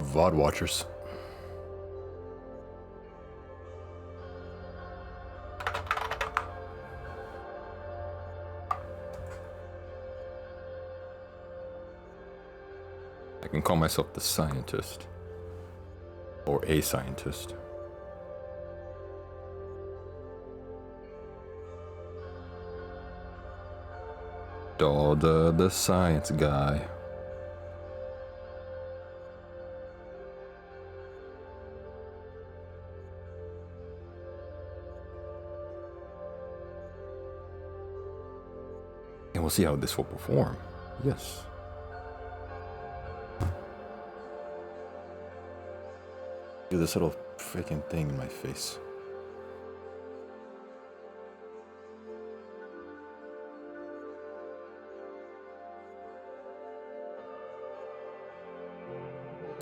VOD watchers. I can call myself the scientist. Or a scientist. Dalda the science guy. And we'll see how this will perform. Yes. Do this little freaking thing in my face.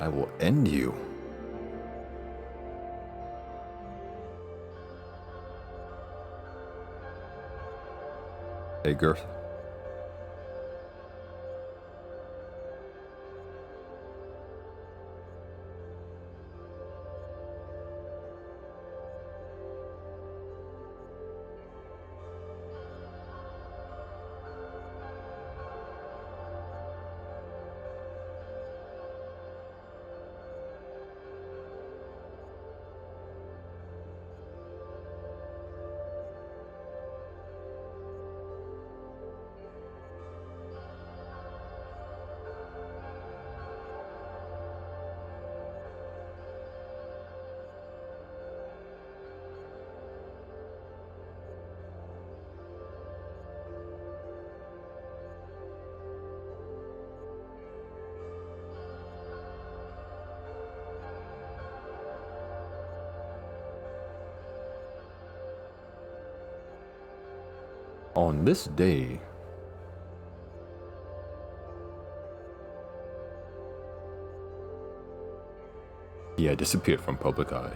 I will end you. Hey, Girth. On this day, he had disappeared from public eye.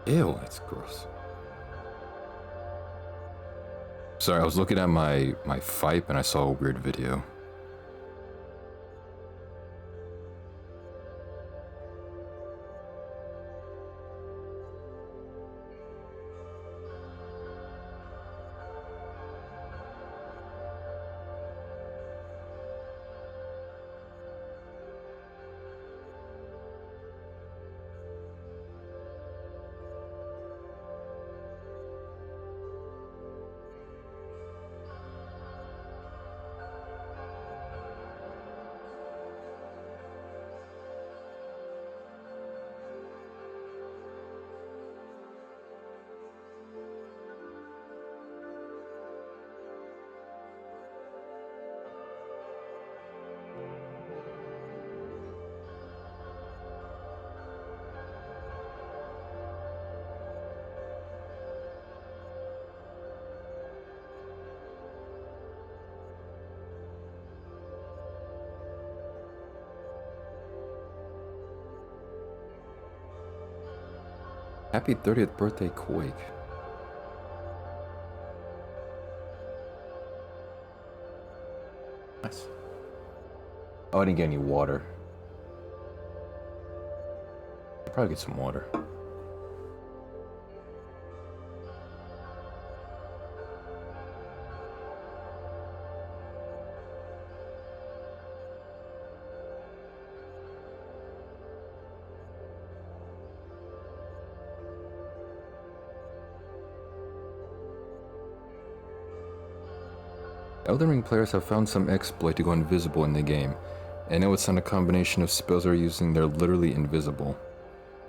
Ew, that's gross. Sorry, I was looking at my Fipe and I saw a weird video. Happy 30th birthday, Quake. Nice. Oh, I didn't get any water. I'll probably get some water. Elden Ring players have found some exploit to go invisible in the game, and know it's not a combination of spells they're using, they're literally invisible.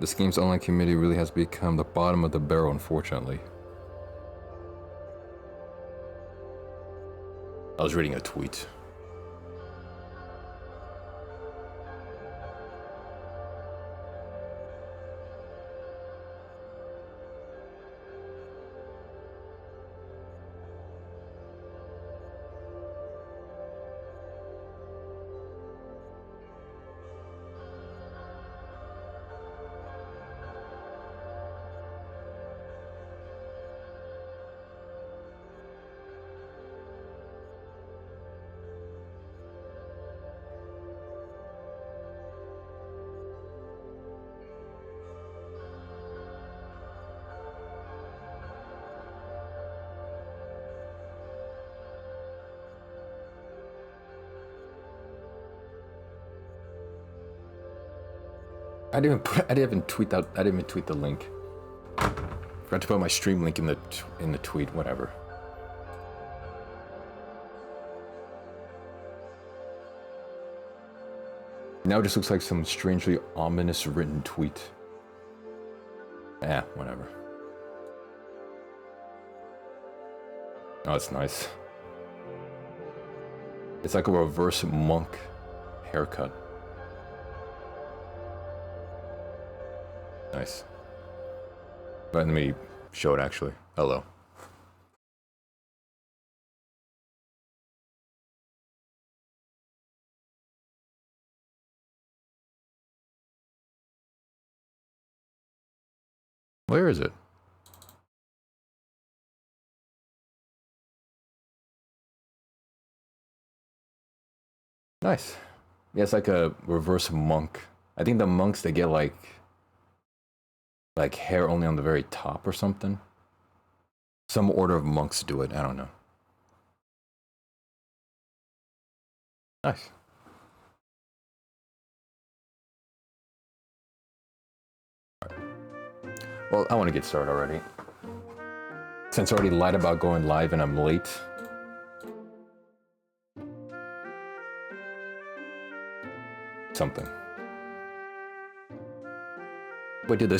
This game's online community really has become the bottom of the barrel, unfortunately. I was reading a tweet. I didn't even tweet the link. Forgot to put my stream link in the tweet. Whatever. Now it just looks like some strangely ominous written tweet. Whatever. Oh, it's nice. It's like a reverse monk haircut. Nice. Let me show it actually. Hello. Where is it? Nice. Yeah, it's like a reverse monk. I think the monks, they get like hair only on the very top or something. Some order of monks do it. I don't know. Nice. Right. Well, I want to get started already. Since I already lied about going live and I'm late. Something. Wait, did the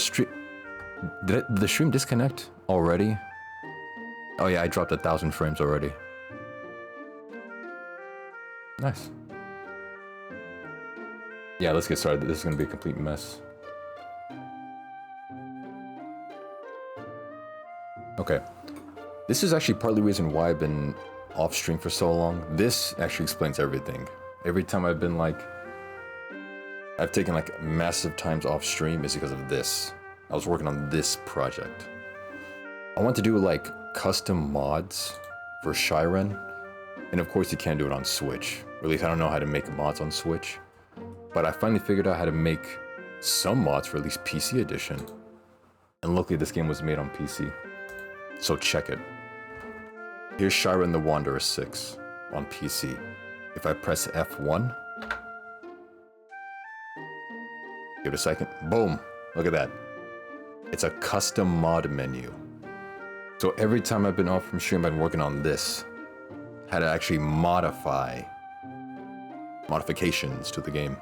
stream disconnect already? Oh yeah, I dropped 1,000 frames already. Nice. Yeah, let's get started. This is gonna be a complete mess. Okay. This is actually partly the reason why I've been off stream for so long. This actually explains everything. Every time I've been like, I've taken like massive times off stream is because of this. I was working on this project. I want to do like custom mods for Shiren. And of course you can't do it on Switch. Or at least I don't know how to make mods on Switch. But I finally figured out how to make some mods for at least PC edition. And luckily this game was made on PC. So check it. Here's Shiren the Wanderer 6 on PC. If I press F1, give it a second, boom, look at that. It's a custom mod menu. So every time I've been off from stream, I've been working on this. How to actually modifications to the game.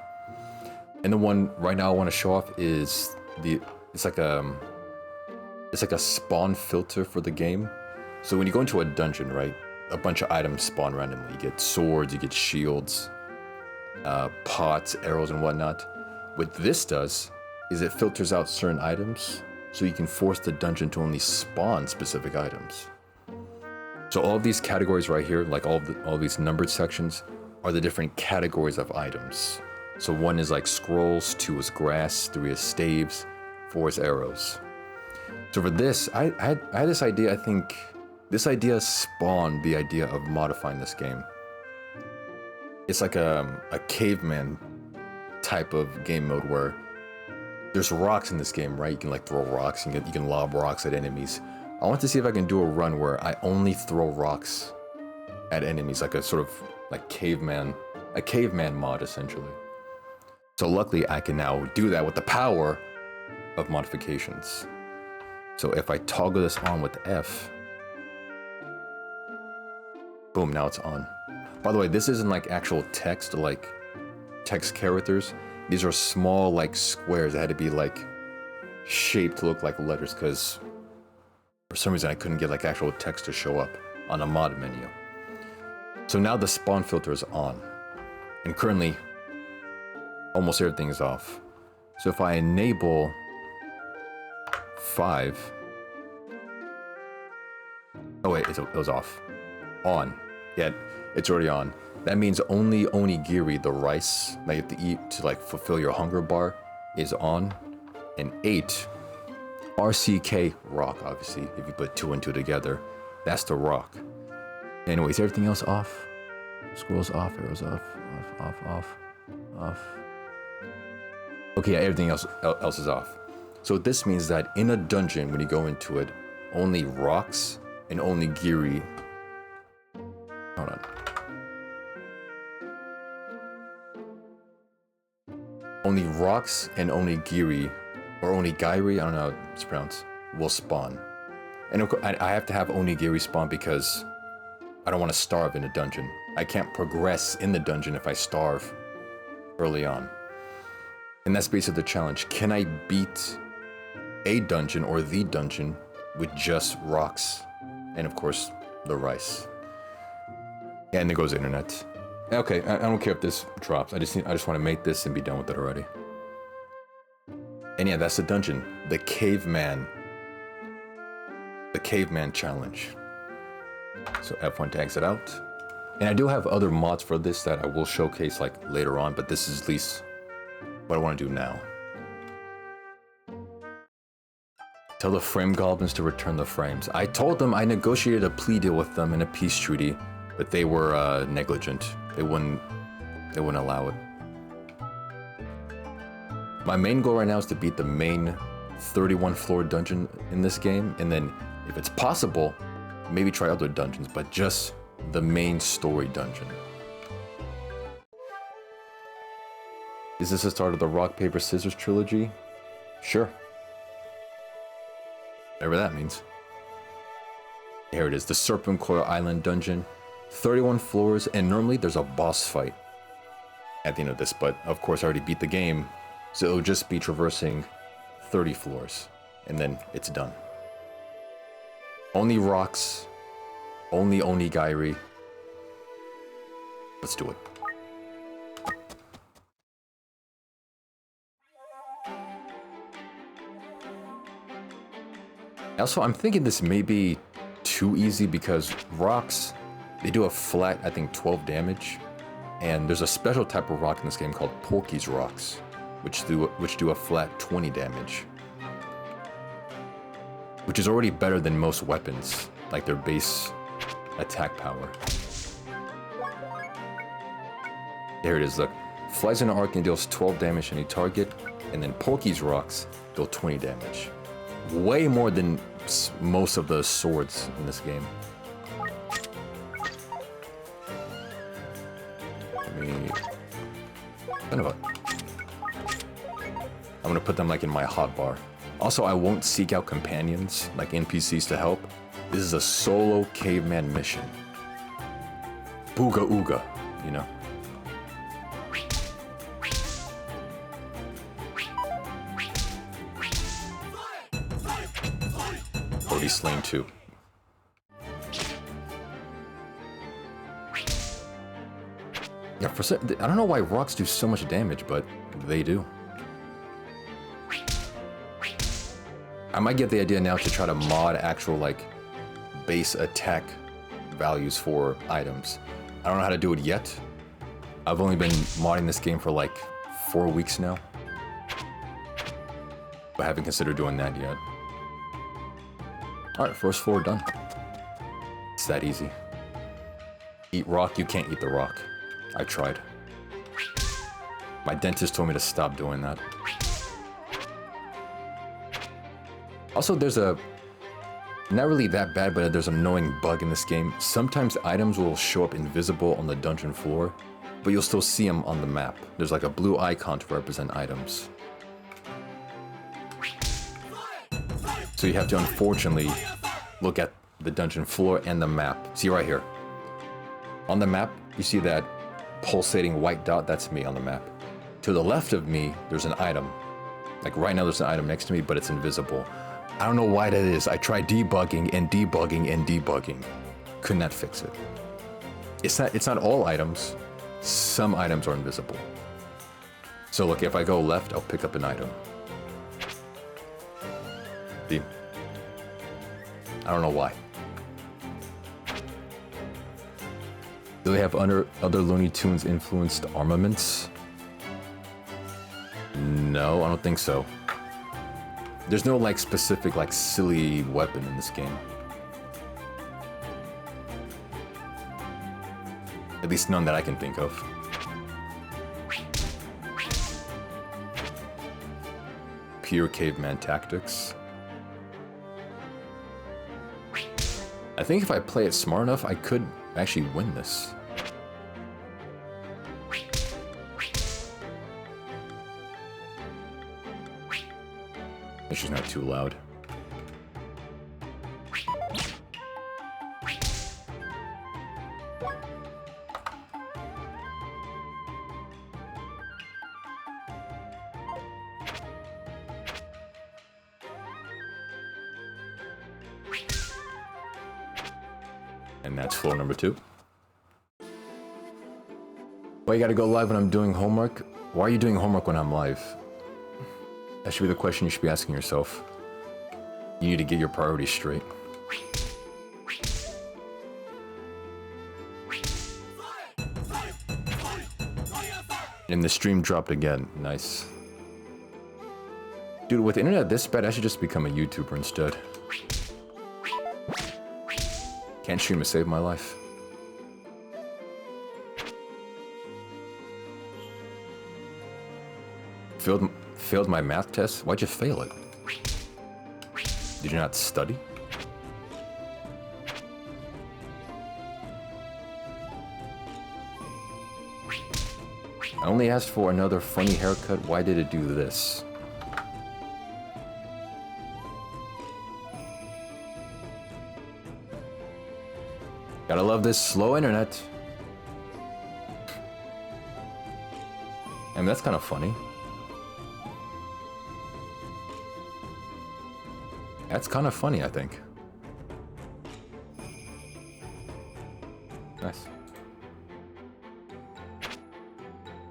And the one right now I want to show off is it's like a spawn filter for the game. So when you go into a dungeon, right, a bunch of items spawn randomly. You get swords, you get shields, pots, arrows, and whatnot. What this does is it filters out certain items, so you can force the dungeon to only spawn specific items. So all of these categories right here, like all these numbered sections, are the different categories of items. So 1 is like scrolls, 2 is grass, 3 is staves, 4 is arrows. So for this, I had this idea. I think this idea spawned the idea of modifying this game. It's like a caveman type of game mode where there's rocks in this game, right? You can like throw rocks, you can lob rocks at enemies. I want to see if I can do a run where I only throw rocks at enemies, like a sort of like caveman mod essentially. So luckily I can now do that with the power of modifications. So if I toggle this on with F, boom, now it's on. By the way, this isn't like actual text, like text characters. These are small like squares that had to be like shaped to look like letters because for some reason I couldn't get like actual text to show up on a mod menu. So now the spawn filter is on, and currently almost everything is off. So if I enable 5, oh wait, it was off. On. Yeah, it's already on. That means only onigiri, the rice that you have to eat to like fulfill your hunger bar, is on. And 8, RCK, rock, obviously, if you put 2 and 2 together, that's the rock. Anyways, everything else off. Scrolls off, arrows off, off. Okay, yeah, everything else is off. So this means that in a dungeon, when you go into it, only rocks and onigiri. Hold on. only rocks and onigiri, or onigiri, I don't know how it's pronounced, will spawn. And of course, I have to have onigiri spawn because I don't want to starve in a dungeon. I can't progress in the dungeon if I starve early on. And that's basically the challenge. Can I beat a dungeon or the dungeon with just rocks? And of course, the rice. And there goes the internet. Okay, I don't care if this drops. I just want to make this and be done with it already. And yeah, that's the dungeon. The Caveman. The Caveman challenge. So F1 tags it out. And I do have other mods for this that I will showcase like later on, but this is at least what I want to do now. Tell the frame goblins to return the frames. I told them I negotiated a plea deal with them in a peace treaty, but they were negligent. They wouldn't allow it. My main goal right now is to beat the main 31 floor dungeon in this game, and then if it's possible, maybe try other dungeons, but just the main story dungeon. Is this the start of the Rock, Paper, Scissors trilogy? Sure. Whatever that means. Here it is, the Serpent Coil Island dungeon. 31 floors, and normally there's a boss fight at the end of this, but of course I already beat the game, so it'll just be traversing 30 floors, and then it's done. Only rocks, only onigiri. Let's do it. Also, I'm thinking this may be too easy because rocks, they do a flat, I think, 12 damage. And there's a special type of rock in this game called Porky's rocks, which do a flat 20 damage. Which is already better than most weapons, like their base attack power. There it is, look. Flies in an arc and deals 12 damage to any target, and then Porky's rocks deal 20 damage. Way more than most of the swords in this game. I'm gonna put them like in my hotbar. Also, I won't seek out companions, like NPCs to help. This is a solo caveman mission. Booga ooga, you know. Already slain too. Yeah, I don't know why rocks do so much damage, but they do. I might get the idea now to try to mod actual, like, base attack values for items. I don't know how to do it yet. I've only been modding this game for, like, 4 weeks now. But I haven't considered doing that yet. Alright, first floor done. It's that easy. Eat rock, you can't eat the rock. I tried. My dentist told me to stop doing that. Also, there's a... not really that bad, but there's an annoying bug in this game. Sometimes items will show up invisible on the dungeon floor, but you'll still see them on the map. There's like a blue icon to represent items. So you have to, unfortunately, look at the dungeon floor and the map. See right here. On the map, you see that pulsating white dot? That's me on the map. To the left of me, there's an item. Like right now, there's an item next to me, but it's invisible. I don't know why that is. I tried debugging and debugging and debugging. Could not fix it. It's not all items. Some items are invisible. So look, if I go left, I'll pick up an item. See? I don't know why. Do they have other Looney Tunes influenced armaments? No, I don't think so. There's no like specific like silly weapon in this game. At least none that I can think of. Pure caveman tactics. I think if I play it smart enough, I could actually win this. Make sure it's not too loud. And that's floor number 2. Why you gotta go live when I'm doing homework? Why are you doing homework when I'm live? That should be the question you should be asking yourself. You need to get your priorities straight. And the stream dropped again. Nice. Dude, with the internet this bad, I should just become a YouTuber instead. Can't stream to save my life. Failed my math test? Why'd you fail it? Did you not study? I only asked for another funny haircut. Why did it do this? Gotta love this slow internet. I mean, that's kind of funny. That's kind of funny, I think. Nice.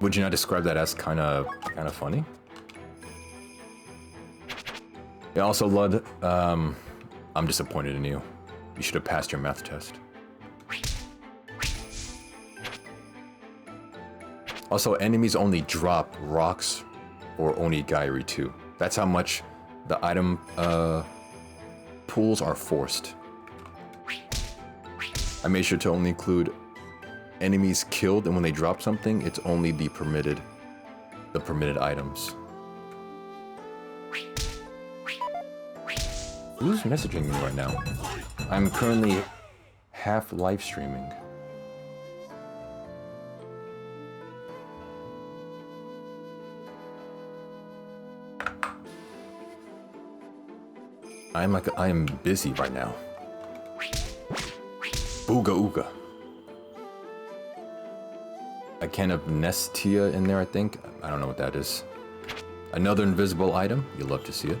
Would you not describe that as kind of funny? Yeah, also, Lud, I'm disappointed in you. You should have passed your math test. Also, enemies only drop rocks or onigiri too. That's how much the item pools are forced. I made sure to only include enemies killed, and when they drop something, it's only the permitted items. Who's messaging me right now? I'm currently half live streaming. I am busy right now. Ooga ooga. A can of Nestia in there, I think. I don't know what that is. Another invisible item. You'll love to see it.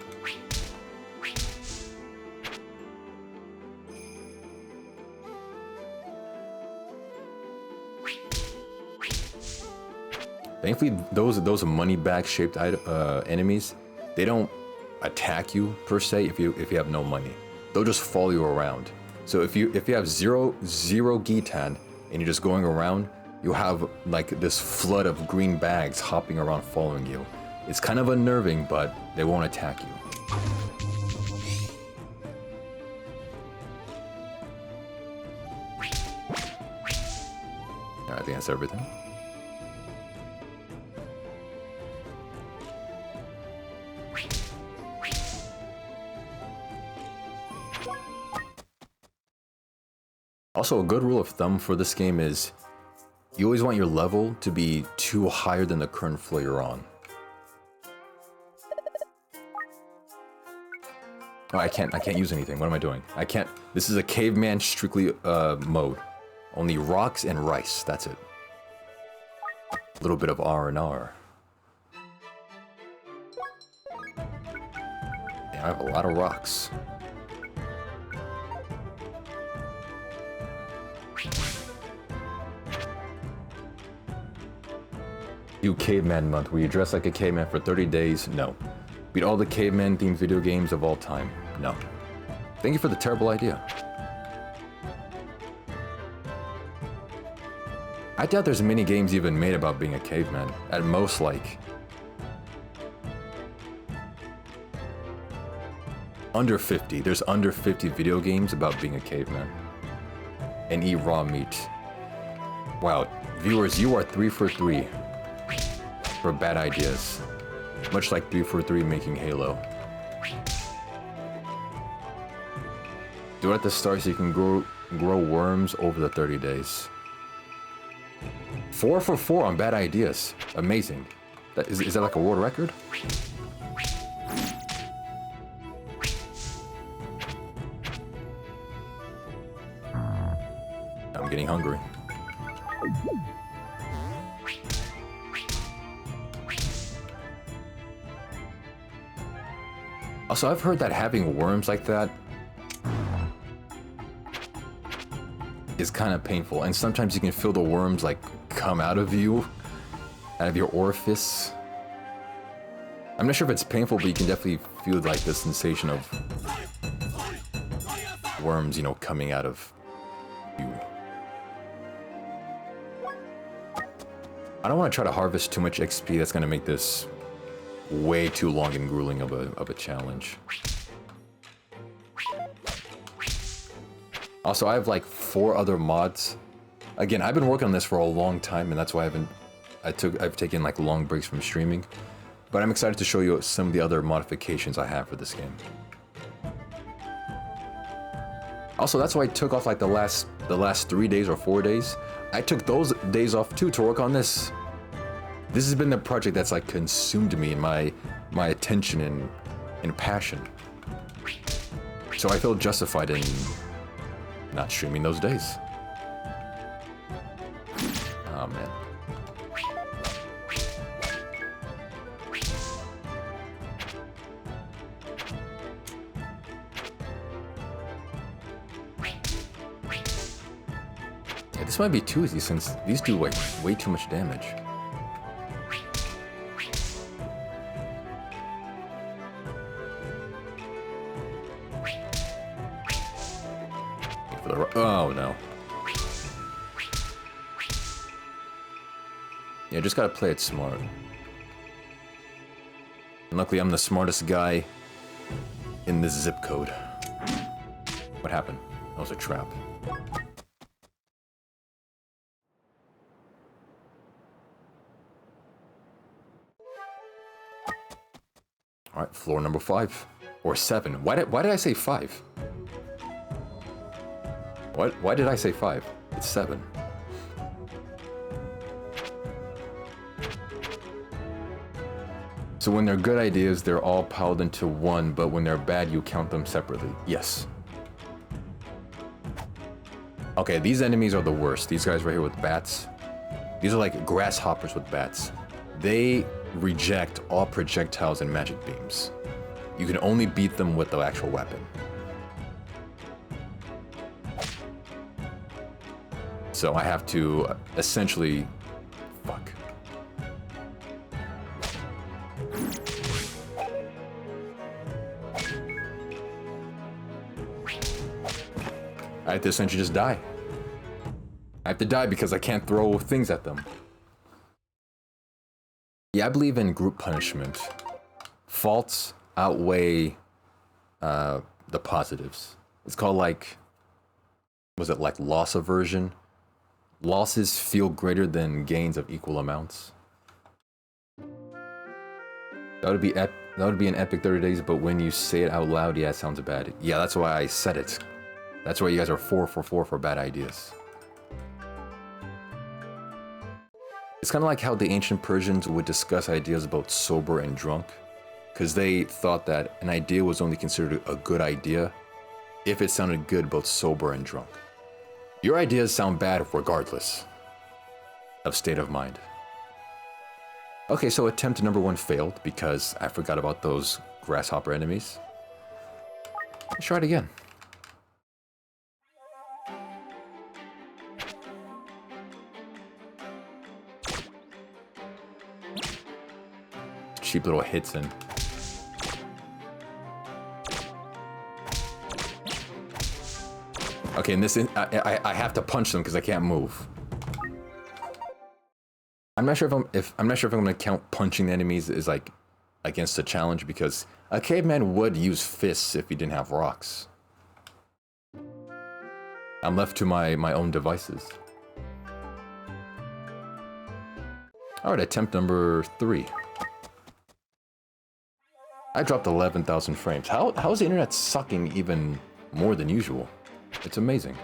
Thankfully, those money bag shaped enemies, they don't attack you per se if you have no money. They'll just follow you around. So if you have zero Gitan and you're just going around, you'll have like this flood of green bags hopping around following you. It's kind of unnerving, but they won't attack you. Alright, I think that's everything. Also, a good rule of thumb for this game is you always want your level to be 2 higher than the current floor you're on. Oh, I can't use anything. What am I doing? I can't. This is a caveman strictly mode. Only rocks and rice. That's it. A little bit of R&R. Yeah, I have a lot of rocks. Do Caveman Month, where you dress like a caveman for 30 days? No. Beat all the caveman-themed video games of all time? No. Thank you for the terrible idea. I doubt there's many games even made about being a caveman. At most, like... under 50. There's under 50 video games about being a caveman. And eat raw meat. Wow, viewers, you are 3 for 3. For bad ideas. Much like 3 for 3 making Halo. Do it at the start so you can grow worms over the 30 days. 4 for 4 on bad ideas. Amazing. Is that like a world record? getting hungry. Also, I've heard that having worms like that is kind of painful, and sometimes you can feel the worms like come out of you, out of your orifice. I'm not sure if it's painful, but you can definitely feel like the sensation of worms, you know, coming out of you. I don't want to try to harvest too much XP. That's going to make this way too long and grueling of a challenge. Also, I have like 4 other mods. Again, I've been working on this for a long time, and that's why I've taken like long breaks from streaming. But I'm excited to show you some of the other modifications I have for this game. Also, that's why I took off like the last 3 days or 4 days. I took those days off too to work on this. This has been the project that's like consumed me and my attention and passion. So I feel justified in not streaming those days. Oh man. Yeah, this might be too easy since these do like way too much damage. Oh no. Yeah, just gotta play it smart. And luckily I'm the smartest guy in this zip code. What happened? That was a trap. Alright, floor number 5. Or 7. Why did I say 5? Why did I say 5? It's 7. So when they're good ideas, they're all piled into one, but when they're bad, you count them separately. Yes. Okay, these enemies are the worst. These guys right here with bats. These are like grasshoppers with bats. They reject all projectiles and magic beams. You can only beat them with the actual weapon. So I have to essentially... Fuck. I have to essentially just die. I have to die because I can't throw things at them. Yeah, I believe in group punishment. Faults outweigh the positives. It's called like... Was it like loss aversion? Losses feel greater than gains of equal amounts. That would be an epic 30 days, but when you say it out loud, yeah, it sounds bad. Yeah, that's why I said it. That's why you guys are 4 for 4 for bad ideas. It's kind of like how the ancient Persians would discuss ideas about sober and drunk, because they thought that an idea was only considered a good idea if it sounded good both sober and drunk. Your ideas sound bad regardless of state of mind. Okay, so attempt number 1 failed because I forgot about those grasshopper enemies. Let's try it again. Cheap little hits in. Okay, and this I have to punch them because I can't move. I'm not sure if I'm gonna count punching the enemies is like against the challenge, because a caveman would use fists if he didn't have rocks. I'm left to my own devices. Alright, attempt number 3. I dropped 11,000 frames. How is the internet sucking even more than usual? It's amazing.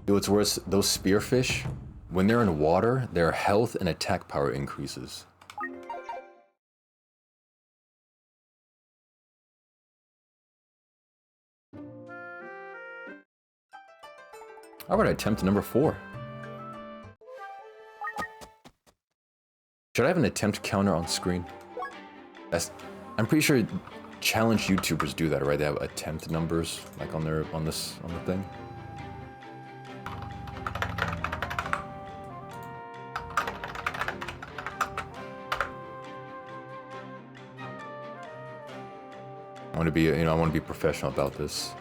Dude, what's worse, those spearfish, when they're in water, their health and attack power increases. Alright, attempt number 4. Should I have an attempt counter on screen? I'm pretty sure challenge YouTubers do that, right? They have attempt numbers, like on the thing. I want to be, I want to be professional about this.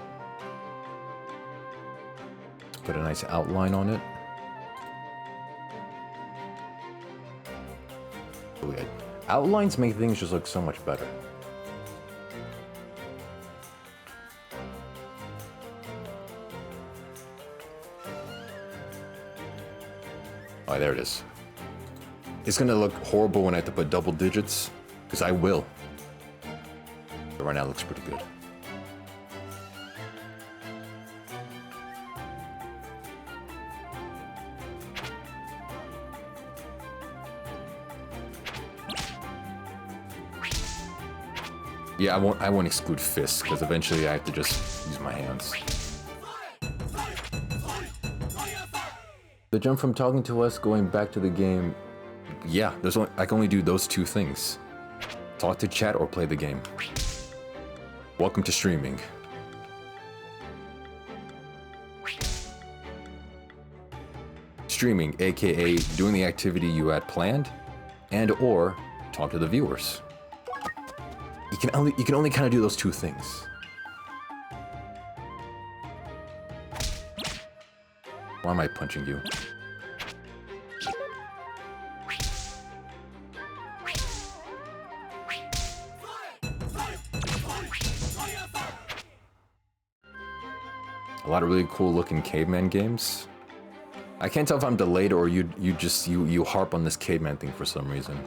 Let's put a nice outline on it. Outlines make things just look so much better. Oh, there it is. It's gonna look horrible when I have to put double digits, because I will. But right now it looks pretty good. Yeah, I won't exclude fists, because eventually I have to just use my hands. The jump from talking to us going back to the game, yeah, I can only do those 2 things. Talk to chat or play the game. Welcome to streaming. Streaming, aka doing the activity you had planned, and or talk to the viewers. You can only kind of do those 2 things. Why am I punching you? A lot of really cool looking Caveman games. I can't tell if I'm delayed or you harp on this Caveman thing for some reason.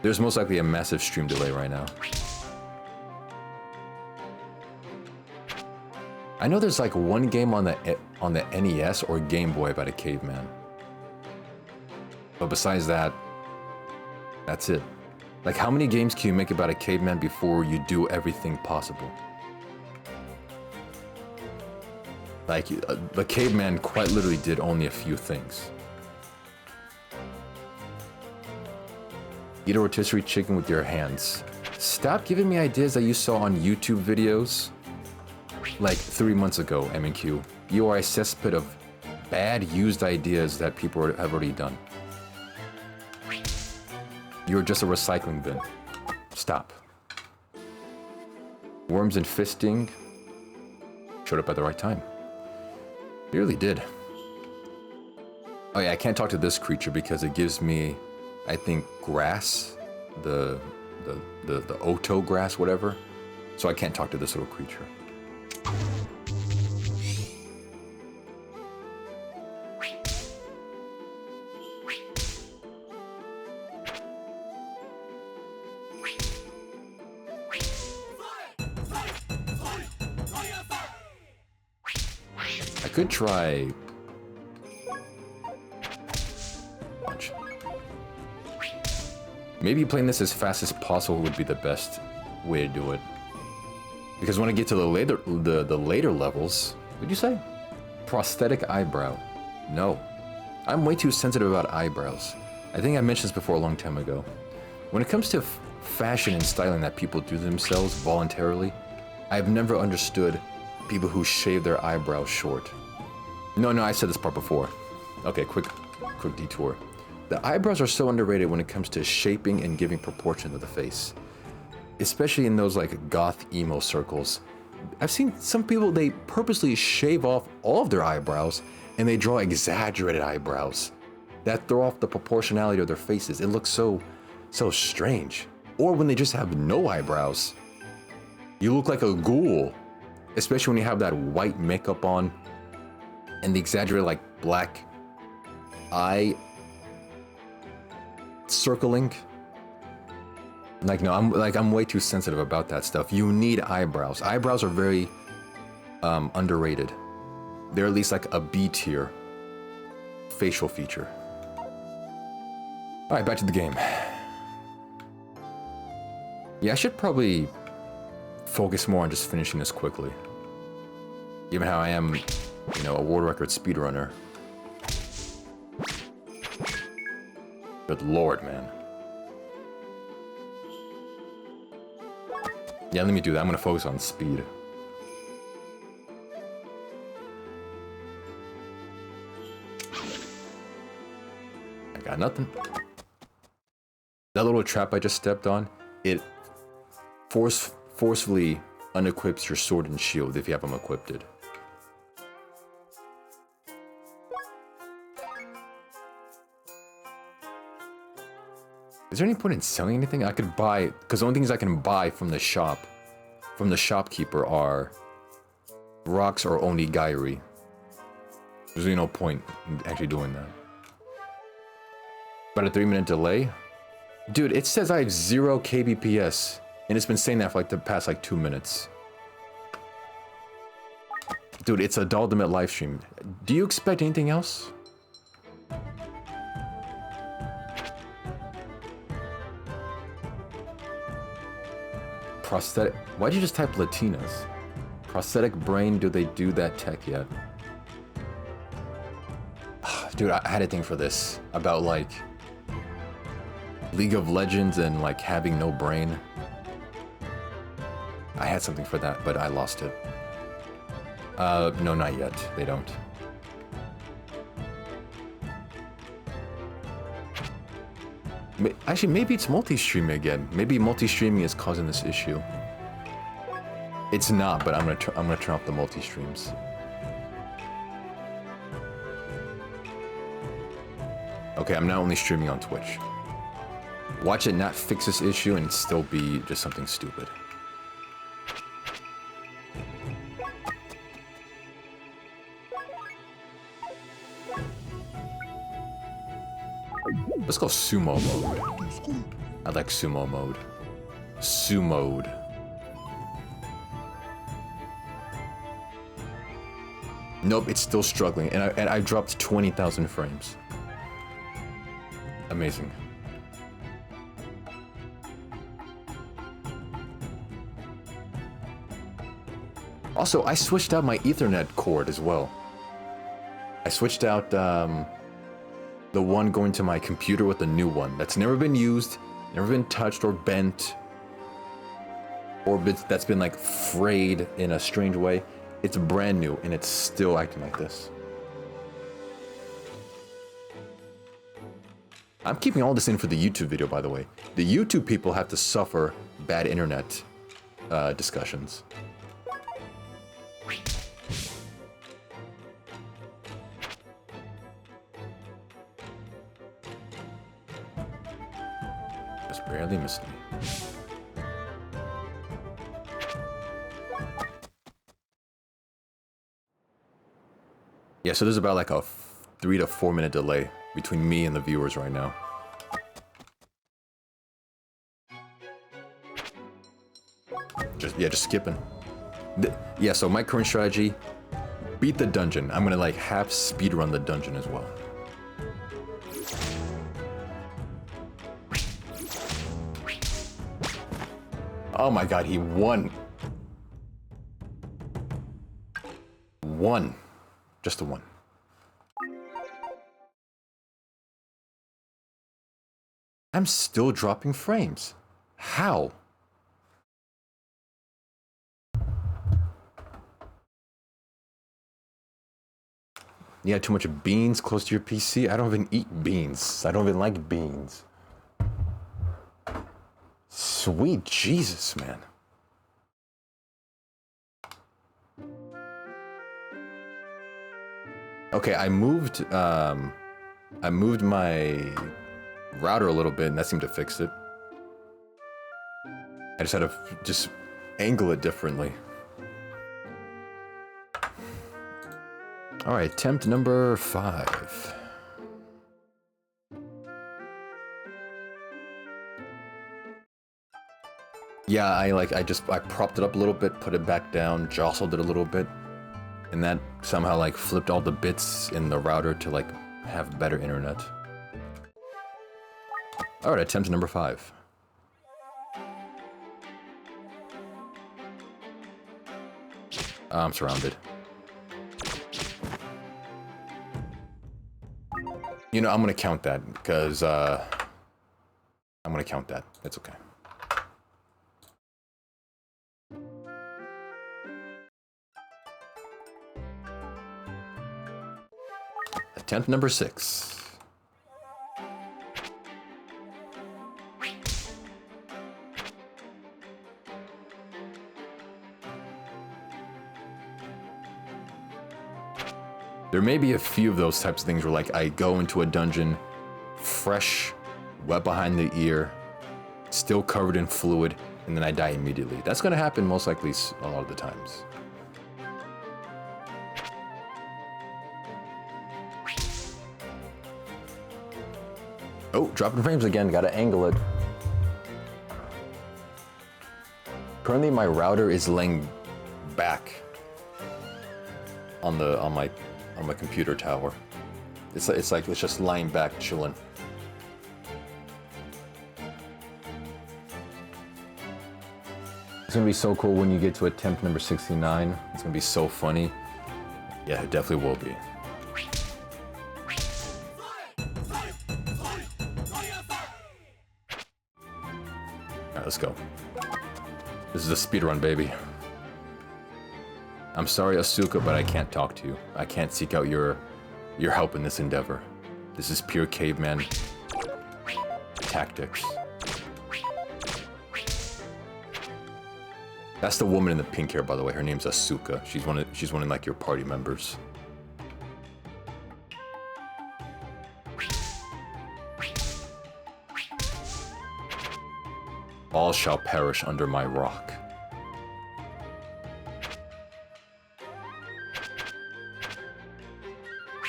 There's most likely a massive stream delay right now. I know there's like one game on the NES or Game Boy about a caveman. But besides that, that's it. Like, how many games can you make about a caveman before you do everything possible? Like, the caveman quite literally did only a few things. Eat a rotisserie chicken with your hands. Stop giving me ideas that you saw on YouTube videos. Like 3 months ago, M&Q. You are a cesspit of bad used ideas that people have already done. You're just a recycling bin. Stop. Worms and fisting showed up at the right time. You really did. Oh yeah, I can't talk to this creature because it gives me, I think, grass, the Oto grass, whatever. So I can't talk to this little creature. I could try punch. Maybe playing this as fast as possible would be the best way to do it. Because when I get to the later levels, what'd you say? Prosthetic eyebrow. No. I'm way too sensitive about eyebrows. I think I mentioned this before a long time ago. When it comes to fashion and styling that people do themselves voluntarily, I've never understood people who shave their eyebrows short. No, I said this part before. Okay, quick detour. The eyebrows are so underrated when it comes to shaping and giving proportion to the face. Especially in those like goth emo circles. I've seen some people, they purposely shave off all of their eyebrows and they draw exaggerated eyebrows that throw off the proportionality of their faces. It looks so strange. Or when they just have no eyebrows, you look like a ghoul, especially when you have that white makeup on and the exaggerated like black eye circling. Like, no, I'm way too sensitive about that stuff. You need eyebrows. Eyebrows are very underrated. They're at least like a B tier facial feature. All right, back to the game. Yeah, I should probably focus more on just finishing this quickly. Given how I am You know, a world record speedrunner. Good lord, man. Yeah, let me do that. I'm gonna focus on speed. I got nothing. That little trap I just stepped on, it forcefully unequips your sword and shield if you have them equipped. Is there any point in selling anything? I could buy, because the only things I can buy from the shopkeeper are rocks or onigiri. There's really no point in actually doing that. About a 3-minute delay? Dude, it says I have 0 kbps, and it's been saying that for like the past like 2 minutes. Dude, it's a Daldameht livestream. Do you expect anything else? Prosthetic. Why'd you just type Latinas? Prosthetic brain, do they do that tech yet? Dude, I had a thing for this. About like League of Legends and like having no brain. I had something for that, but I lost it. No, not yet. They don't. Actually, maybe it's multi-streaming again. Maybe multi-streaming is causing this issue. It's not, but I'm gonna turn off the multi-streams. Okay, I'm now only streaming on Twitch. Watch it not fix this issue and still be just something stupid. Let's go sumo mode. I like sumo mode. Sumo mode. Nope, it's still struggling, and I dropped 20,000 frames. Amazing. Also, I switched out my Ethernet cord as well. I switched out the one going to my computer with the new one that's never been used, never been touched or bent, or that's been like frayed in a strange way. It's brand new and it's still acting like this. I'm keeping all this in for the YouTube video, by the way. The YouTube people have to suffer bad internet discussions. Just barely missed me. Yeah, so there's about like a 3 to 4 minute delay between me and the viewers right now. Just skipping. Yeah, so my current strategy, beat the dungeon. I'm gonna like half speedrun the dungeon as well. Oh my god, he won. One. Just a one. I'm still dropping frames. How? You had too much beans close to your PC? I don't even eat beans. I don't even like beans. Sweet Jesus, man. Okay, I moved my router a little bit and that seemed to fix it. I just had to just angle it differently. All right, attempt number 5. Yeah, I propped it up a little bit, put it back down, jostled it a little bit, and that somehow like flipped all the bits in the router to like have better internet. All right, attempt number 5. I'm surrounded. You know, I'm gonna count that because I'm gonna count that. It's okay. Attempt number 6. There may be a few of those types of things where, like, I go into a dungeon, fresh, wet behind the ear, still covered in fluid, and then I die immediately. That's gonna happen most likely a lot of the times. Oh, dropping frames again, gotta angle it. Currently my router is laying back on my computer tower. It's like it's just lying back, chilling. It's gonna be so cool when you get to attempt number 69. It's gonna be so funny. Yeah, it definitely will be. Alright, let's go. This is a speedrun, baby. I'm sorry, Asuka, but I can't talk to you. I can't seek out your help in this endeavor. This is pure caveman tactics. That's the woman in the pink hair, by the way. Her name's Asuka. She's one of like your party members. All shall perish under my rock.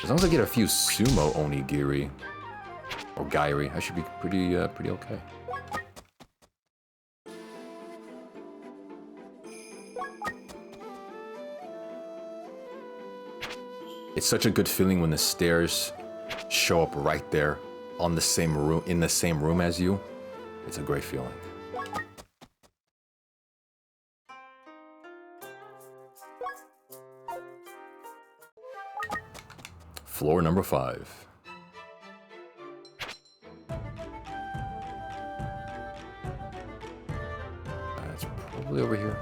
As long as I get a few sumo onigiri or gairi, I should be pretty okay. It's such a good feeling when the stairs show up right there on the same room, in the same room as you. It's a great feeling. Floor number 5. That's probably over here.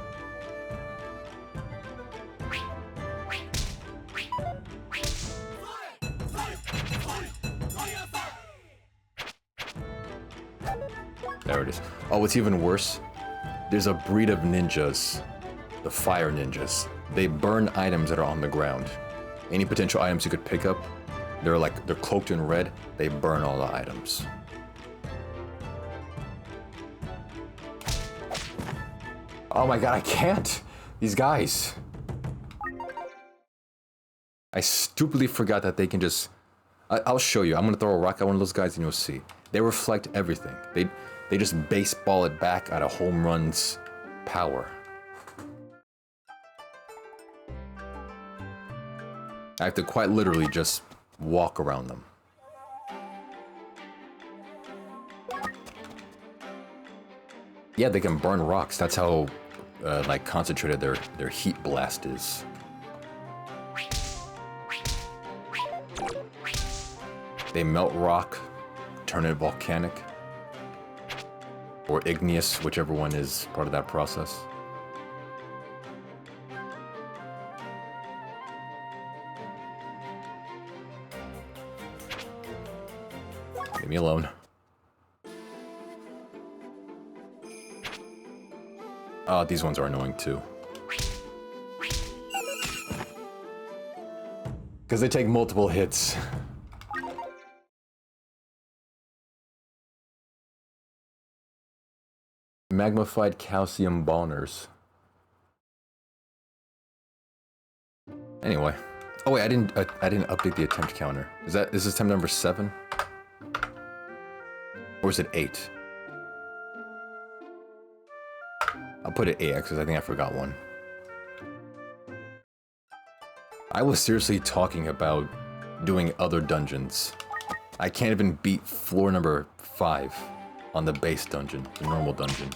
There it is. Oh, what's even worse? There's a breed of ninjas, the fire ninjas. They burn items that are on the ground. Any potential items you could pick up, they're cloaked in red. They burn all the items. Oh my god, I can't! These guys. I stupidly forgot that they can just... I'll show you. I'm gonna throw a rock at one of those guys and you'll see. They reflect everything. They just baseball it back at a home run's power. I have to quite literally just walk around them. Yeah, they can burn rocks. That's how like concentrated their heat blast is. They melt rock, turn it volcanic, or igneous, whichever one is part of that process. Leave me alone. Oh, these ones are annoying too. Because they take multiple hits. Magnified calcium boners. Anyway. Oh wait, I didn't update the attempt counter. Is this attempt number 7? Or is it 8? I'll put it 8 because I think I forgot one. I was seriously talking about doing other dungeons. I can't even beat floor number 5 on the base dungeon, the normal dungeon.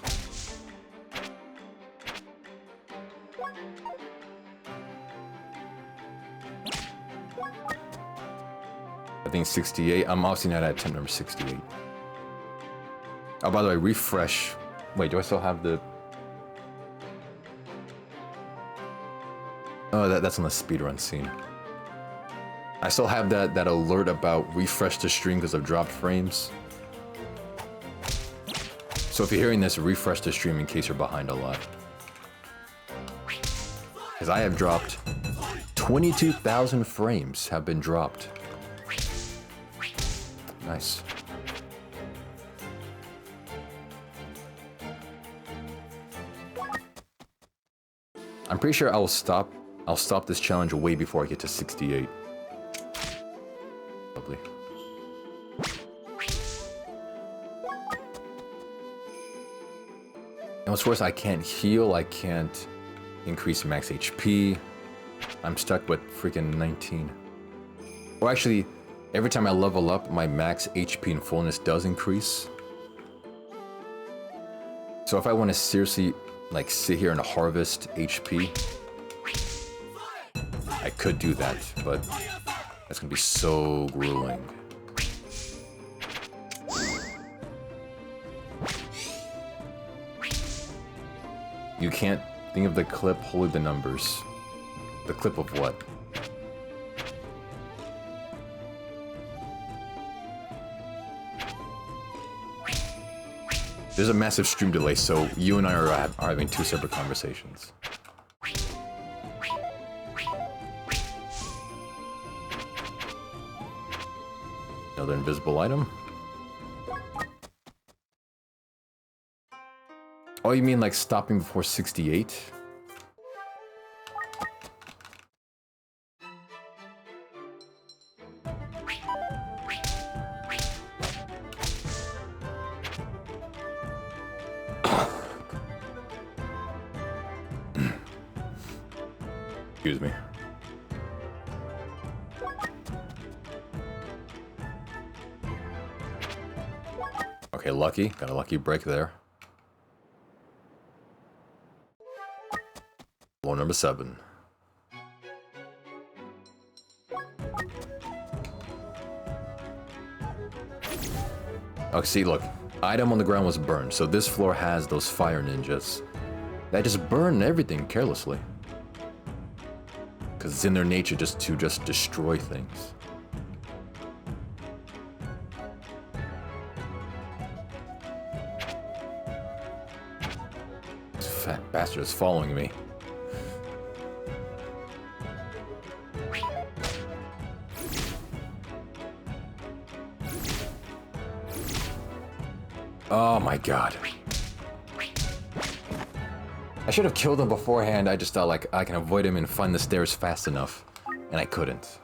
think 68. I'm obviously not at attempt number 68. Oh, by the way, refresh. Wait, do I still have the... Oh, that's on the speedrun scene. I still have that alert about refresh the stream because of dropped frames. So if you're hearing this, refresh the stream in case you're behind a lot. Because I have dropped 22,000 frames have been dropped. Nice. I'm pretty sure I'll stop this challenge way before I get to 68. Lovely. And what's worse, I can't heal, I can't increase max HP. I'm stuck with freaking 19. Or actually, every time I level up, my max HP and fullness does increase. So if I want to seriously, like, sit here and harvest HP, I could do that, but that's gonna be so grueling. You can't think of the clip, hold the numbers. The clip of what? There's a massive stream delay, so you and I are having two separate conversations. Another invisible item? Oh, you mean like stopping before 68? Excuse me. Okay, lucky. Got a lucky break there. Floor number 7. Okay, see, look. Item on the ground was burned, so this floor has those fire ninjas that just burn everything carelessly. Because it's in their nature just to destroy things. This fat bastard is following me. Oh my god. I should have killed him beforehand. I just thought, like, I can avoid him and find the stairs fast enough. And I couldn't.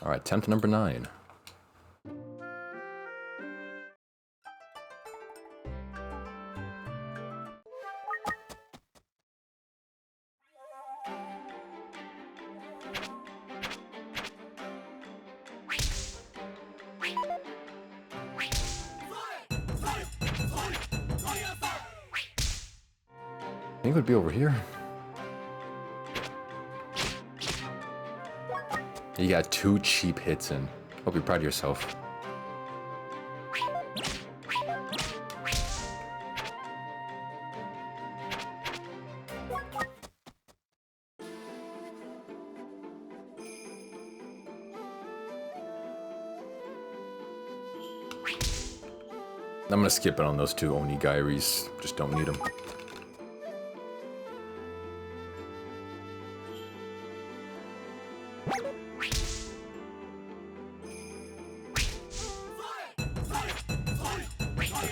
Alright, attempt number 9. I think it would be over here. You got 2 cheap hits in. Hope you're proud of yourself. I'm gonna skip it on those 2 Onigairis. Just don't need them.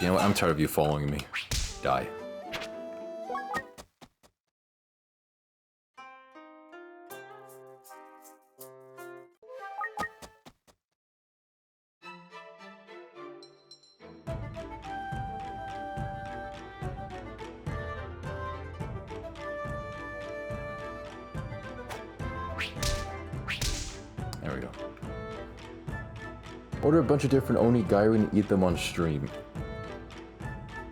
You know what? I'm tired of you following me. Die. There we go. Order a bunch of different onigiri and eat them on stream.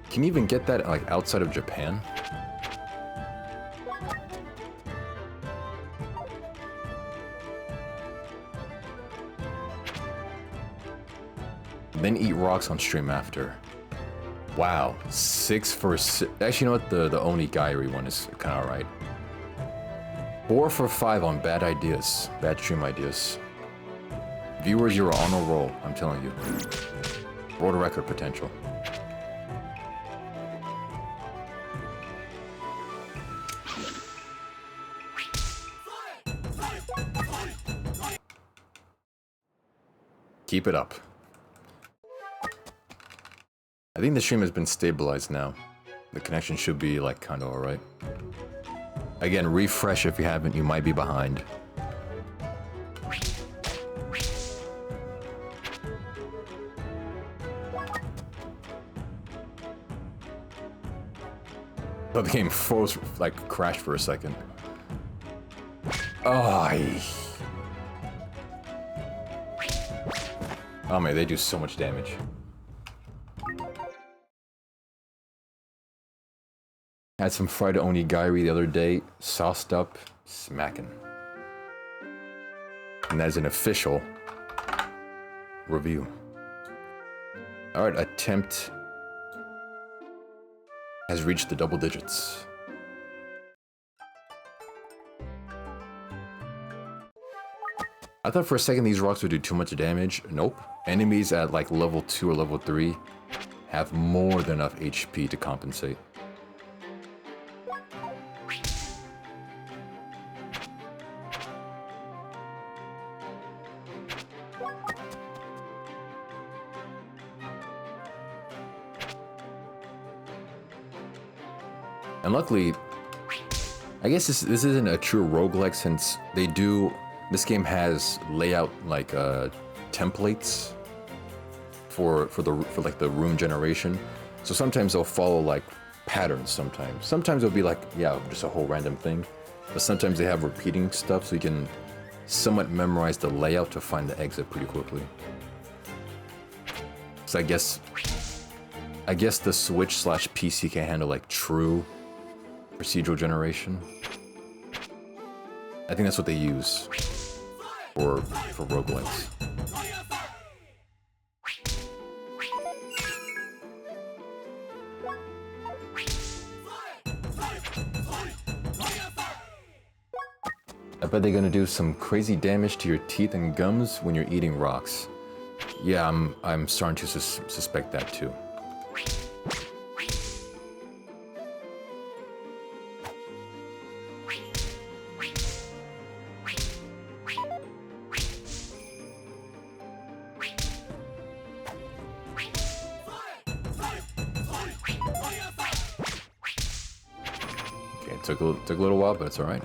Can you even get that, like, outside of Japan? then eat rocks on stream after. Wow, 6 for 6. Actually, you know what? The Onigiri one is kind of alright. 4 for 5 on bad ideas, bad stream ideas. Viewers, you're on a roll, I'm telling you. World record potential. Keep it up. I think the stream has been stabilized now. The connection should be like kind of alright. Again, refresh if you haven't, you might be behind. Oh, the game froze, like crashed for a second. Oh man, they do so much damage. Had some fried onigiri the other day, sauced up, smacking. And that is an official review. Alright, attempt has reached the double digits. I thought for a second these rocks would do too much damage. Nope. Enemies at like level 2 or level 3 have more than enough HP to compensate. And luckily, I guess this isn't a true roguelike since they do. This game has layout like templates for like the room generation. So sometimes they'll follow like patterns. Sometimes it'll be like just a whole random thing. But sometimes they have repeating stuff, so you can somewhat memorize the layout to find the exit pretty quickly. So I guess the Switch/PC can handle like true procedural generation. I think that's what they use for roguelikes. I bet they're gonna do some crazy damage to your teeth and gums when you're eating rocks. Yeah, I'm starting to suspect that too. Took a little while, but it's all right.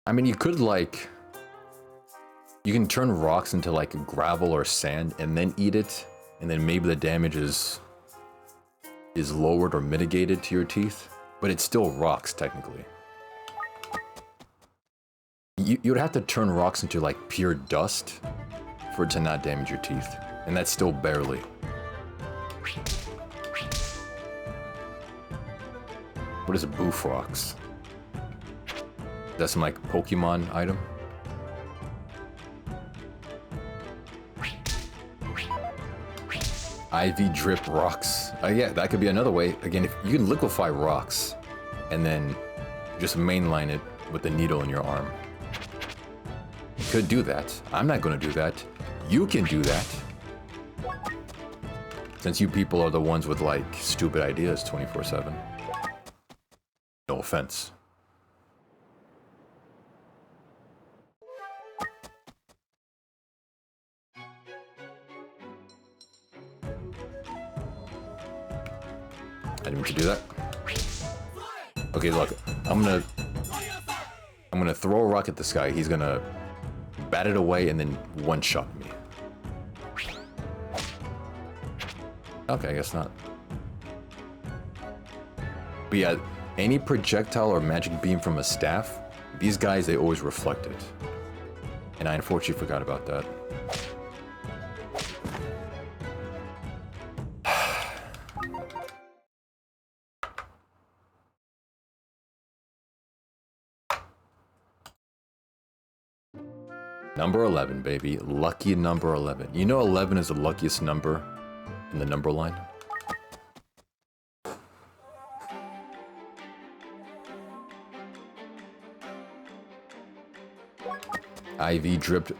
I mean, you can turn rocks into like gravel or sand and then eat it, and then maybe the damage is lowered or mitigated to your teeth, but it's still rocks technically. You would have to turn rocks into like pure dust for it to not damage your teeth, and that's still barely. What is boof rocks? That's some like Pokemon item. IV drip rocks. Yeah, that could be another way. Again, if you can liquefy rocks and then just mainline it with the needle in your arm. Could do that. I'm not going to do that. You can do that. Since you people are the ones with like stupid ideas 24/7. No offense. I didn't mean to do that. Okay, look. I'm gonna throw a rock at this guy. He's gonna bat it away and then one-shot me. Okay, I guess not. But yeah, any projectile or magic beam from a staff, these guys, they always reflect it. And I unfortunately forgot about that. Number 11, baby. Lucky number 11. You know 11 is the luckiest number in the number line? IV drip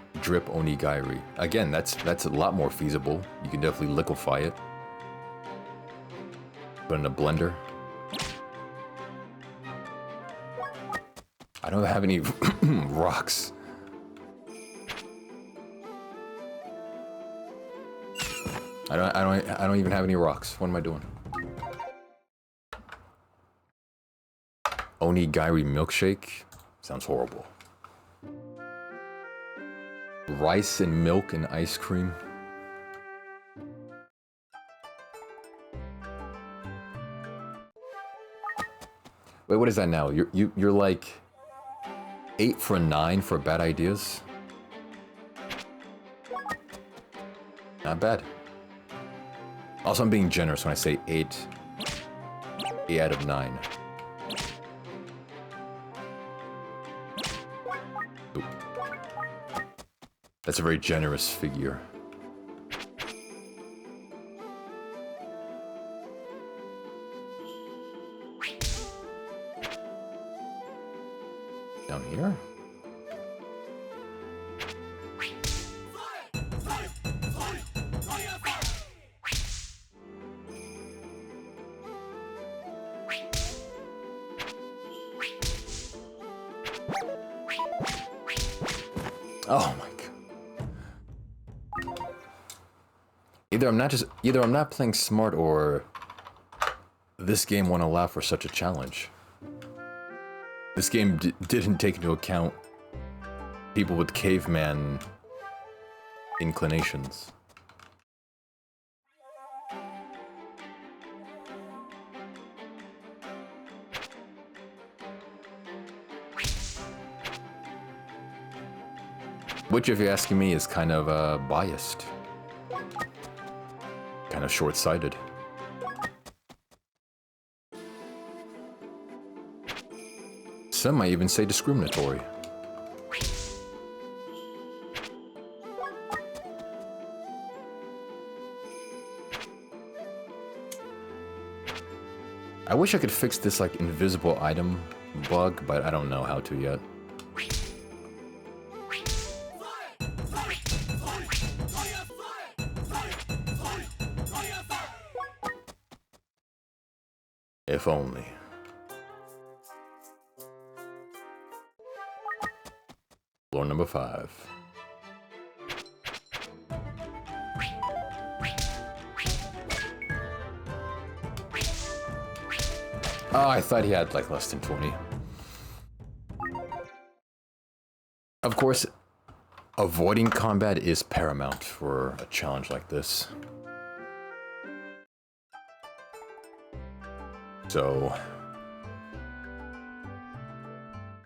onigiri. Again, that's a lot more feasible. You can definitely liquefy it. Put in a blender. I don't have any rocks. I don't even have any rocks. What am I doing? Onigiri milkshake? Sounds horrible. Rice and milk and ice cream. Wait, what is that now? You're like 8 for 9 for bad ideas? Not bad. Also, I'm being generous when I say 8 out of 9. Ooh. That's a very generous figure. Down here? Oh my god. Either I'm not playing smart or this game won't allow for such a challenge. This game didn't take into account people with caveman inclinations. Which, if you're asking me, is kind of biased. Kind of short-sighted. Some might even say discriminatory. I wish I could fix this like invisible item bug, but I don't know how to yet. If only. Floor number 5. Oh, I thought he had like less than 20. Of course, avoiding combat is paramount for a challenge like this. So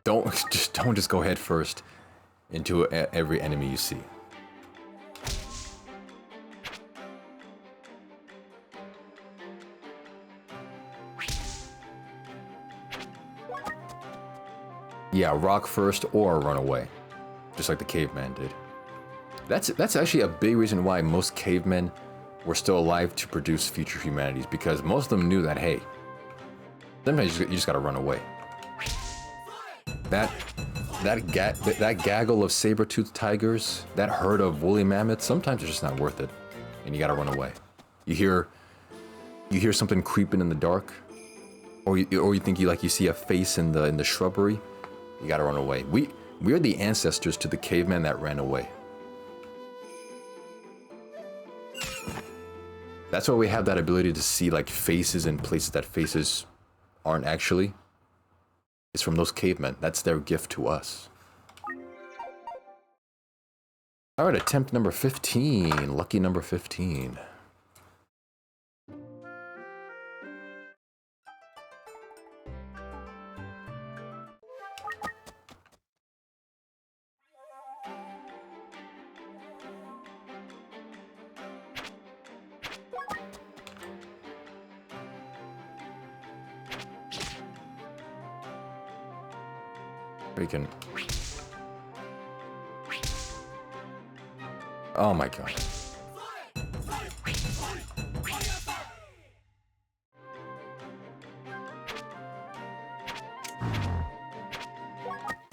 don't just go head first into every enemy you see. Yeah, rock first or run away, just like the caveman did. That's actually a big reason why most cavemen were still alive to produce future humanities, because most of them knew that, hey, sometimes you just gotta run away. That gaggle of saber-toothed tigers, that herd of woolly mammoths, sometimes it's just not worth it, and you gotta run away. You hear something creeping in the dark, or you think you see a face in the shrubbery, you gotta run away. We are the ancestors to the caveman that ran away. That's why we have that ability to see like faces in places that faces aren't actually. It's from those cavemen. That's their gift to us. Alright, attempt number 15. Lucky number 15. Freaking. Oh my god.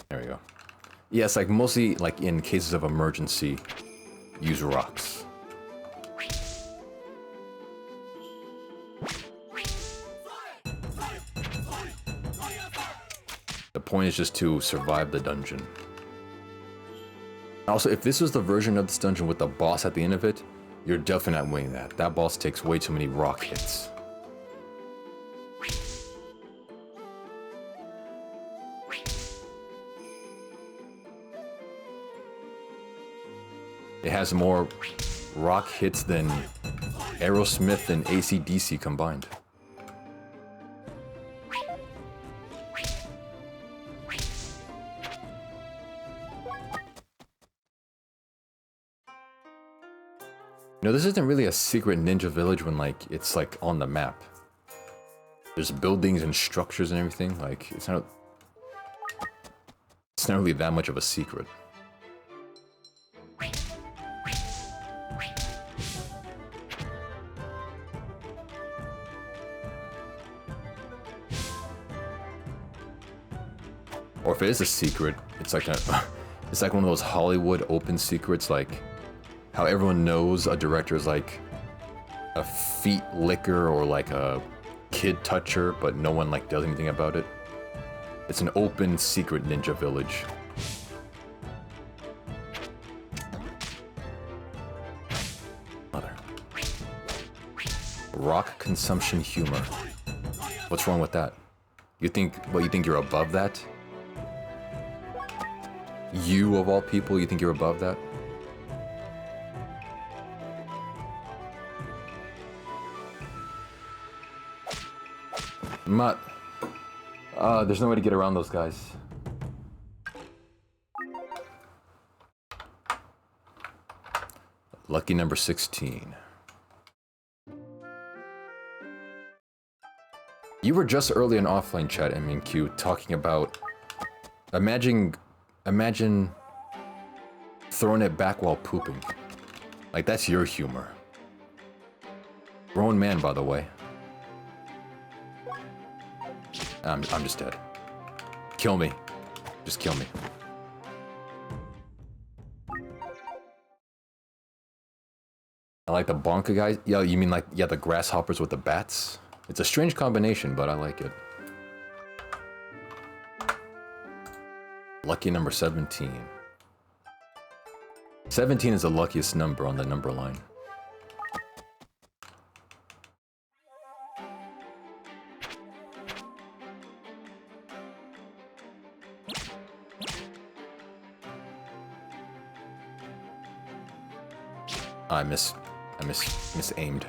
There we go. Yeah, it's like mostly like in cases of emergency, use rocks. The point is just to survive the dungeon. Also, if this was the version of this dungeon with the boss at the end of it, you're definitely not winning that. That boss takes way too many rock hits. It has more rock hits than Aerosmith and AC/DC combined. You know, this isn't really a secret ninja village when, like, it's, like, on the map. There's buildings and structures and everything, like, it's not really that much of a secret. Or if it is a secret, it's like it's like one of those Hollywood open secrets, like how everyone knows a director is like a feet licker or like a kid toucher, but no one like does anything about it. It's an open secret ninja village. Mother. Rock consumption humor. What's wrong with that? You think you're above that? You, of all people, you think you're above that? There's no way to get around those guys. Lucky number 16. You were just early in offline chat, MNQ, talking about imagine throwing it back while pooping. Like, that's your humor. Grown man, by the way. I'm just dead. Kill me. Just kill me. I like the bonka guys. Yeah, you mean like, yeah, the grasshoppers with the bats? It's a strange combination, but I like it. Lucky number 17. 17 is the luckiest number on the number line. I mis-aimed.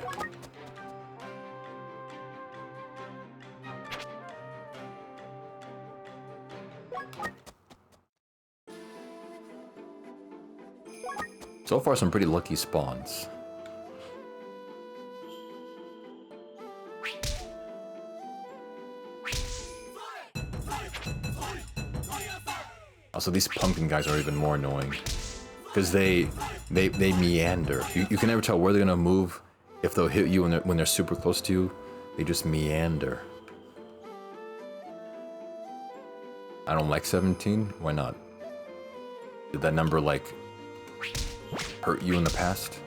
So far, some pretty lucky spawns. Also, these pumpkin guys are even more annoying. Because they meander. You can never tell where they're gonna move, if they'll hit you when they're super close to you. They just meander. I don't like 17. Why not? Did that number like hurt you in the past?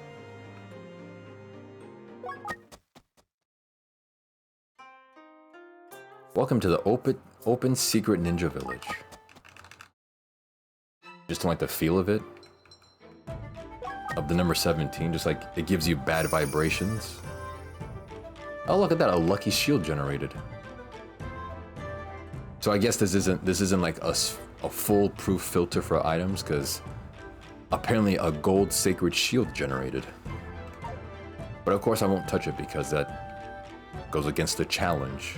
Welcome to the open secret ninja village. Just don't like the feel of it. Of the number 17, just like it gives you bad vibrations. Oh, look at that, a lucky shield generated. So I guess this isn't like a foolproof filter for items, because apparently a gold sacred shield generated. But of course I won't touch it because that goes against the challenge.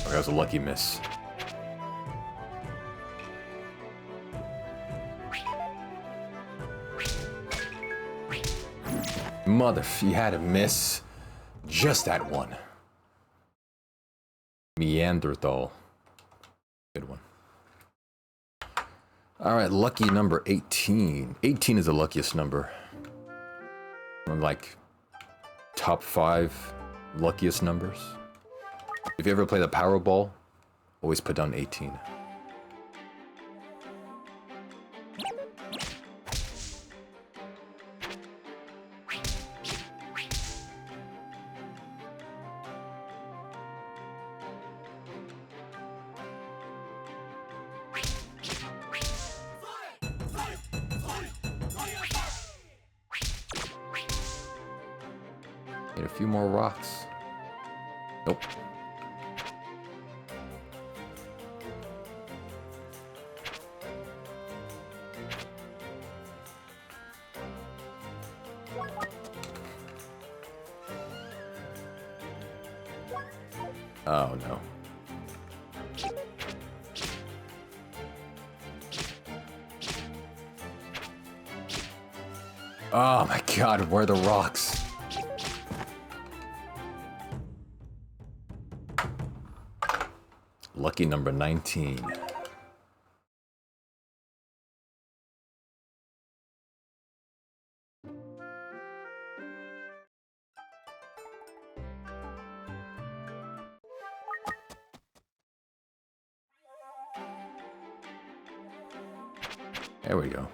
That was a lucky miss. Mother, you had to miss just that one. Neanderthal. Good one. Alright, lucky number 18. 18 is the luckiest number. I'm like top 5 luckiest numbers. If you ever play the Powerball, always put down 18. Need a few more rocks. Nope. Oh no. Oh my god, where are the rocks? Lucky number 19. There we go.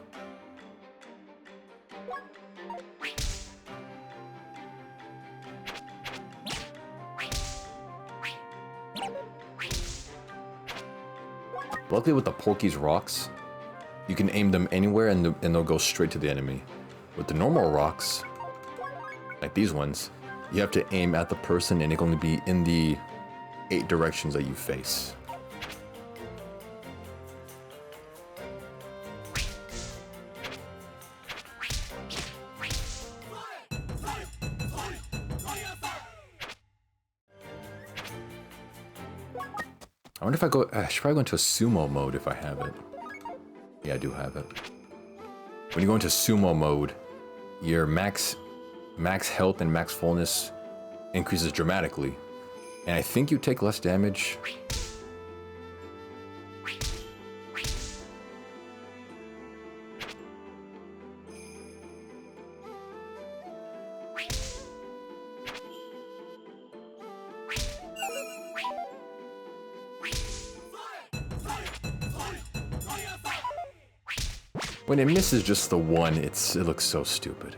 Luckily with the Porky's rocks, you can aim them anywhere and they'll go straight to the enemy. With the normal rocks, like these ones, you have to aim at the person and it can only be in the 8 directions that you face. I wonder if I go, I should probably go into a sumo mode if I have it. Yeah, I do have it. When you go into sumo mode, your max health and max fullness increases dramatically. And I think you take less damage. When it misses just the one, it looks so stupid.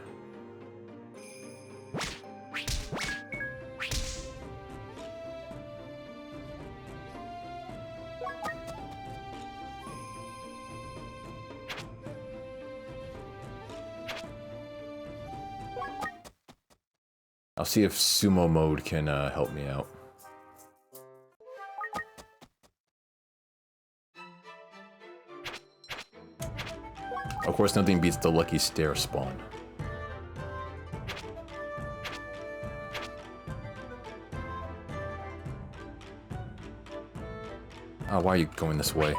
I'll see if sumo mode can help me out. Of course, nothing beats the lucky stair spawn. Oh, why are you going this way?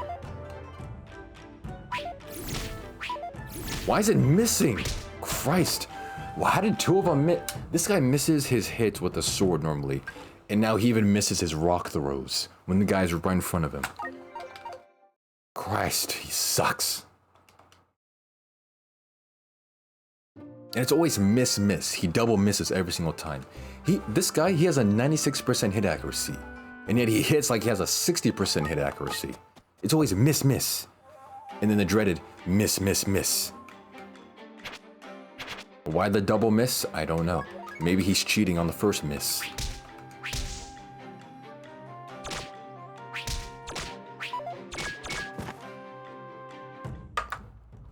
Why is it missing? Christ. Well, how did 2 of them miss? This guy misses his hits with a sword normally. And now he even misses his rock throws when the guy's right in front of him. Christ, he sucks. And it's always miss. He double misses every single time. This guy, he has a 96% hit accuracy. And yet he hits like he has a 60% hit accuracy. It's always miss. And then the dreaded miss. Why the double miss? I don't know. Maybe he's cheating on the first miss.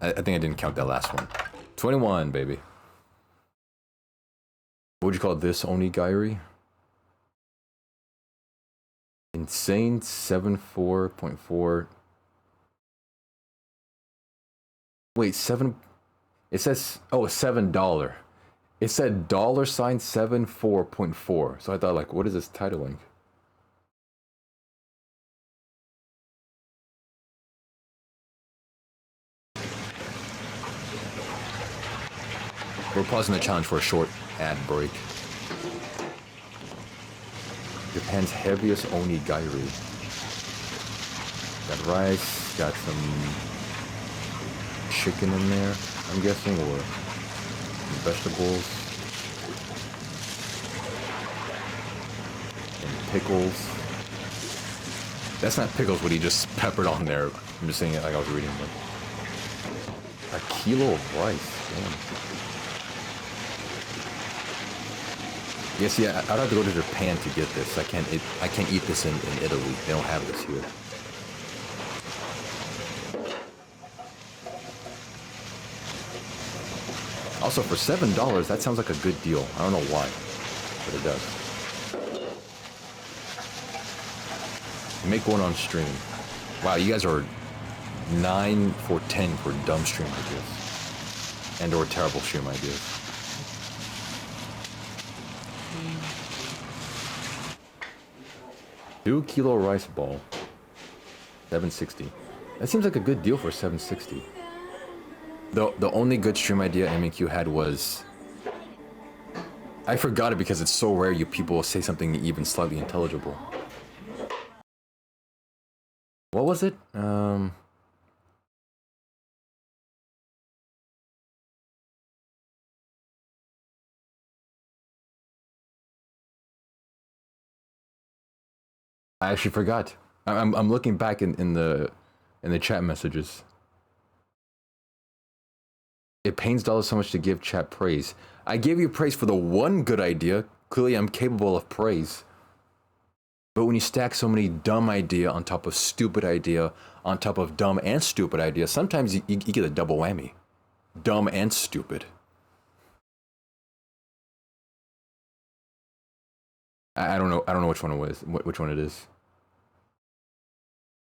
I think I didn't count that last one. 21, baby. What would you call this, Onigiri? Insane 74.4. Wait, 7. It says, oh, $7. It said $74.4. So I thought, like, what is this titling? We're pausing the challenge for a short ad break. Japan's heaviest onigiri. Got rice, got some chicken in there, I'm guessing, or vegetables. And pickles. That's not pickles, what he just peppered on there. I'm just saying it like I was reading it. A kilo of rice, damn. Yes, yeah, I'd have to go to Japan to get this. I can't eat this in Italy. They don't have this here. Also, for $7, that sounds like a good deal. I don't know why, but it does. Make one on stream. Wow, you guys are 9 for 10 for dumb stream ideas. And or terrible stream ideas. $2 rice ball. $7.60. That seems like a good deal for $7.60. The only good stream idea MQ had was... I forgot it because it's so rare you people say something even slightly intelligible. What was it? I actually forgot. I'm looking back in the chat messages. It pains Dollar so much to give chat praise. I gave you praise for the one good idea. Clearly I'm capable of praise. But when you stack so many dumb idea on top of stupid idea, on top of dumb and stupid idea, sometimes you get a double whammy. Dumb and stupid. I don't know which one it was. Which one it is.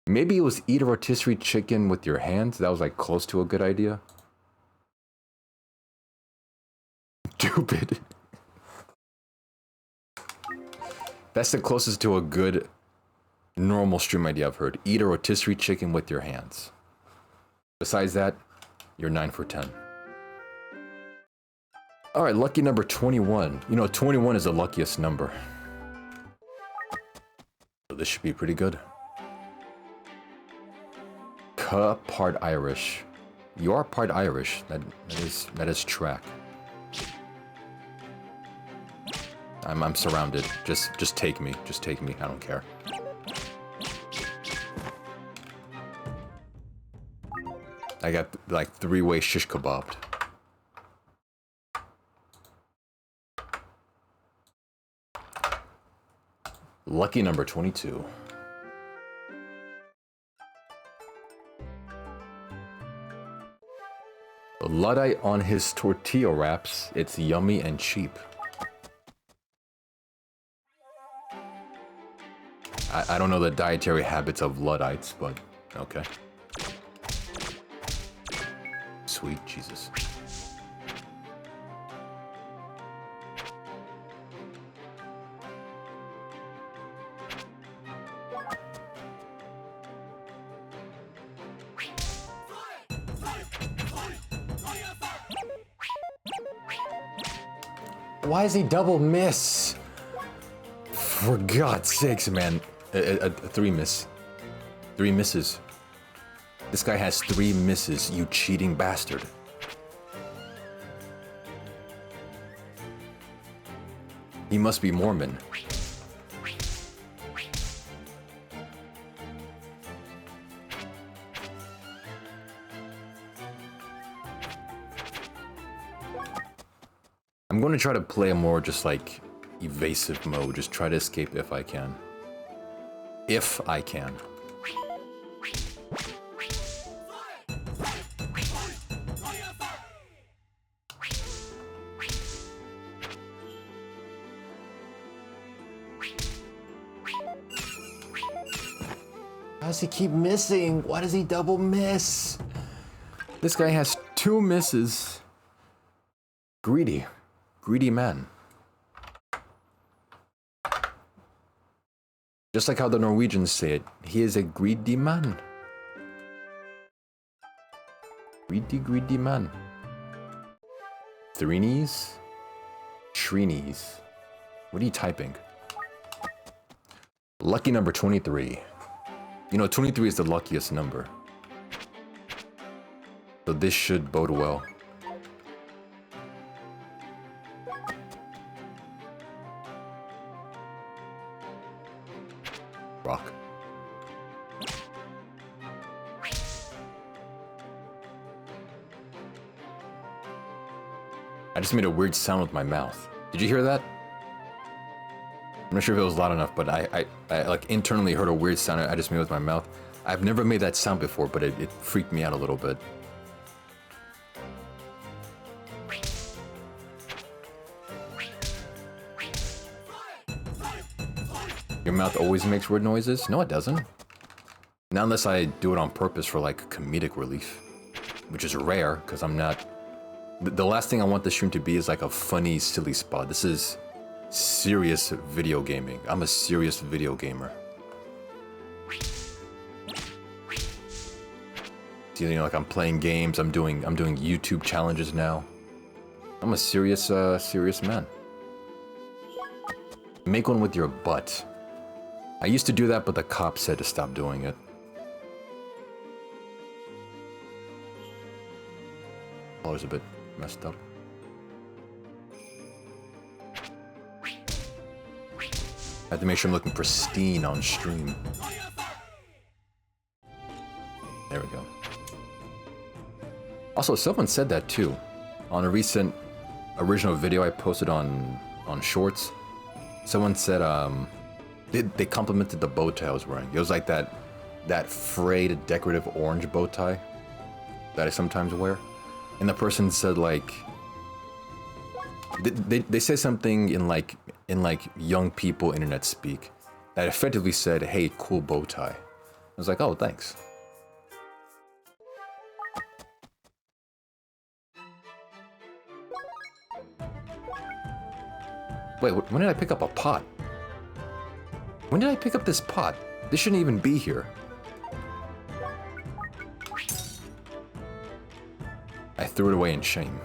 Maybe it was eat a rotisserie chicken with your hands. That was like close to a good idea. Stupid. That's the closest to a good normal stream idea I've heard. Eat a rotisserie chicken with your hands. Besides that, you're 9 for 10. Alright, lucky number 21. You know, 21 is the luckiest number. So this should be pretty good. Part Irish. You are part Irish. That is track. I'm surrounded. Just take me. Just take me. I don't care. I got like 3-way shish kebabbed. Lucky number 22. Luddite on his tortilla wraps. It's yummy and cheap. I don't know the dietary habits of Luddites, but okay. Sweet Jesus. Why is he double miss? For God's sakes, man. A 3 miss. 3 misses. This guy has 3 misses, you cheating bastard. He must be Mormon. I'm going to try to play a more just like evasive mode. Just try to escape if I can. If I can. How does he keep missing? Why does he double miss? This guy has 2 misses. Greedy. Greedy man. Just like how the Norwegians say it, he is a greedy man. Greedy, greedy man. Threenies? Shreenies. What are you typing? Lucky number 23. You know, 23 is the luckiest number. So this should bode well. Rock. I just made a weird sound with my mouth. Did you hear that? I'm not sure if it was loud enough, but I like internally heard a weird sound I just made with my mouth. I've never made that sound before, but it freaked me out a little bit. Your mouth always makes weird noises? No, it doesn't. Not unless I do it on purpose for like comedic relief, which is rare because I'm not. The last thing I want the stream to be is like a funny, silly spot. This is serious video gaming. I'm a serious video gamer. You know, like I'm playing games. I'm doing YouTube challenges now. I'm a serious serious man. Make one with your butt. I used to do that, but the cop said to stop doing it. Color's a bit messed up. I have to make sure I'm looking pristine on stream. There we go. Also, someone said that too. On a recent original video I posted on Shorts, someone said they complimented the bow tie I was wearing. It was like that frayed decorative orange bow tie that I sometimes wear. And the person said like they said something in like young people internet speak that effectively said, "Hey, cool bow tie." I was like, "Oh, thanks." Wait, when did I pick up a pot? When did I pick up this pot? This shouldn't even be here. I threw it away in shame.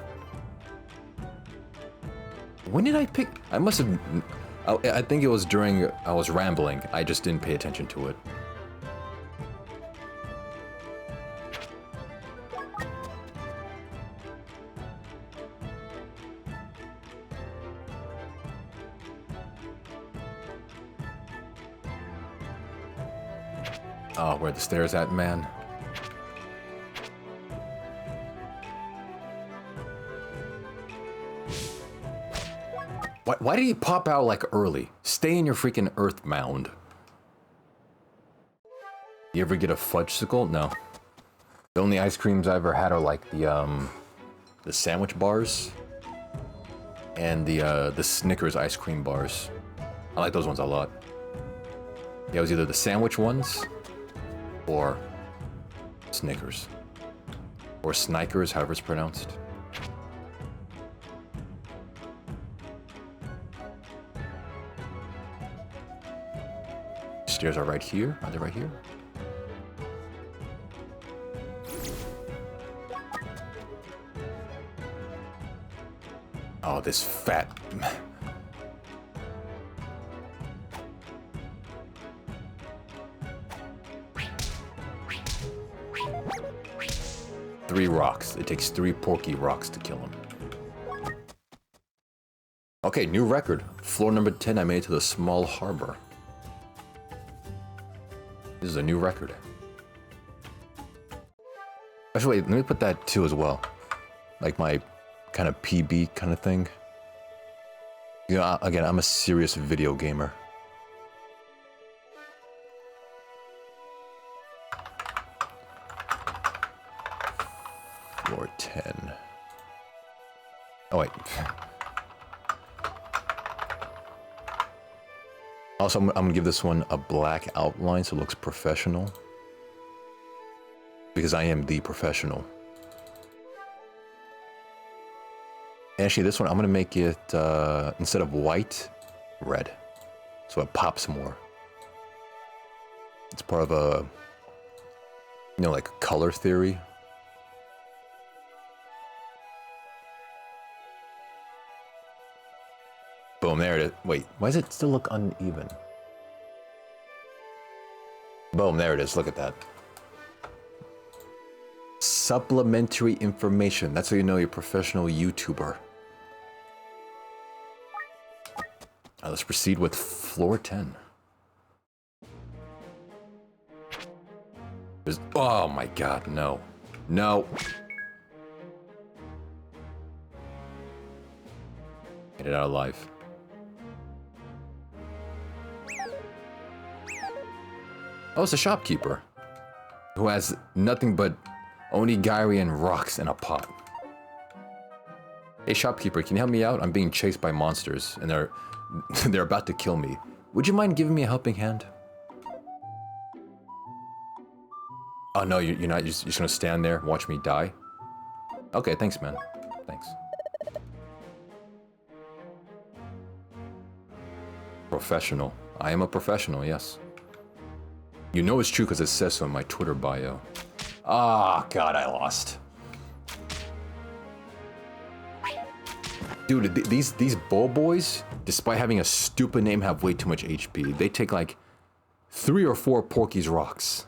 When did I pick? I must have. I think it was during I was rambling. I just didn't pay attention to it. Oh, where the stairs at, man? Why did he pop out like early? Stay in your freaking earth mound. You ever get a fudgesicle? No. The only ice creams I ever had are like the sandwich bars and the Snickers ice cream bars. I like those ones a lot. Yeah, it was either the sandwich ones or Snickers. Or Snikers, however it's pronounced. Stairs are right here. Are they right here? Oh, this fat... Three rocks. It takes 3 porky rocks to kill him. Okay, new record. Floor number 10, I made it to the small harbor. This is a new record. Actually, wait, let me put that too as well. Like my kind of PB kind of thing. You know, again, I'm a serious video gamer. Floor 10. Oh, wait. Also, I'm gonna give this one a black outline so it looks professional. Because I am the professional. Actually, this one, I'm gonna make it, instead of white, red. So it pops more. It's part of a, you know, like color theory. Boom, there it is. Wait, why does it still look uneven? Boom, there it is. Look at that. Supplementary information. That's how you know you're a professional YouTuber. Let's proceed with floor 10. Oh my god, no. No. Get it out alive. Oh, it's a shopkeeper who has nothing but onigiri and rocks in a pot. Hey shopkeeper, can you help me out? I'm being chased by monsters and they're about to kill me. Would you mind giving me a helping hand? Oh no, you're not. You're just gonna stand there and watch me die? Okay, thanks man. Thanks. Professional. I am a professional, yes. You know it's true because it says so in my Twitter bio. Ah, God, I lost. Dude, these bull boys, despite having a stupid name, have way too much HP. They take like 3 or 4 Porky's rocks.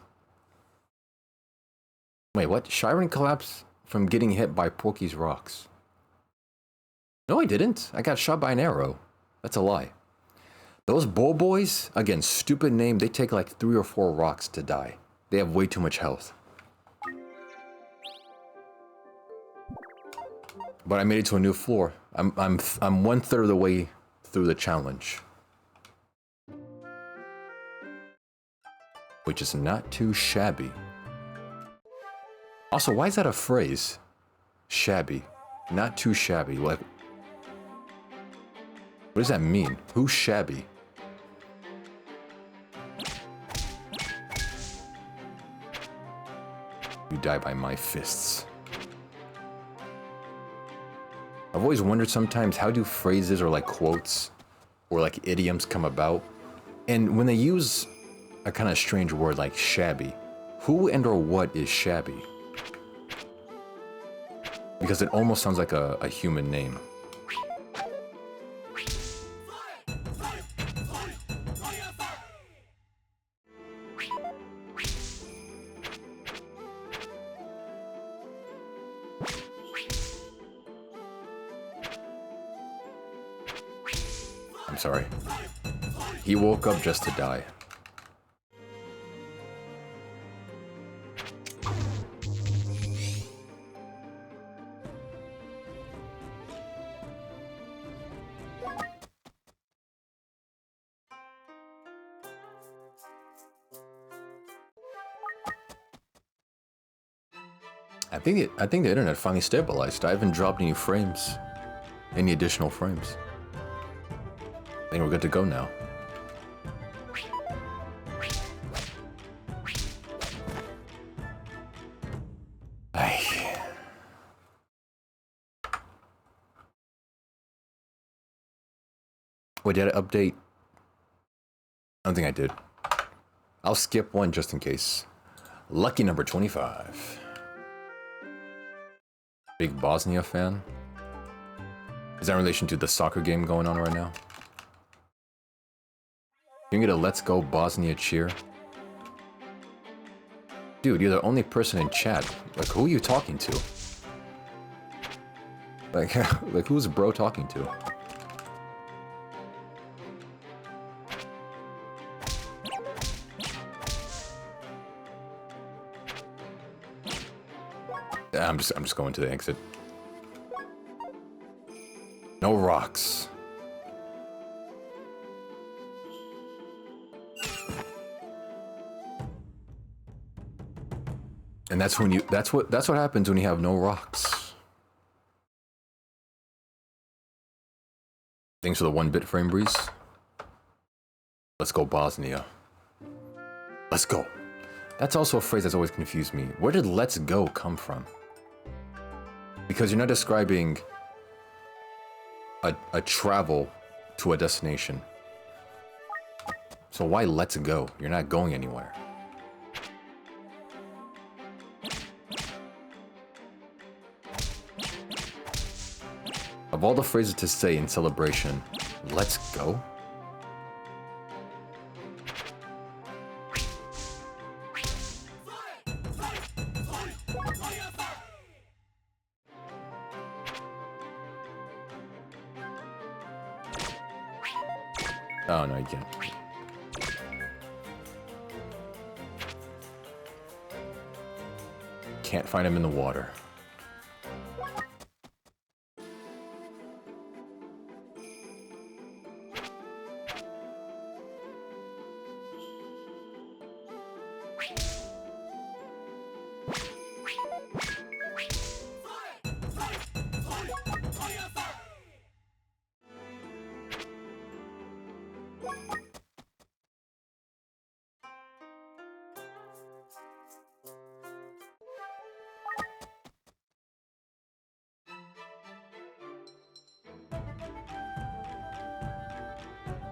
Wait, what? Shiren collapsed from getting hit by Porky's rocks. No, I didn't. I got shot by an arrow. That's a lie. Those bull boys, again, stupid name, they take like 3 or 4 rocks to die. They have way too much health. But I made it to a new floor. I'm 1/3 of the way through the challenge. Which is not too shabby. Also, why is that a phrase? Shabby. Not too shabby. Like, what does that mean? Who's shabby? You die by my fists. I've always wondered sometimes, how do phrases or like quotes or like idioms come about? And when they use a kind of strange word like shabby, who and or what is shabby? Because it almost sounds like a human name. I'm sorry. He woke up just to die. I think the internet finally stabilized. I haven't dropped any frames. Any additional frames. I think we're good to go now. Ay. Wait, did I update? I don't think I did. I'll skip one just in case. Lucky number 25. Big Bosnia fan? Is that in relation to the soccer game going on right now? You can get a Let's Go Bosnia cheer? Dude, you're the only person in chat. Like, who are you talking to? Like who's bro talking to? I'm just going to the exit. No rocks. And that's when that's what happens when you have no rocks. Thanks for the 1-bit frame breeze. Let's go Bosnia. Let's go. That's also a phrase that's always confused me. Where did let's go come from? Because you're not describing a travel to a destination. So why let's go? You're not going anywhere. Of all the phrases to say in celebration, Let's go. Oh, no, you can't. Can't find him in the water.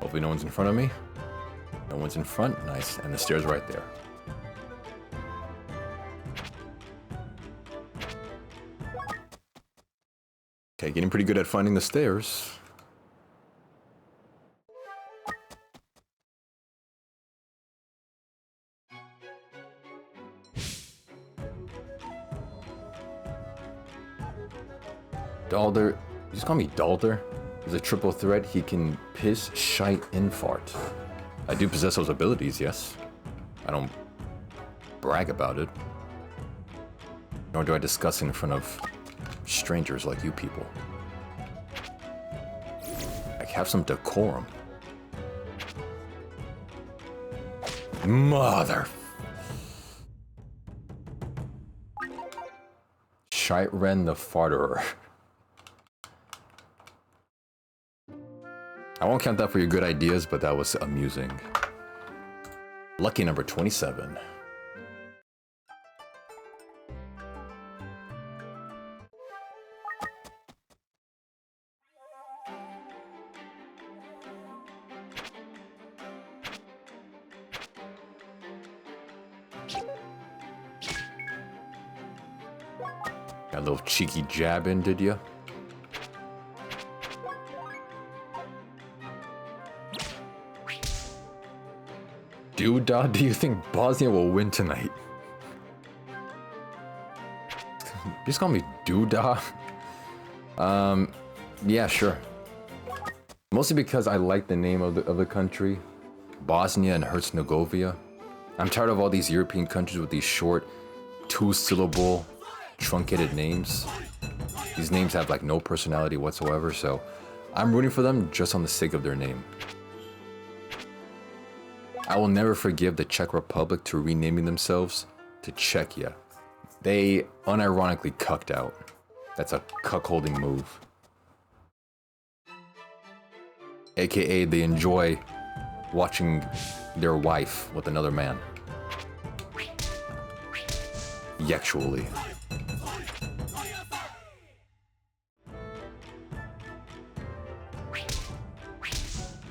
Hopefully no one's in front of me. No one's in front. Nice. And the stairs right there. Okay, getting pretty good at finding the stairs. Dalder. You just call me Dalder? He's a triple threat. He can piss, shite, and fart. I do possess those abilities, yes. I don't brag about it. Nor do I discuss it in front of strangers like you people. I have some decorum. Mother... Shiren the Farterer. I won't count that for your good ideas, but that was amusing. Lucky number 27. Got a little cheeky jab in, did ya? Duda, do you think Bosnia will win tonight? Just call me Duda. Yeah, sure. Mostly because I like the name of the country, Bosnia and Herzegovina. I'm tired of all these European countries with these short, two-syllable, truncated names. These names have like no personality whatsoever, so I'm rooting for them just on the sake of their name. I will never forgive the Czech Republic to renaming themselves to Czechia. They unironically cucked out. That's a cuckolding move. AKA they enjoy watching their wife with another man. Yexually.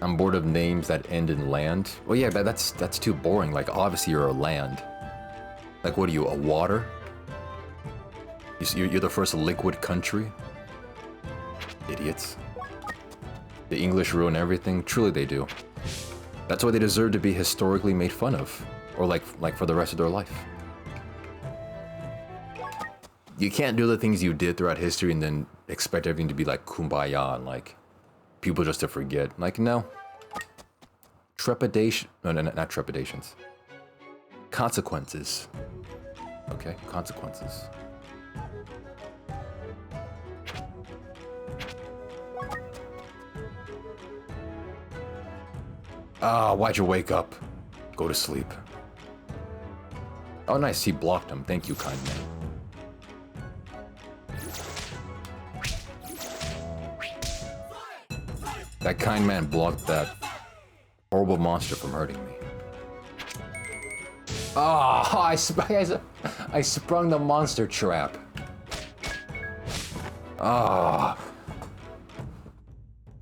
I'm bored of names that end in land. Well, yeah, that's too boring. Like, obviously you're a land. Like, what are you, a water? You're the first liquid country? Idiots. The English ruin everything. Truly they do. That's why they deserve to be historically made fun of. Or like for the rest of their life. You can't do the things you did throughout history and then expect everything to be like kumbaya and like people just to forget. Like, no. Trepidation. No, not trepidations. Consequences. Okay, consequences. Ah, why'd you wake up? Go to sleep. Oh, nice. He blocked him. Thank you, kind man. That kind man blocked that horrible monster from hurting me. Oh, I sprung the monster trap. Ah. Oh.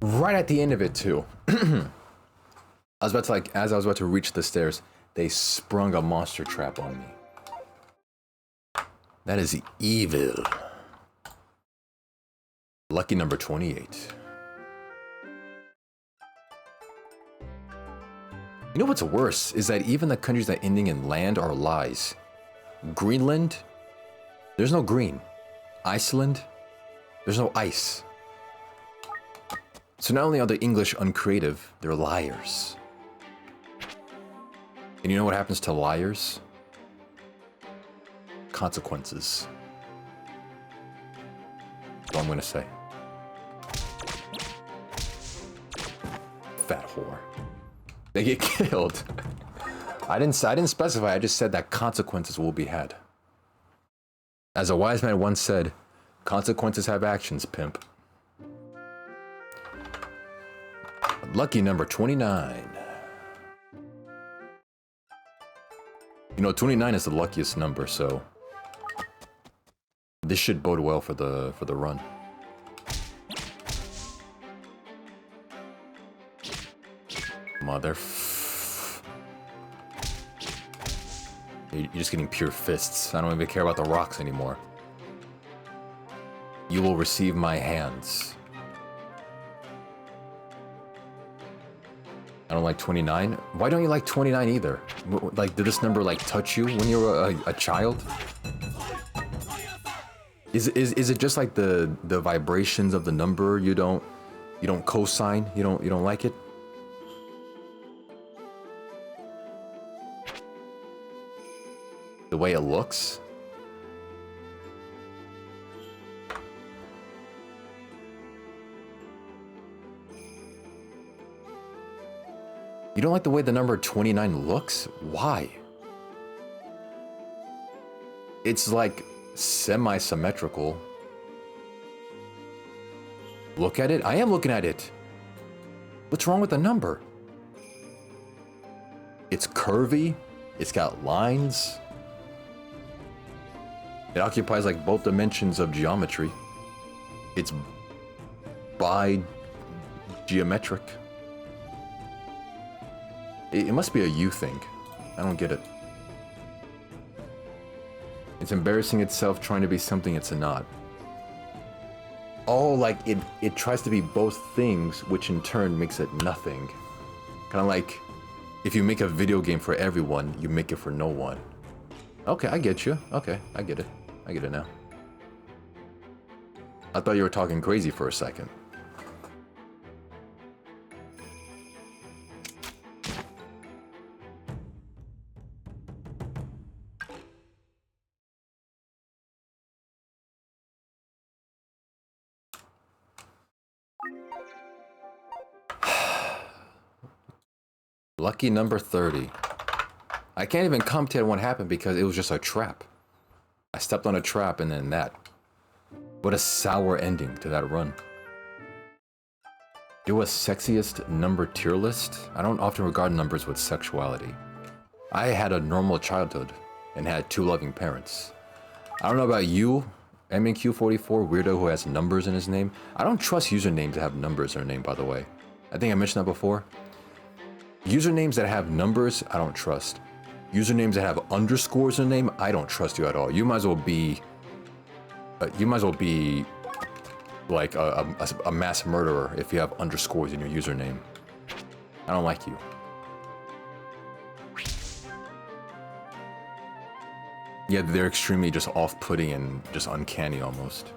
Right at the end of it, too. I was about to, like, as I was about to reach the stairs, they sprung a monster trap on me. That is evil. Lucky number 28. You know what's worse is that even the countries that ending in land are lies. Greenland, there's no green. Iceland, there's no ice. So not only are the English uncreative, they're liars. And you know what happens to liars? Consequences. That's all I'm gonna say. Fat whore. They get killed. I didn't specify, I just said that consequences will be had. As a wise man once said, consequences have actions, pimp. Lucky number 29. You know, 29 is the luckiest number, so this should bode well for the run. Mother. You're just getting pure fists. I don't even care about the rocks anymore. You will receive my hands. I don't like 29. Why don't you like 29 either? Like, did this number like touch you when you were a child? Is it just like the vibrations of the number you don't co-sign? You don't like it? The way it looks? You don't like the way the number 29 looks? Why? It's like semi-symmetrical. Look at it? I am looking at it. What's wrong with the number? It's curvy. It's got lines. It occupies like both dimensions of geometry. It's bi-geometric. It must be a you thing. I don't get it. It's embarrassing itself trying to be something it's not. Oh, like it tries to be both things, which in turn makes it nothing. Kind of like if you make a video game for everyone, you make it for no one. Okay, I get you. Okay, I get it. I get it now. I thought you were talking crazy for a second. Lucky number 30. I can't even commentate on what happened because it was just a trap. I stepped on a trap and then that. What a sour ending to that run. Do a sexiest number tier list? I don't often regard numbers with sexuality. I had a normal childhood and had 2 loving parents. I don't know about you, MNQ44, weirdo who has numbers in his name. I don't trust usernames that have numbers in their name, by the way. I think I mentioned that before. Usernames that have numbers, I don't trust. Usernames that have underscores in the name, I don't trust you at all. You might as well be like a mass murderer if you have underscores in your username. I don't like you. Yeah, they're extremely just off-putting and just uncanny almost.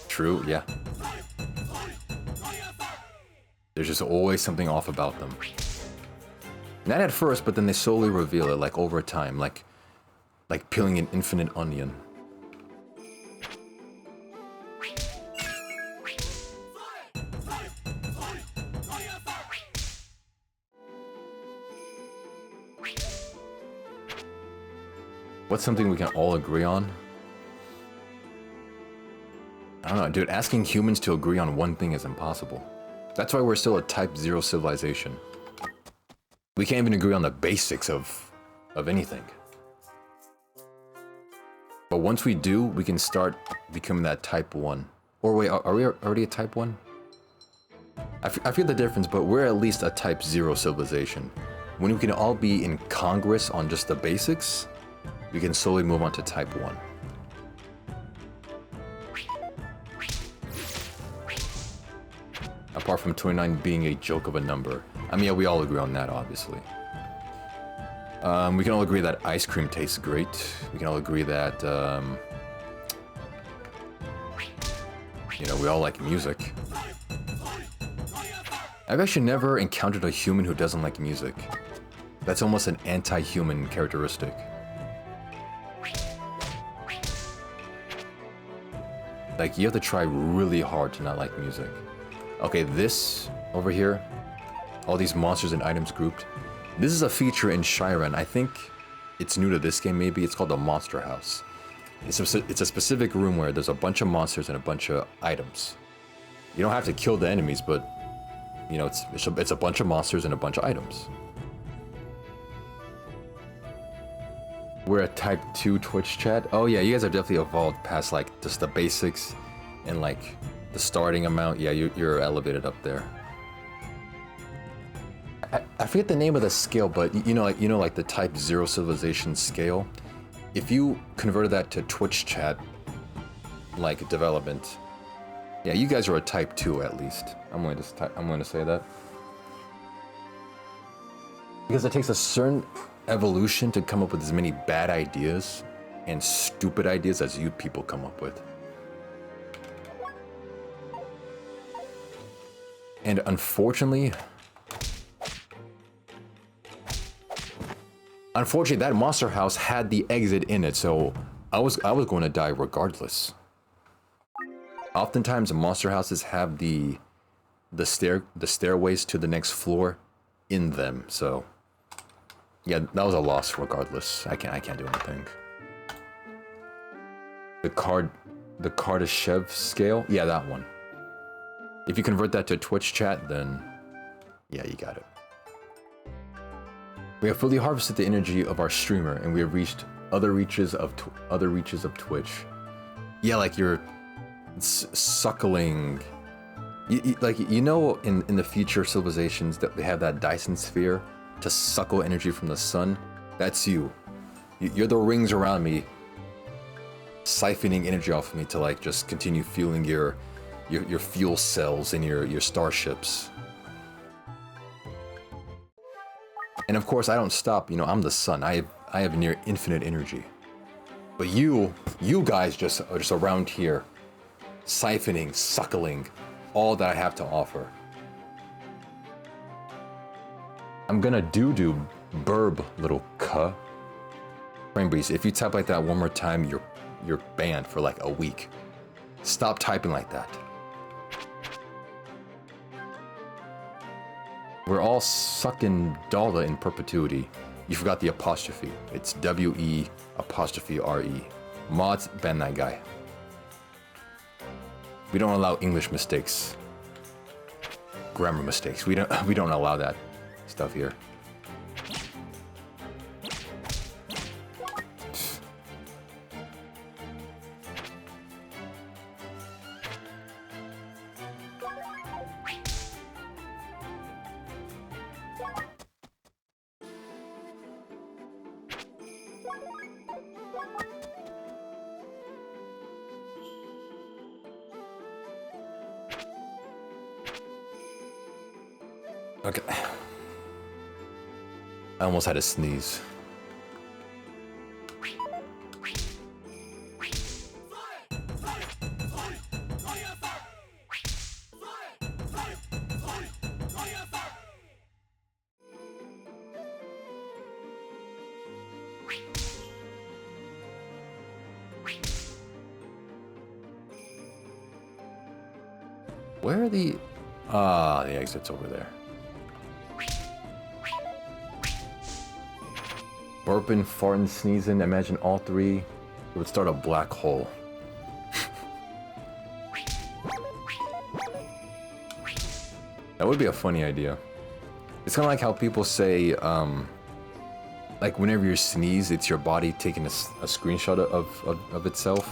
True, yeah. There's just always something off about them. Not at first, but then they slowly reveal it, like over time, like peeling an infinite onion. What's something we can all agree on? I don't know, dude, asking humans to agree on one thing is impossible. That's why we're still a Type 0 civilization. We can't even agree on the basics of anything. But once we do, we can start becoming that Type 1. Or wait, are we already a Type 1? I feel the difference, but we're at least a Type 0 civilization. When we can all be in Congress on just the basics, we can slowly move on to Type 1. apart from 29 being a joke of a number. I mean, yeah, we all agree on that, obviously. We can all agree that ice cream tastes great. We can all agree that, you know, we all like music. I've actually never encountered a human who doesn't like music. That's almost an anti-human characteristic. Like, you have to try really hard to not like music. Okay, this over here, all these monsters and items grouped. This is a feature in Shiren. I think it's new to this game, maybe. It's called the Monster House. It's a specific room where there's a bunch of monsters and a bunch of items. You don't have to kill the enemies, but, you know, it's a bunch of monsters and a bunch of items. We're a type 2 Twitch chat. Oh yeah, you guys have definitely evolved past, like, just the basics and, like, the starting amount. Yeah, you're elevated up there. I forget the name of the scale, but you know, like the type 0 civilization scale. If you converted that to Twitch chat, like development, yeah, you guys are a type 2 at least. I'm going to say that. Because it takes a certain evolution to come up with as many bad ideas and stupid ideas as you people come up with. And unfortunately, that monster house had the exit in it, so I was going to die regardless. Oftentimes, monster houses have the stairways to the next floor in them, so yeah, that was a loss regardless. I can't do anything. The Kardashev scale, yeah, that one. If you convert that to Twitch chat, then yeah, you got it. We have fully harvested the energy of our streamer, and we have reached other reaches of Twitch. Yeah, like you're suckling. You know, in the future civilizations that they have that Dyson sphere to suckle energy from the sun. That's you. You're the rings around me, siphoning energy off of me to, like, just continue fueling your fuel cells in your starships. And of course, I don't stop. You know, I'm the sun. I have near infinite energy. But you guys just are just around here, siphoning, suckling all that I have to offer. I'm gonna do burb, little cuh. Rainbreeze, if you type like that one more time, you're banned for like a week. Stop typing like that. We're all sucking Dalda in perpetuity. You forgot the apostrophe. It's W-E apostrophe R-E. Mods, ban that guy. We don't allow English mistakes. Grammar mistakes. We don't allow that stuff here. Okay. I almost had a sneeze. Where are the... Ah, the exit's over there. Burping, farting, sneezing, imagine all three. It would start a black hole. That would be a funny idea. It's kind of like how people say, like whenever you sneeze, it's your body taking a screenshot of itself.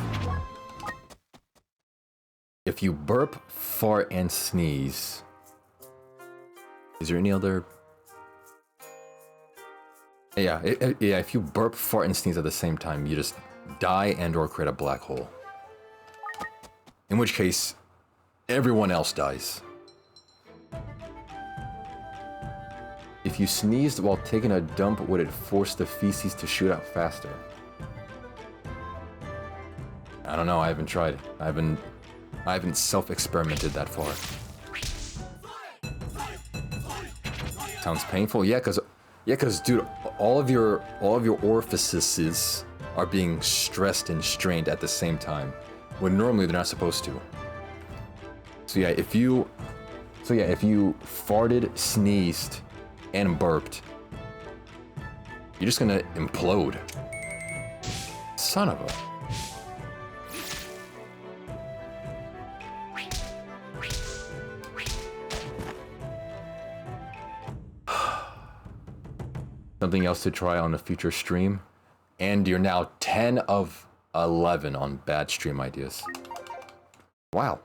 If you burp, fart, and sneeze... Is there any other... Yeah, if you burp, fart, and sneeze at the same time, you just die and or create a black hole. In which case, everyone else dies. If you sneezed while taking a dump, would it force the feces to shoot out faster? I don't know, I haven't tried. I haven't self-experimented that far. Sounds painful? Yeah, cause dude, all of your orifices are being stressed and strained at the same time, when normally they're not supposed to. So yeah, if you farted, sneezed, and burped, you're just gonna implode. Son of a... Something else to try on a future stream. And you're now 10 of 11 on bad stream ideas. Wow.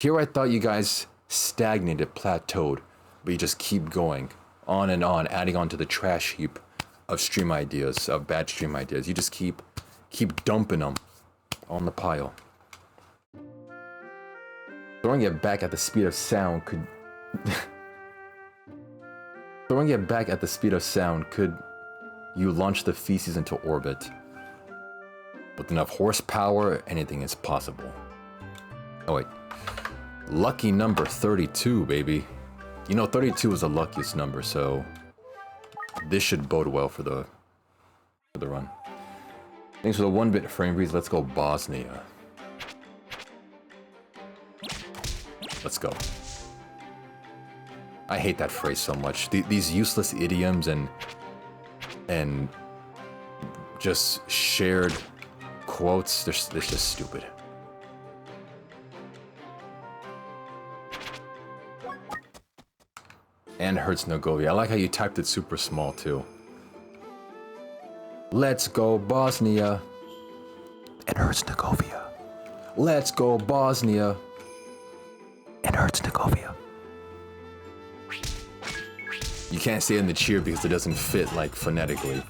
Here I thought you guys stagnated, plateaued, but you just keep going on and on, adding on to the trash heap of stream ideas, of bad stream ideas. You just keep dumping them on the pile. Throwing it back at the speed of sound could... Throwing it back at the speed of sound, could you launch the feces into orbit? With enough horsepower, anything is possible. Oh wait. Lucky number 32, baby. You know, 32 is the luckiest number, so this should bode well for the run. Thanks for the 1-bit frame reads. Let's go Bosnia. Let's go. I hate that phrase so much. These useless idioms and just shared quotes, they're just stupid. And Herzegovina. I like how you typed it super small too. Let's go Bosnia. And Herzegovina. Let's go Bosnia. And Herzegovina. You can't say it in the cheer because it doesn't fit, like, phonetically.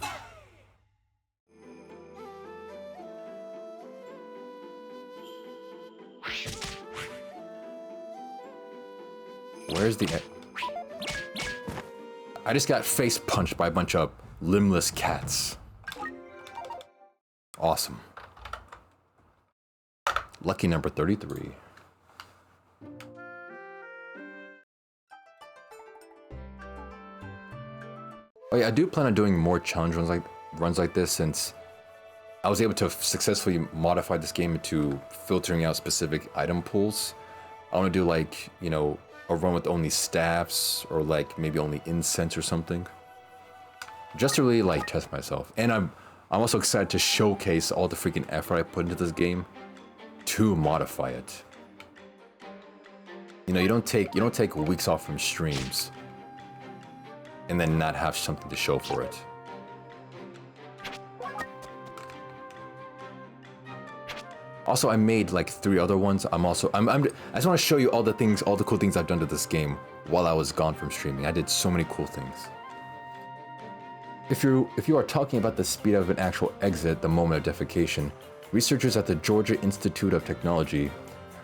Where's the... I just got face punched by a bunch of limbless cats. Awesome. Lucky number 33. Oh yeah, I do plan on doing more challenge runs like this, since I was able to successfully modify this game into filtering out specific item pools. I want to do, like, you know, a run with only staffs, or like maybe only incense or something, just to really like test myself. And I'm also excited to showcase all the freaking effort I put into this game to modify it. You know, you don't take weeks off from streams and then not have something to show for it. Also, I made like 3 other ones. I just want to show you all the cool things I've done to this game while I was gone from streaming. I did so many cool things. If you are talking about the speed of an actual exit, the moment of defecation, researchers at the Georgia Institute of Technology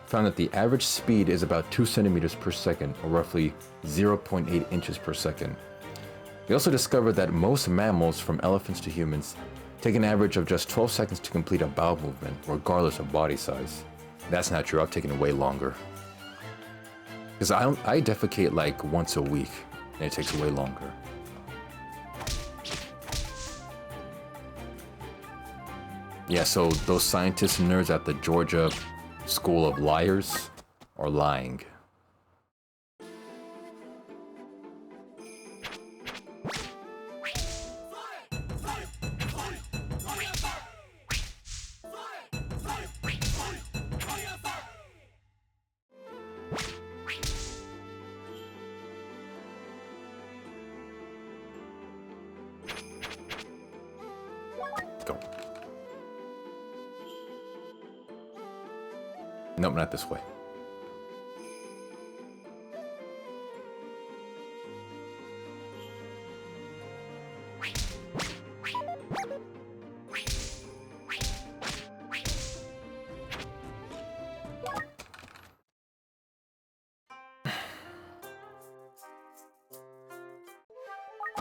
found that the average speed is about 2 centimeters per second, or roughly 0.8 inches per second. They also discovered that most mammals, from elephants to humans, take an average of just 12 seconds to complete a bowel movement, regardless of body size. That's not true, I've taken way longer. Because I defecate like once a week, and it takes way longer. Yeah, so those scientists and nerds at the Georgia School of Liars are lying. Nope, not this way.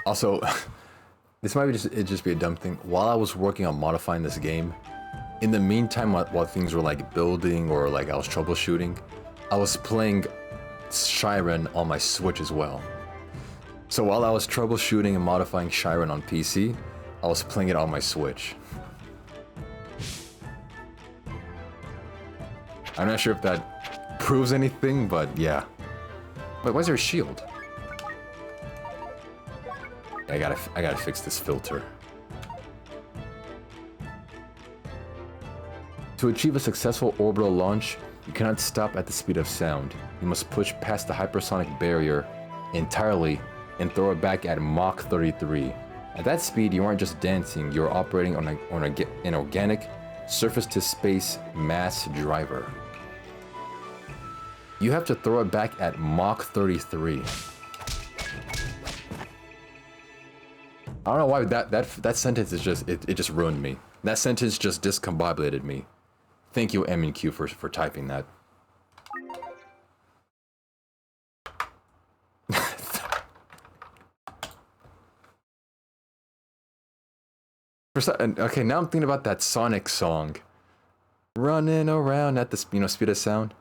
Also, this might be just be a dumb thing. While I was working on modifying this game, in the meantime, while things were like building or like I was troubleshooting, I was playing Shiren on my Switch as well. So while I was troubleshooting and modifying Shiren on PC, I was playing it on my Switch. I'm not sure if that proves anything, but yeah. Wait, why is there a shield? I gotta fix this filter. To achieve a successful orbital launch, you cannot stop at the speed of sound. You must push past the hypersonic barrier entirely and throw it back at Mach 33. At that speed, you aren't just dancing, you're operating on an organic, surface-to-space mass driver. You have to throw it back at Mach 33. I don't know why that sentence is just it just ruined me. That sentence just discombobulated me. Thank you, M&Q, for typing that. Okay, now I'm thinking about that Sonic song. Running around at the speed of sound,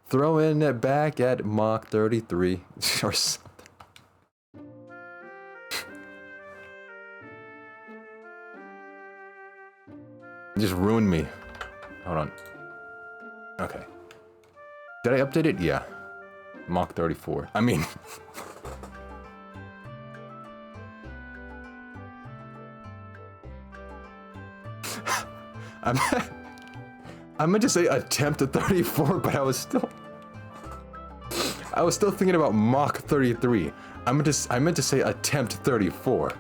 throwing it back at Mach 33 or something. It just ruined me. Hold on. Okay. Did I update it? Yeah. Mach 34. I mean... I meant to say attempt at 34, but I was still thinking about Mach 33. I meant to say attempt 34.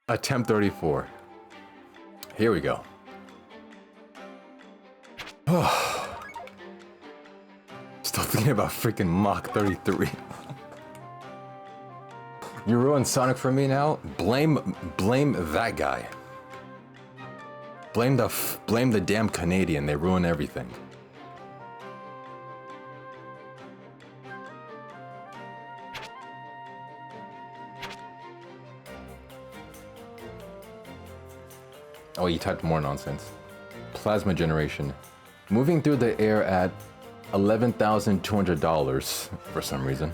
Attempt 34. Here we go. Still thinking about freaking Mach 33. You ruined Sonic for me now? Blame that guy. Blame the damn Canadian. They ruin everything. Oh, you typed more nonsense. Plasma generation. Moving through the air at $11,200 for some reason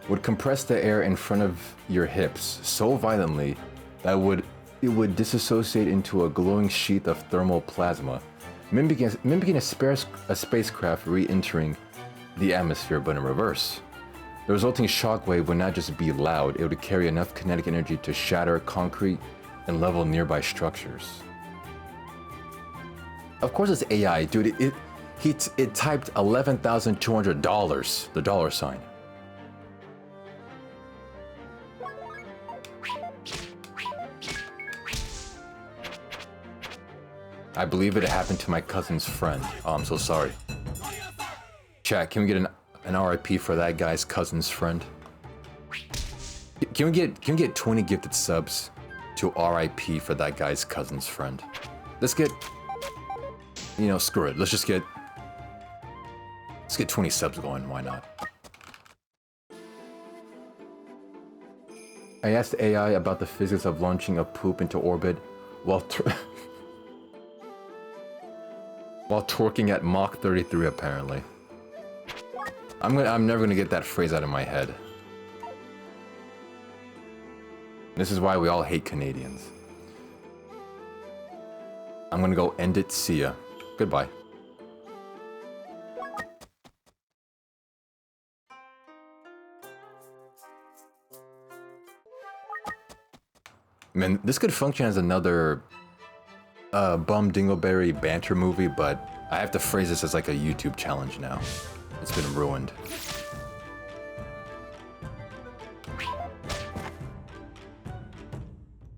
would compress the air in front of your hips so violently that it would disassociate into a glowing sheath of thermal plasma, mimicking a spacecraft re-entering the atmosphere, but in reverse. The resulting shockwave would not just be loud, it would carry enough kinetic energy to shatter concrete and level nearby structures. Of course it's AI, dude. It typed $11,200, the dollar sign. I believe it happened to my cousin's friend. Oh, I'm so sorry. Chat, can we get an RIP for that guy's cousin's friend? Can we get 20 gifted subs to RIP for that guy's cousin's friend? Let's get, you know, screw it. Let's get 20 subs going. Why not? I asked AI about the physics of launching a poop into orbit while while twerking at Mach 33, apparently. I'm never gonna get that phrase out of my head. This is why we all hate Canadians. I'm gonna go end it. See ya. Goodbye. Man, this could function as another Bum Dingleberry banter movie, but I have to phrase this as like a YouTube challenge now. It's been ruined.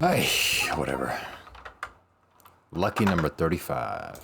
Ay, whatever. Lucky number 35.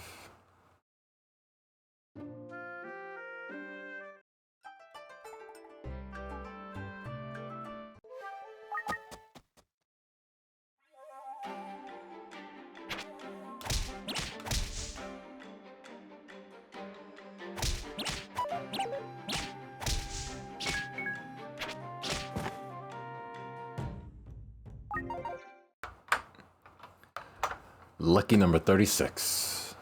Lucky number 36.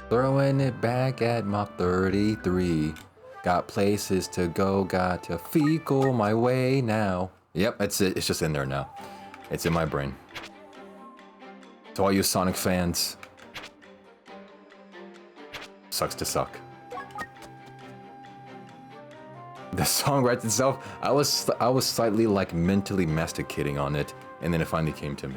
Throwing it back at Mach 33. Got places to go, got to fecal my way now. Yep, that's it. It's just in there now. It's in my brain. To all you Sonic fans, sucks to suck. The song writes itself. I was slightly like mentally masticating on it, and then it finally came to me.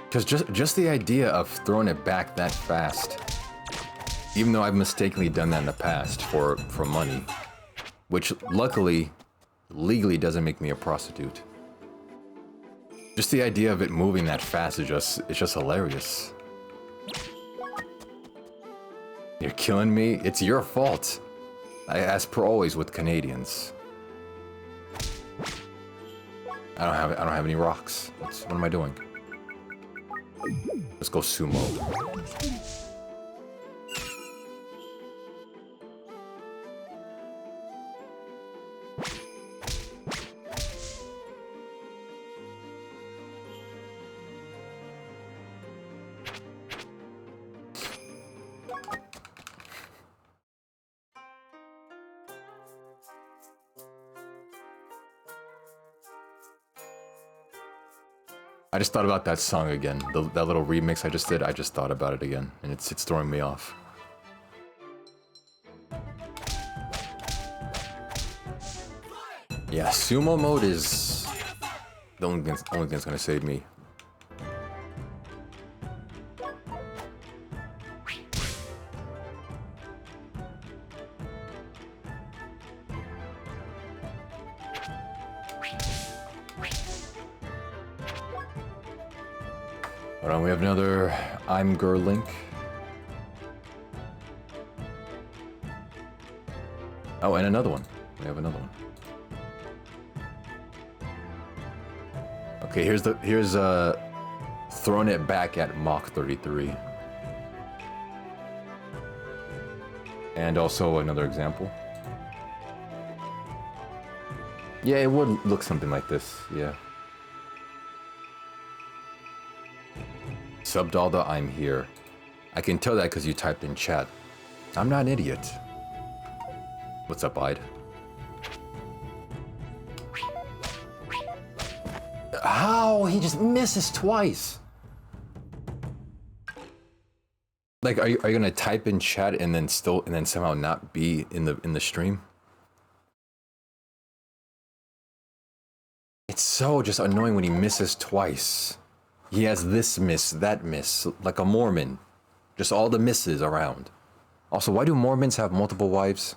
Because just the idea of throwing it back that fast, even though I've mistakenly done that in the past for money, which luckily, legally doesn't make me a prostitute. Just the idea of it moving that fast is just hilarious. You're killing me? It's your fault. As per always with Canadians. I don't have any rocks. What am I doing? Let's go sumo. I just thought about that song again. That little remix I just did, I just thought about it again. And it's throwing me off. Yeah, sumo mode is the only thing that's gonna save me. Hold on, we have another I'm Girl Link. Oh, and another one. We have another one. Okay, here's throwing it back at Mach 33. And also another example. Yeah, it would look something like this, yeah. Sub Dalda, I'm here. I can tell that because you typed in chat. I'm not an idiot. What's up, Ide? How? He just misses twice. Like, are you gonna type in chat and then somehow not be in the stream? It's so just annoying when he misses twice. He has this miss, that miss, like a Mormon. Just all the misses around. Also, why do Mormons have multiple wives?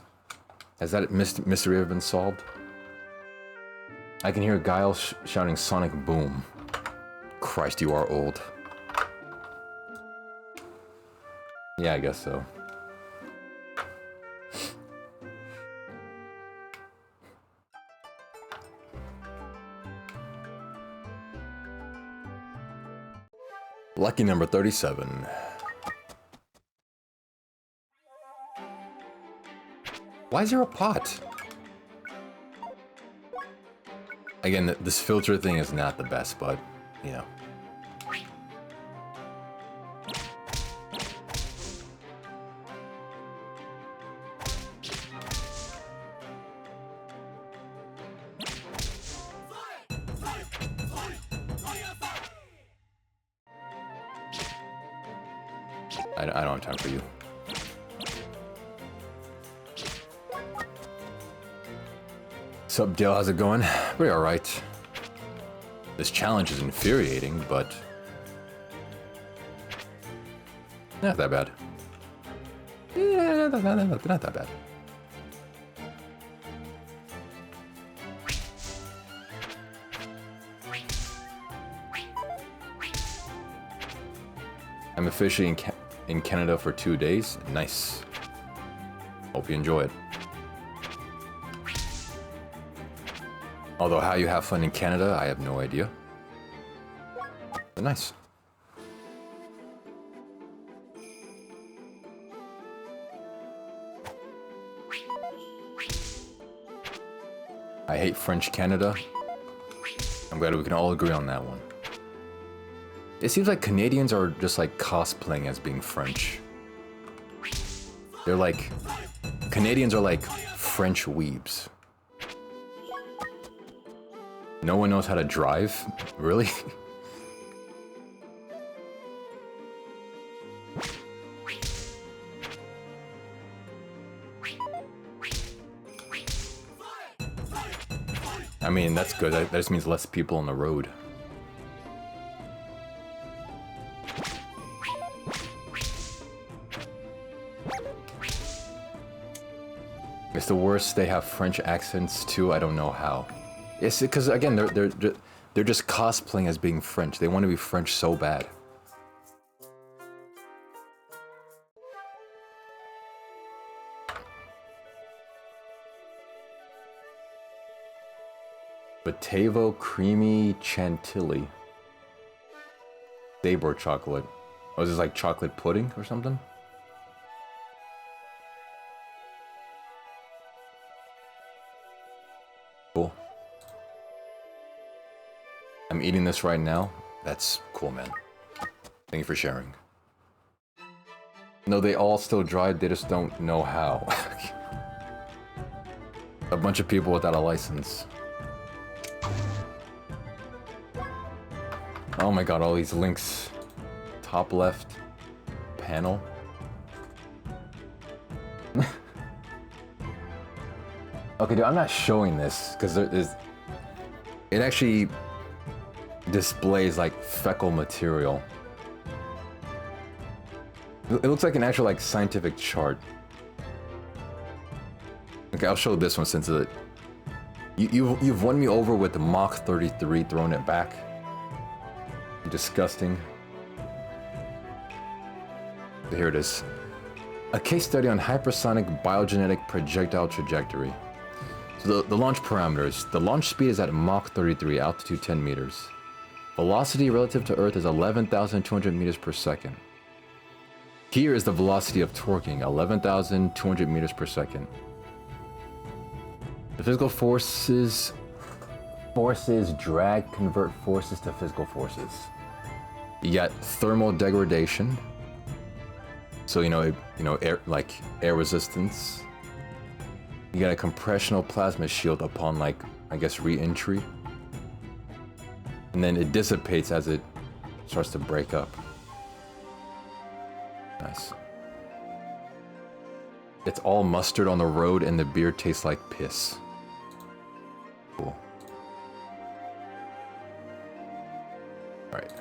Has that mystery ever been solved? I can hear Guile shouting Sonic Boom. Christ, you are old. Yeah, I guess so. Lucky number 37. Why is there a pot? Again, this filter thing is not the best, but, you know. I don't have time for you. Sup, Dale, how's it going? Pretty alright. This challenge is infuriating, but not that bad. Yeah, not that bad. I'm officially in Canada for 2 days. Nice. Hope you enjoy it. Although how you have fun in Canada, I have no idea. But nice. I hate French Canada. I'm glad we can all agree on that one. It seems like Canadians are just like cosplaying as being French. They're like... Canadians are like French weebs. No one knows how to drive? Really? I mean, that's good. That just means less people on the road. It's the worst. They have French accents too. I don't know how. It's because again, they're just cosplaying as being French. They want to be French so bad. Batavo creamy chantilly. Sabor chocolate. Oh, is this like chocolate pudding or something? Cool. I'm eating this right now. That's cool, man. Thank you for sharing. No, they all still drive, they just don't know how. A bunch of people without a license. Oh my god, all these links. Top left panel. Okay, dude, I'm not showing this because it actually displays like fecal material. It looks like an actual like scientific chart. Okay, I'll show this one since you've won me over with the Mach 33, throwing it back. Disgusting. Here it is. A case study on hypersonic biogenetic projectile trajectory. So the launch parameters. The launch speed is at Mach 33, altitude 10 meters. Velocity relative to Earth is 11,200 meters per second. Here is the velocity of torquing, 11,200 meters per second. The physical forces drag convert forces to physical forces. You got thermal degradation. So air resistance. You got a compressional plasma shield upon like, I guess, re-entry. And then it dissipates as it starts to break up. Nice. It's all mustard on the road and the beer tastes like piss. Cool. Alright.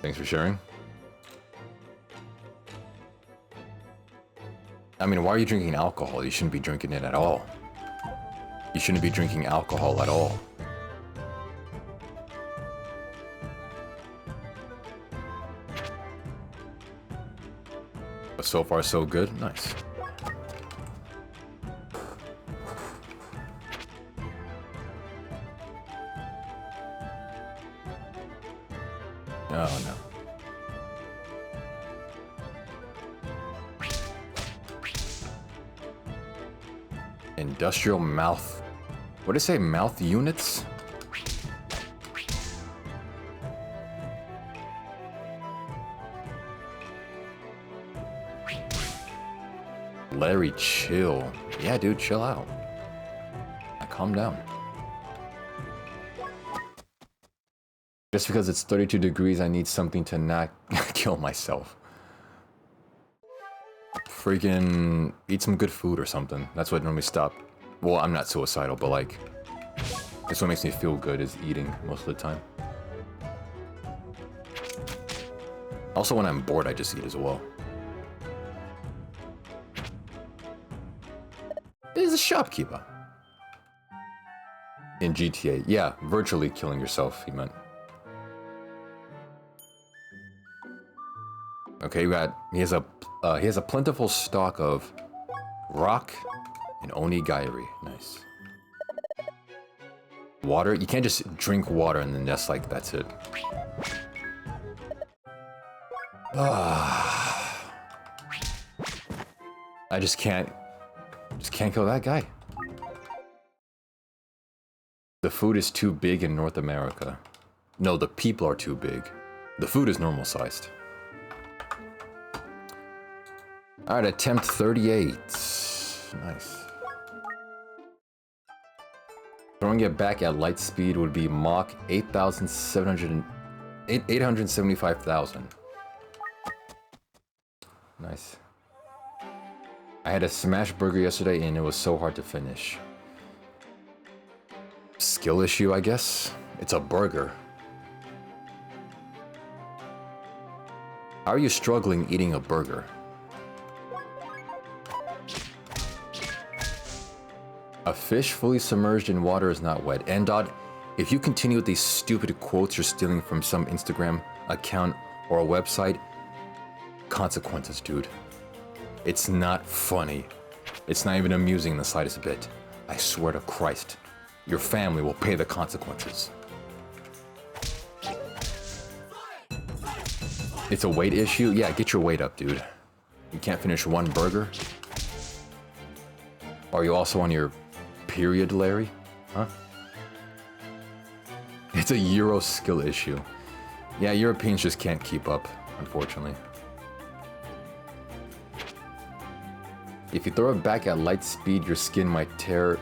Thanks for sharing. I mean, why are you drinking alcohol? You shouldn't be drinking it at all. You shouldn't be drinking alcohol at all. But so far, so good. Nice. Oh, no. Industrial mouth. What did it say? Mouth units? Larry, chill. Yeah, dude, chill out. Calm down. Just because it's 32 degrees, I need something to not kill myself. Freaking eat some good food or something. That's what normally stop. Well, I'm not suicidal, but like, that's what makes me feel good is eating most of the time. Also, when I'm bored, I just eat as well. There's a shopkeeper. In GTA. Yeah, virtually killing yourself, he meant. Okay, he has a plentiful stock of rock and onigiri. Nice. Water? You can't just drink water and then that's like, that's it. I just can't kill that guy. The food is too big in North America. No, the people are too big. The food is normal sized. Alright, attempt 38. Nice. Throwing it back at light speed would be Mach 875,000. Nice. I had a smash burger yesterday and it was so hard to finish. Skill issue, I guess? It's a burger. How are you struggling eating a burger? A fish fully submerged in water is not wet. Ndot, if you continue with these stupid quotes you're stealing from some Instagram account or a website, consequences, dude. It's not funny. It's not even amusing in the slightest bit. I swear to Christ, your family will pay the consequences. It's a weight issue? Yeah, get your weight up, dude. You can't finish one burger? Are you also on your period, Larry? Huh? It's a Euro skill issue. Yeah, Europeans just can't keep up, unfortunately. If you throw it back at light speed, your skin might tear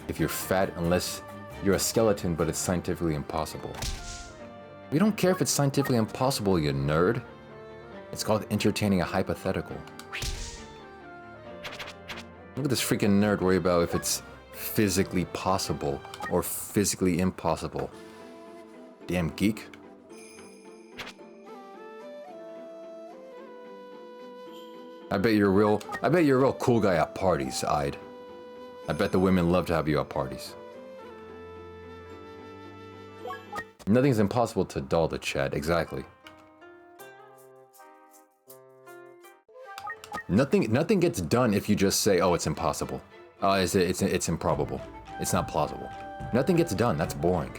if you're fat, unless you're a skeleton, but it's scientifically impossible. We don't care if it's scientifically impossible, you nerd. It's called entertaining a hypothetical. Look at this freaking nerd worry about if it's physically possible or physically impossible. Damn geek. I bet you're a real cool guy at parties, I'd. I bet the women love to have you at parties. Nothing's impossible to dull the chat, exactly. Nothing gets done if you just say, oh, it's impossible. It's improbable. It's not plausible. Nothing gets done, that's boring.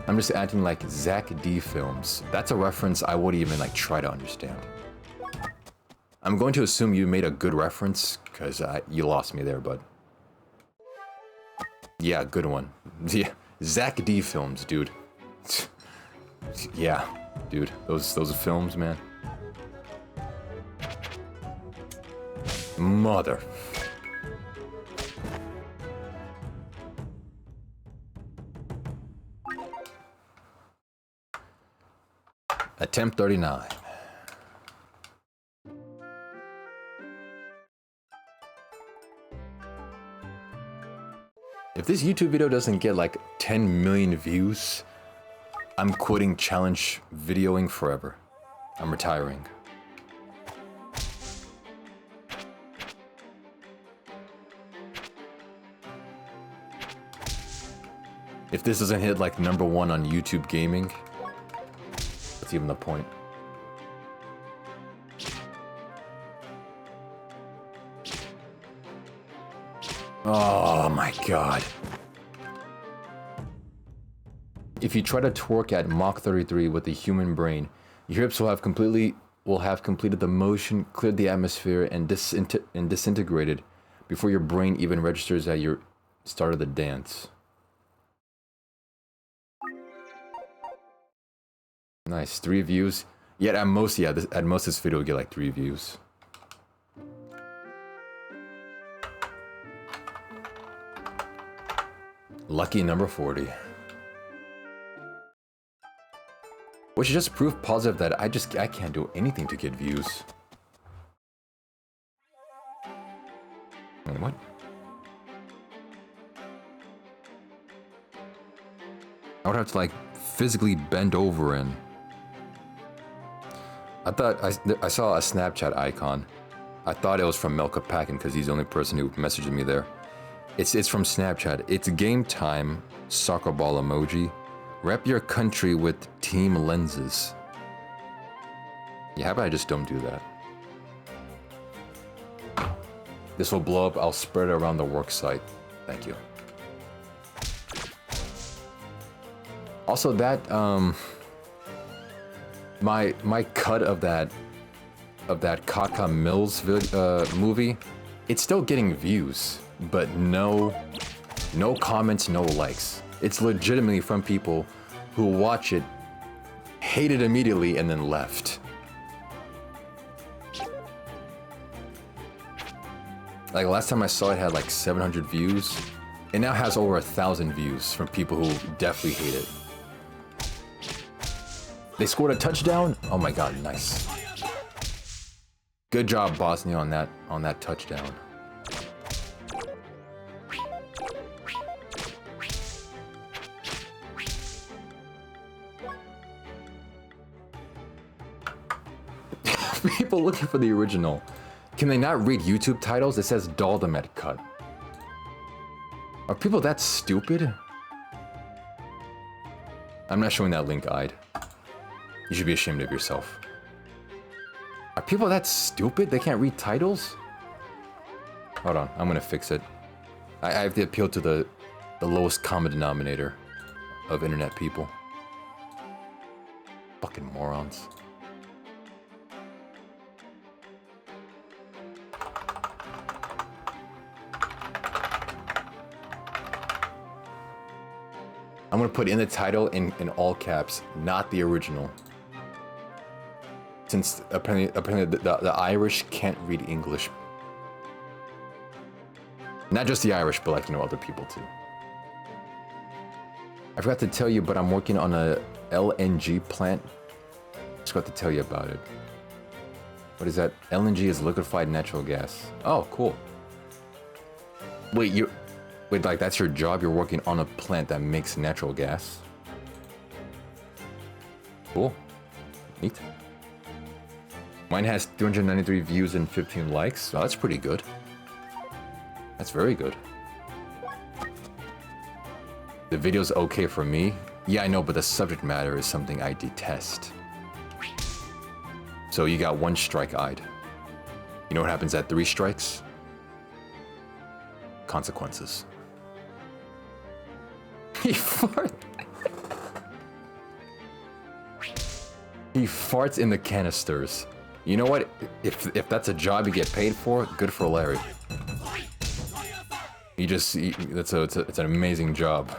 I'm just acting like Zach D films. That's a reference I wouldn't even like try to understand. I'm going to assume you made a good reference, because you lost me there, but... Yeah, good one. Yeah, Zach D films, dude. Yeah, dude, those films, man. Mother. Attempt 39. If this YouTube video doesn't get like 10 million views, I'm quitting challenge videoing forever. I'm retiring. If this doesn't hit like #1 on YouTube gaming, what's even the point? Oh my god. If you try to twerk at Mach 33 with a human brain, your hips will have completed the motion, cleared the atmosphere, and disintegrated before your brain even registers that you started the dance. Nice, 3 views. Yet at most, yeah, at most this video will get like 3 views. Lucky number 40. Which is just proof positive that I can't do anything to get views. Wait, what? I would have to like physically bend over and... I thought I saw a Snapchat icon. I thought it was from Melka Packin because he's the only person who messaged me there. It's from Snapchat. It's game time, soccer ball emoji. Rep your country with team lenses. Yeah, how about I just don't do that? This will blow up, I'll spread it around the work site. Thank you. Also, that my cut of that Kaka Mills movie, it's still getting views, but no comments, no likes. It's legitimately from people who watch it, hate it immediately, and then left. Like last time I saw it had like 700 views. It now has over 1,000 views from people who definitely hate it. They scored a touchdown? Oh my god, nice. Good job, Bosnia, on that touchdown. People looking for the original. Can they not read YouTube titles? It says Daldameht cut. Are people that stupid? I'm not showing that link, Ide. You should be ashamed of yourself. Are people that stupid? They can't read titles? Hold on, I'm gonna fix it. I have to appeal to the lowest common denominator of internet people. Fucking morons. I'm gonna put in the title in all caps, not the original. Since apparently the Irish can't read English. Not just the Irish, but like, you know, other people too. I forgot to tell you, but I'm working on a LNG plant. Just forgot to tell you about it. What is that? LNG is liquefied natural gas. Oh, cool. Wait, like that's your job? You're working on a plant that makes natural gas? Cool. Neat. Mine has 393 views and 15 likes. Oh, that's pretty good. That's very good. The video's okay for me. Yeah, I know, but the subject matter is something I detest. So you got 1 strike, Ide. You know what happens at 3 strikes? Consequences. He farts. He farts in the canisters. You know what? If that's a job you get paid for, good for Larry. It's an amazing job.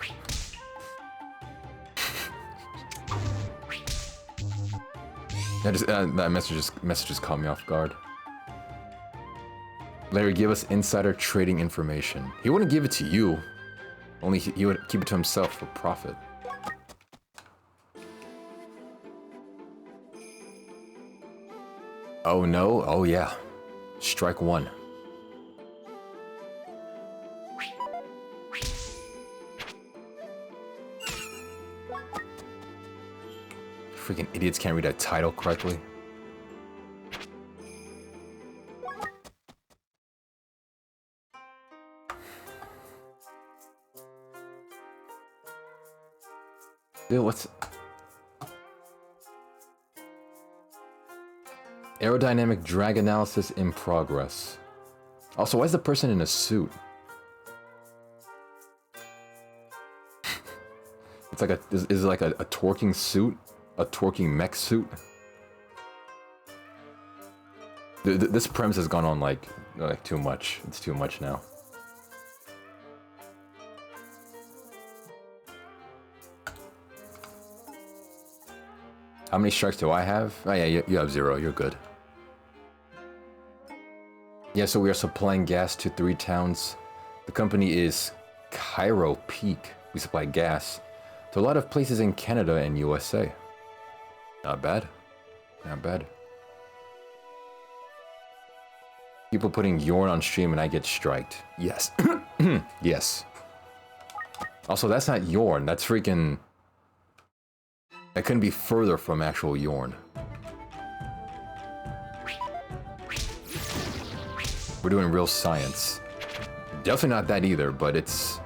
That message just caught me off guard. Larry, give us insider trading information. He wouldn't give it to you. Only he would keep it to himself for profit. Oh no? Oh yeah. Strike 1. Freaking idiots can't read a title correctly. Dude, what's... Aerodynamic drag analysis in progress. Also, why is the person in a suit? It's like is it like a twerking suit? A twerking mech suit? This premise has gone on like too much. It's too much now. How many strikes do I have? Oh yeah, you have 0. You're good. Yeah, so we are supplying gas to 3 towns. The company is Cairo Peak. We supply gas to a lot of places in Canada and USA. Not bad. Not bad. People putting Yorn on stream and I get striked. Yes. Yes. Also, that's not Yorn. That's freaking... That couldn't be further from actual Yorn. We're doing real science. Definitely not that either, but it's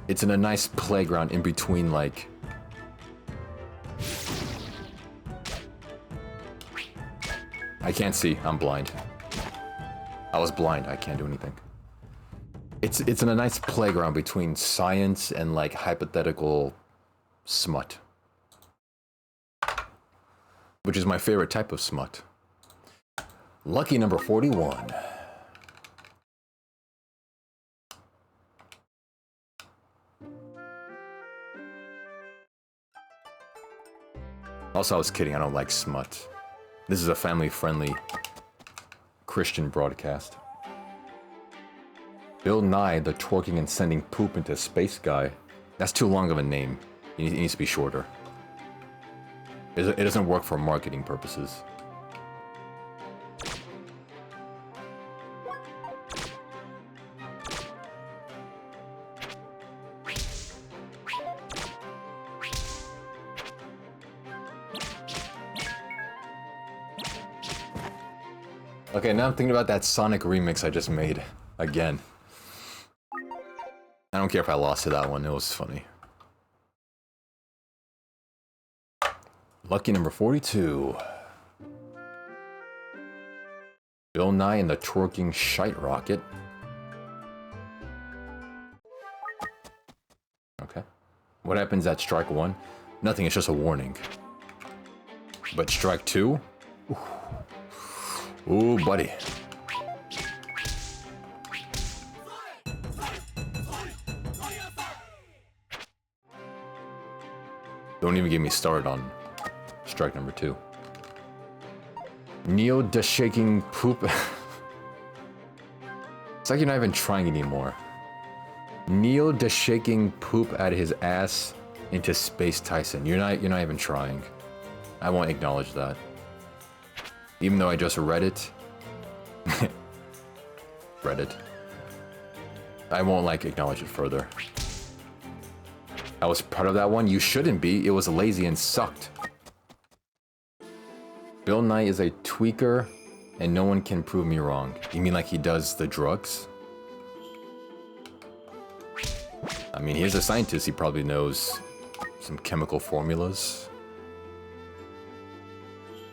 in a nice playground in between, like... I can't see. I'm blind. I was blind. I can't do anything. It's in a nice playground between science and like hypothetical smut, which is my favorite type of smut. Lucky number 41. Also, I was kidding, I don't like smut. This is a family-friendly Christian broadcast. Bill Nye, the twerking and sending poop into space guy. That's too long of a name. It needs to be shorter. It doesn't work for marketing purposes. Okay, now I'm thinking about that Sonic remix I just made. Again. I don't care if I lost to that one, it was funny. Lucky number 42. Bill Nye and the twerking shite rocket. Okay. What happens at strike 1? Nothing, it's just a warning. But strike 2? Ooh, buddy. Don't even get me started on strike number 2. Neo the shaking poop. It's like you're not even trying anymore. Neo the shaking poop out of his ass into Space Tyson. You're not even trying. I won't acknowledge that. Even though I just read it. Read it. I won't like acknowledge it further. I was proud of that one. You shouldn't be. It was lazy and sucked. Bill Nye is a tweaker and no one can prove me wrong. You mean like he does the drugs? I mean, he's a scientist. He probably knows some chemical formulas.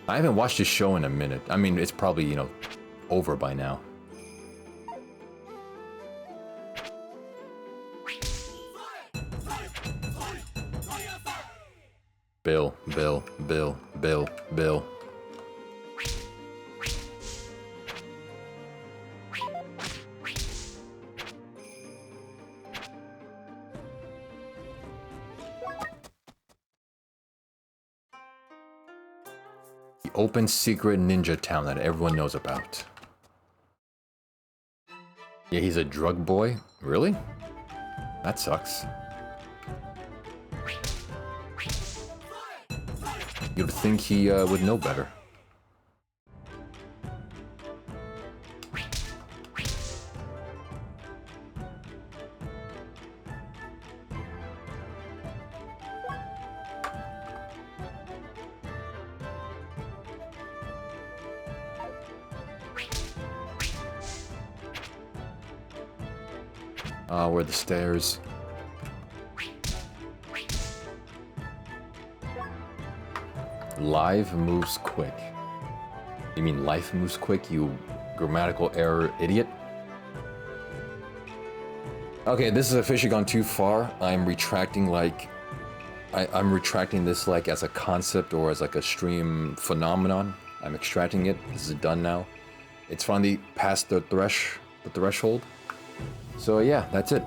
I haven't watched his show in a minute. I mean, it's probably, you know, over by now. Bill. The open secret ninja town that everyone knows about. Yeah, he's a drug boy? Really? That sucks. You'd think he would know better. Where are the stairs? Live moves quick. You mean life moves quick, you grammatical error idiot? Okay, this has officially gone too far. I'm retracting like... I'm retracting this like as a concept or as like a stream phenomenon. I'm extracting it. This is done now. It's finally past the threshold. So yeah, that's it.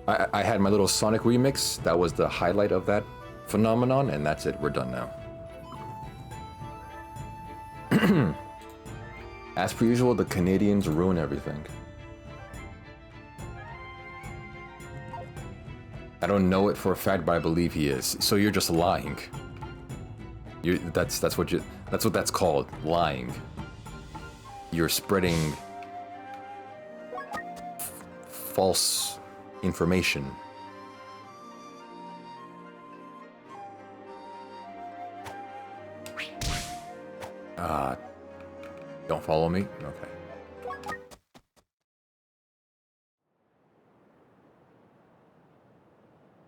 I had my little Sonic remix. That was the highlight of that phenomenon, and that's it. We're done now. As per usual, the Canadians ruin everything. I don't know it for a fact, but I believe he is. So you're just lying. That's what that's called, lying. You're spreading false information. Don't follow me? Okay.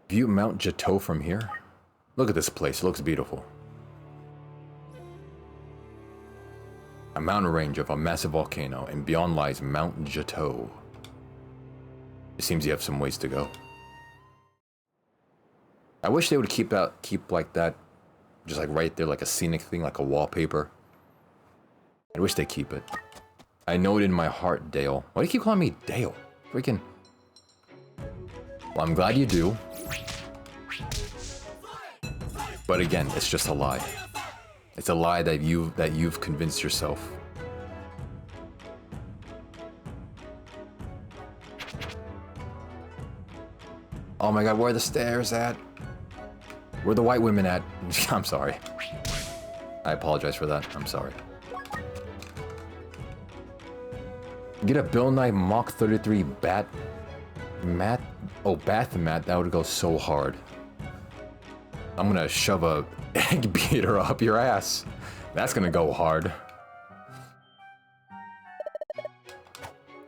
View Mount Jateau from here? Look at this place, it looks beautiful. A mountain range of a massive volcano, and beyond lies Mount Jateau. It seems you have some ways to go. I wish they would keep like that, just like right there, like a scenic thing, like a wallpaper. I wish they keep it. I know it in my heart, Dale. Why do you keep calling me Dale? Freaking. Well, I'm glad you do. But again, it's just a lie. It's a lie that you've convinced yourself. Oh my god, where are the stairs at? Where are the white women at? I'm sorry. I apologize for that. I'm sorry. Get a Bill Nye Mach 33 bath mat. That would go so hard. I'm gonna shove a egg beater up your ass. That's gonna go hard.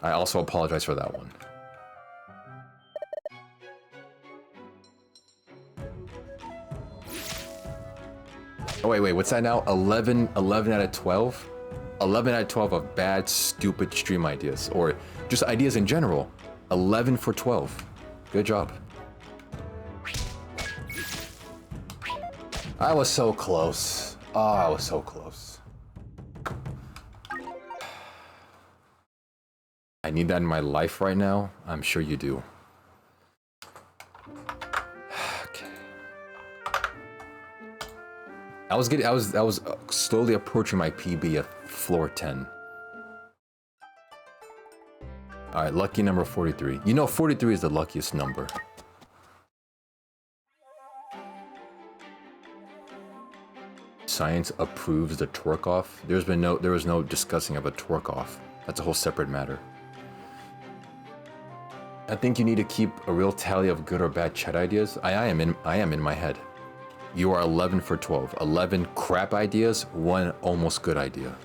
I also apologize for that one. Oh, wait, what's that now? 11 out of 12? 11 out of 12 of bad, stupid stream ideas. Or just ideas in general. 11 for 12. Good job. I was so close. Oh, I was so close. I need that in my life right now. I'm sure you do. Okay. I was slowly approaching my PB at floor 10. All right, lucky number 43. You know, 43 is the luckiest number. Science approves the twerk off. There was no discussing of a twerk off. That's a whole separate matter. I think you need to keep a real tally of good or bad chat ideas. I am in my head. You are 11 for 12. 11 crap ideas, 1 almost good idea.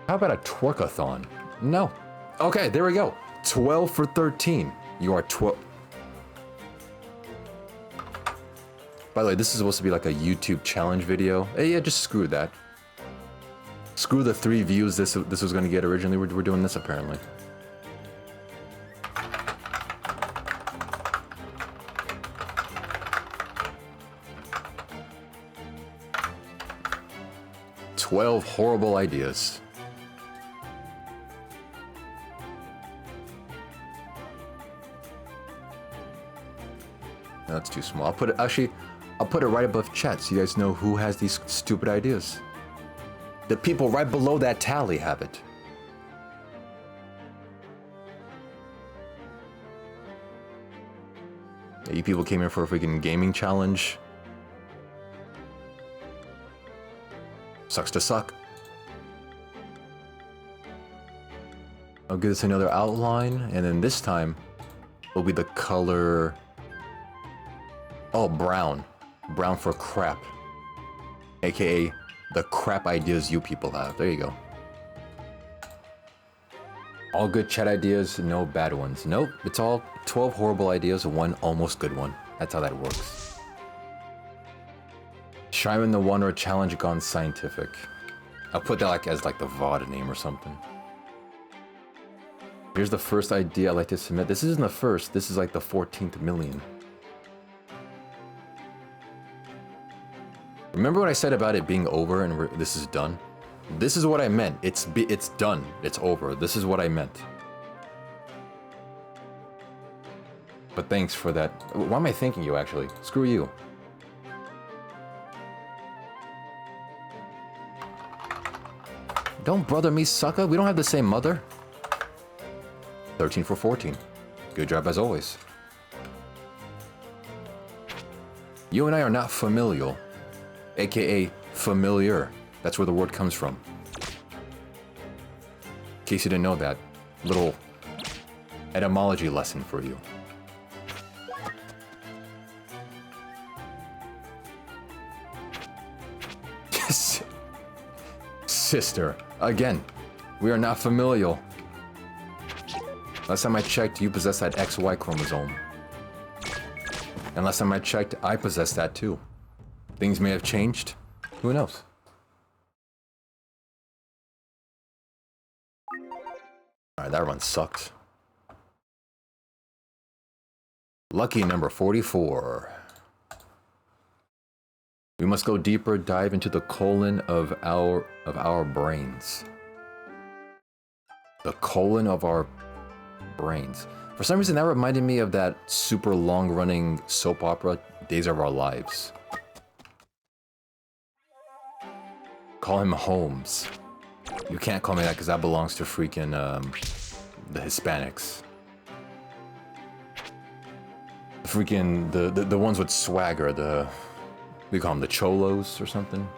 How about a twerkathon? No. Okay, there we go. 12 for 13. You are 12. By the way, this is supposed to be like a YouTube challenge video. Hey, yeah, just screw that. Screw the 3 views this was going to get originally. We're doing this apparently. "12 horrible ideas." No, that's too small. I'll put it right above chat so you guys know who has these stupid ideas. The people right below that tally have it. Yeah, you people came in for a freaking gaming challenge. Sucks to suck. I'll give this another outline, and then this time will be the color. Oh, brown. Brown for crap. AKA the crap ideas you people have. There you go. All good chat ideas, no bad ones. Nope, it's all 12 horrible ideas, 1 almost good one. That's how that works. Shiren the Wonder challenge gone scientific. I'll put that like as like the VOD name or something. Here's the first idea I'd like to submit. This isn't the first, this is like the 14th million. Remember what I said about it being over and this is done? This is what I meant. It's done. It's over. This is what I meant. But thanks for that. Why am I thanking you, actually? Screw you. Don't brother me, sucker. We don't have the same mother. 13 for 14. Good job as always. You and I are not familial. AKA familiar. That's where the word comes from. In case you didn't know that, little etymology lesson for you. Sister, again, we are not familial. Last time I checked, you possess that XY chromosome. And last time I checked, I possess that too. Things may have changed. Who knows? Alright, that run sucked. Lucky number 44. We must go deeper, dive into the colon of our brains. The colon of our brains. For some reason, that reminded me of that super long-running soap opera, Days of Our Lives. Call him Holmes. You can't call me that because that belongs to freaking the Hispanics. Freaking the ones with swagger, we call them the cholos or something.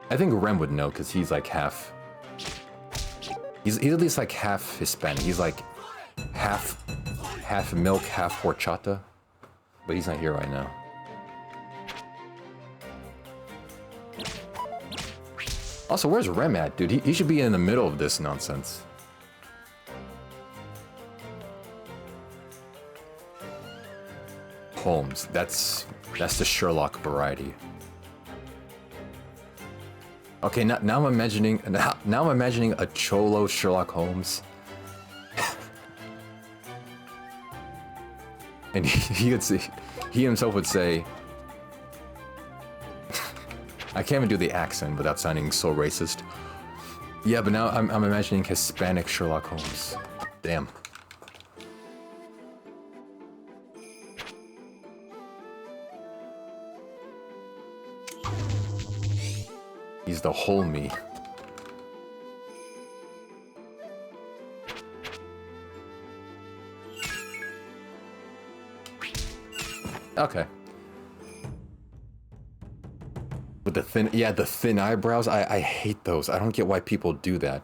I think Rem would know because he's like half. He's at least like half Hispanic. He's like half milk, half horchata. But he's not here right now. Also, where's Rem at, dude? He should be in the middle of this nonsense. Holmes. That's the Sherlock variety. Okay, now I'm imagining a cholo Sherlock Holmes. And he himself would say, I can't even do the accent without sounding so racist. Yeah, but now I'm imagining Hispanic Sherlock Holmes. Damn. He's the whole me. Okay. With the thin eyebrows, I hate those. I don't get why people do that.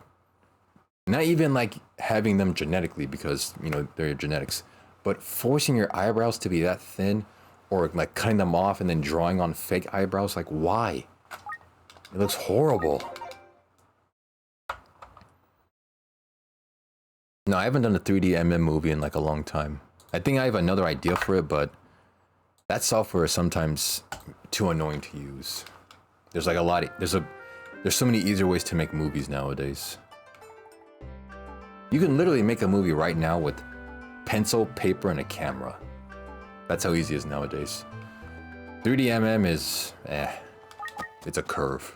Not even like having them genetically because, you know, they're genetics, but forcing your eyebrows to be that thin or like cutting them off and then drawing on fake eyebrows, like why? It looks horrible. No, I haven't done a 3D MM movie in like a long time. I think I have another idea for it, but that software is sometimes too annoying to use. There's like a lot of, there's so many easier ways to make movies nowadays. You can literally make a movie right now with pencil, paper, and a camera. That's how easy it is nowadays. 3D MM is, it's a curve.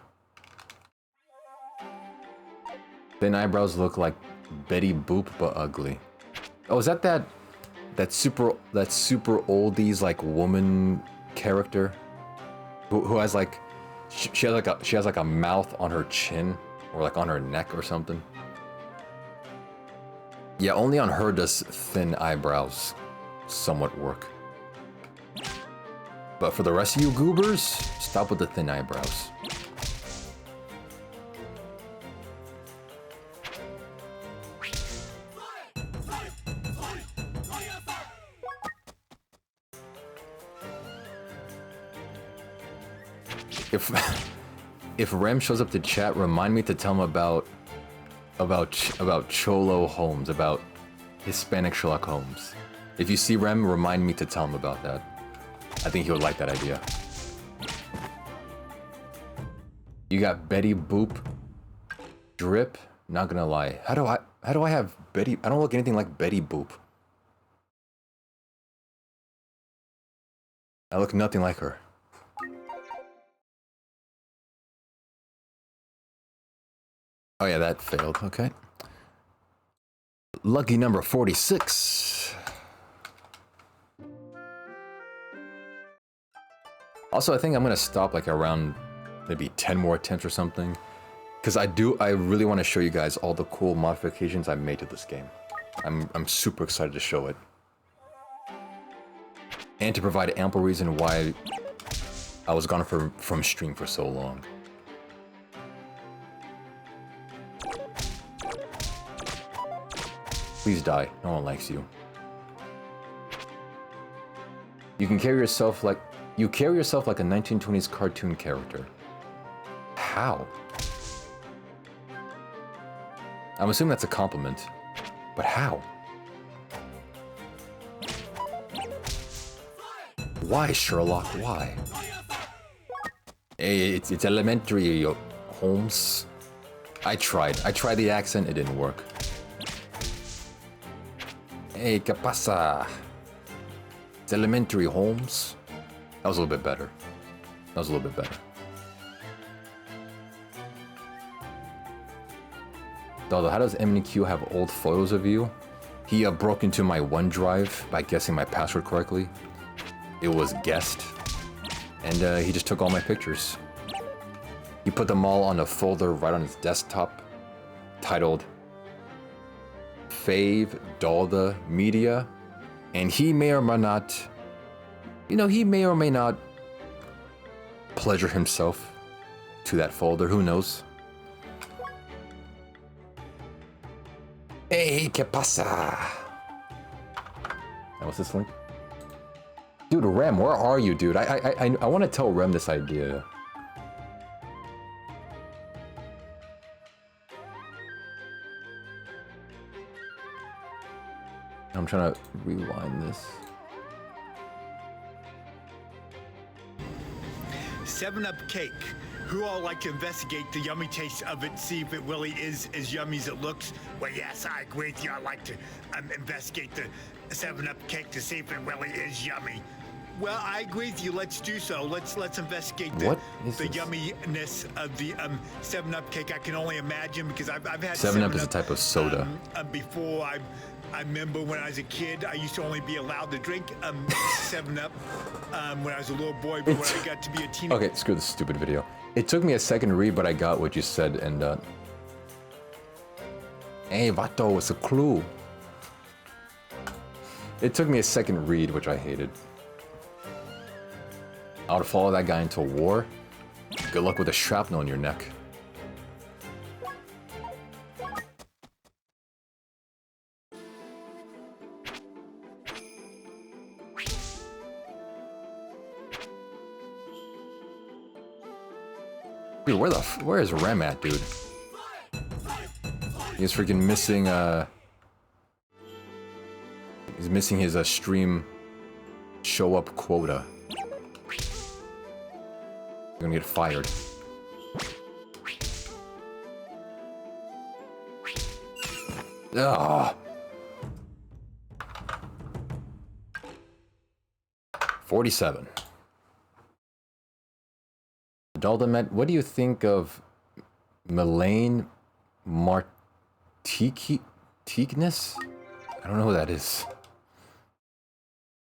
Thin eyebrows look like Betty Boop, but ugly. Oh, is that super oldies like woman character who has like she has like a mouth on her chin or like on her neck or something? Yeah, only on her does thin eyebrows somewhat work. But for the rest of you goobers, stop with the thin eyebrows. If Rem shows up to chat, remind me to tell him about Cholo Holmes, about Hispanic Sherlock Holmes. If you see Rem, remind me to tell him about that. I think he would like that idea. You got Betty Boop drip. Not gonna lie. How do I have Betty? I don't look anything like Betty Boop. I look nothing like her. Oh yeah, that failed. Okay. Lucky number 46. Also, I think I'm gonna stop like around maybe 10 more attempts or something, because I really want to show you guys all the cool modifications I made to this game. I'm super excited to show it, and to provide ample reason why I was gone from stream for so long. Please die. No one likes you. You carry yourself like a 1920s cartoon character. How? I'm assuming that's a compliment, but how? Why, Sherlock? Why? Hey, it's elementary, Holmes. I tried the accent, it didn't work. Hey, ¿qué pasa? It's It's elementary, Holmes. That was a little bit better. That was a little bit better. Although, how does MNQ have old photos of you? He broke into my OneDrive by guessing my password correctly. It was guessed. And he just took all my pictures. He put them all on a folder right on his desktop, titled Fave Dalda Media. And he may or may not, you know, he may or may not pleasure himself to that folder. Who knows? Hey, ¿qué pasa? What's this link? Dude, Rem, where are you, dude? I want to tell Rem this idea. I'm trying to rewind this. 7-Up cake. Who all like to investigate the yummy taste of it, see if it really is as yummy as it looks? Well, yes, I agree with you. I like to investigate the 7-Up cake to see if it really is yummy. Well, I agree with you. Let's do so. Let's investigate the yumminess of the 7-Up cake. I can only imagine because I've had 7-Up is a type of soda. Before I remember when I was a kid, I used to only be allowed to drink 7-Up when I was a little boy, but when I got to be a teenager... Okay, screw this stupid video. It took me a second to read, but I got what you said, and hey, vato, it's a clue. It took me a second read, which I hated. I would follow that guy into war. Good luck with a shrapnel in your neck. Dude, where is Rem at, dude? He's freaking missing, he's missing his, stream show-up quota. You're gonna get fired. Ugh. 47. Daldameht, what do you think of Melaine Martiqueness? I don't know who that is.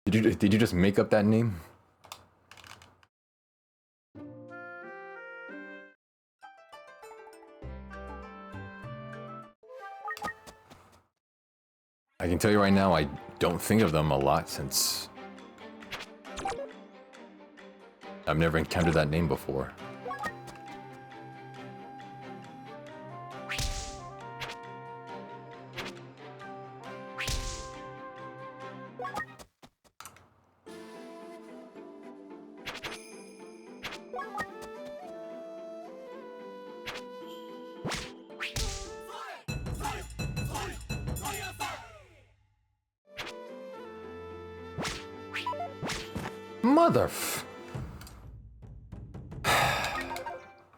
Did you just make up that name? I can tell you right now, I don't think of them a lot since I've never encountered that name before.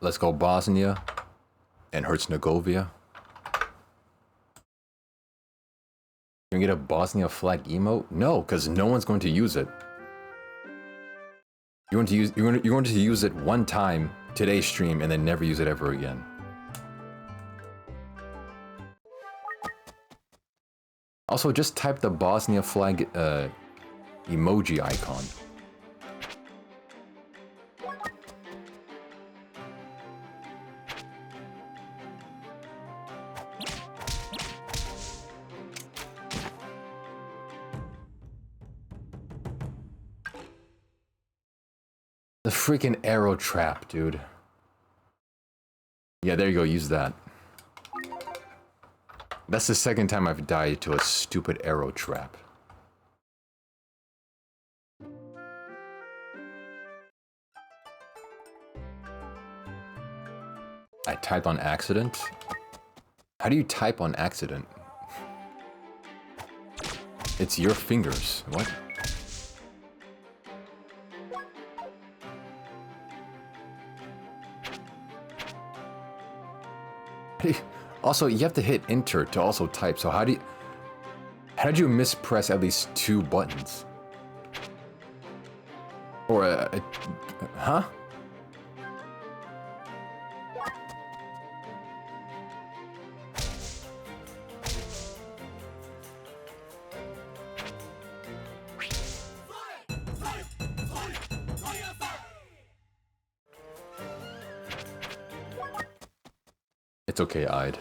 Let's go Bosnia and Herzegovina. You can get a Bosnia flag emote? No, because no one's going to use it. You're going to use it one time today's stream and then never use it ever again. Also, just type the Bosnia flag emoji icon. The freaking arrow trap, dude. Yeah, there you go, use that. That's the second time I've died to a stupid arrow trap. I typed on accident? How do you type on accident? It's your fingers. What? Also, you have to hit enter to also type, so how did you mispress at least 2 buttons? Or huh? It's okay, Ide.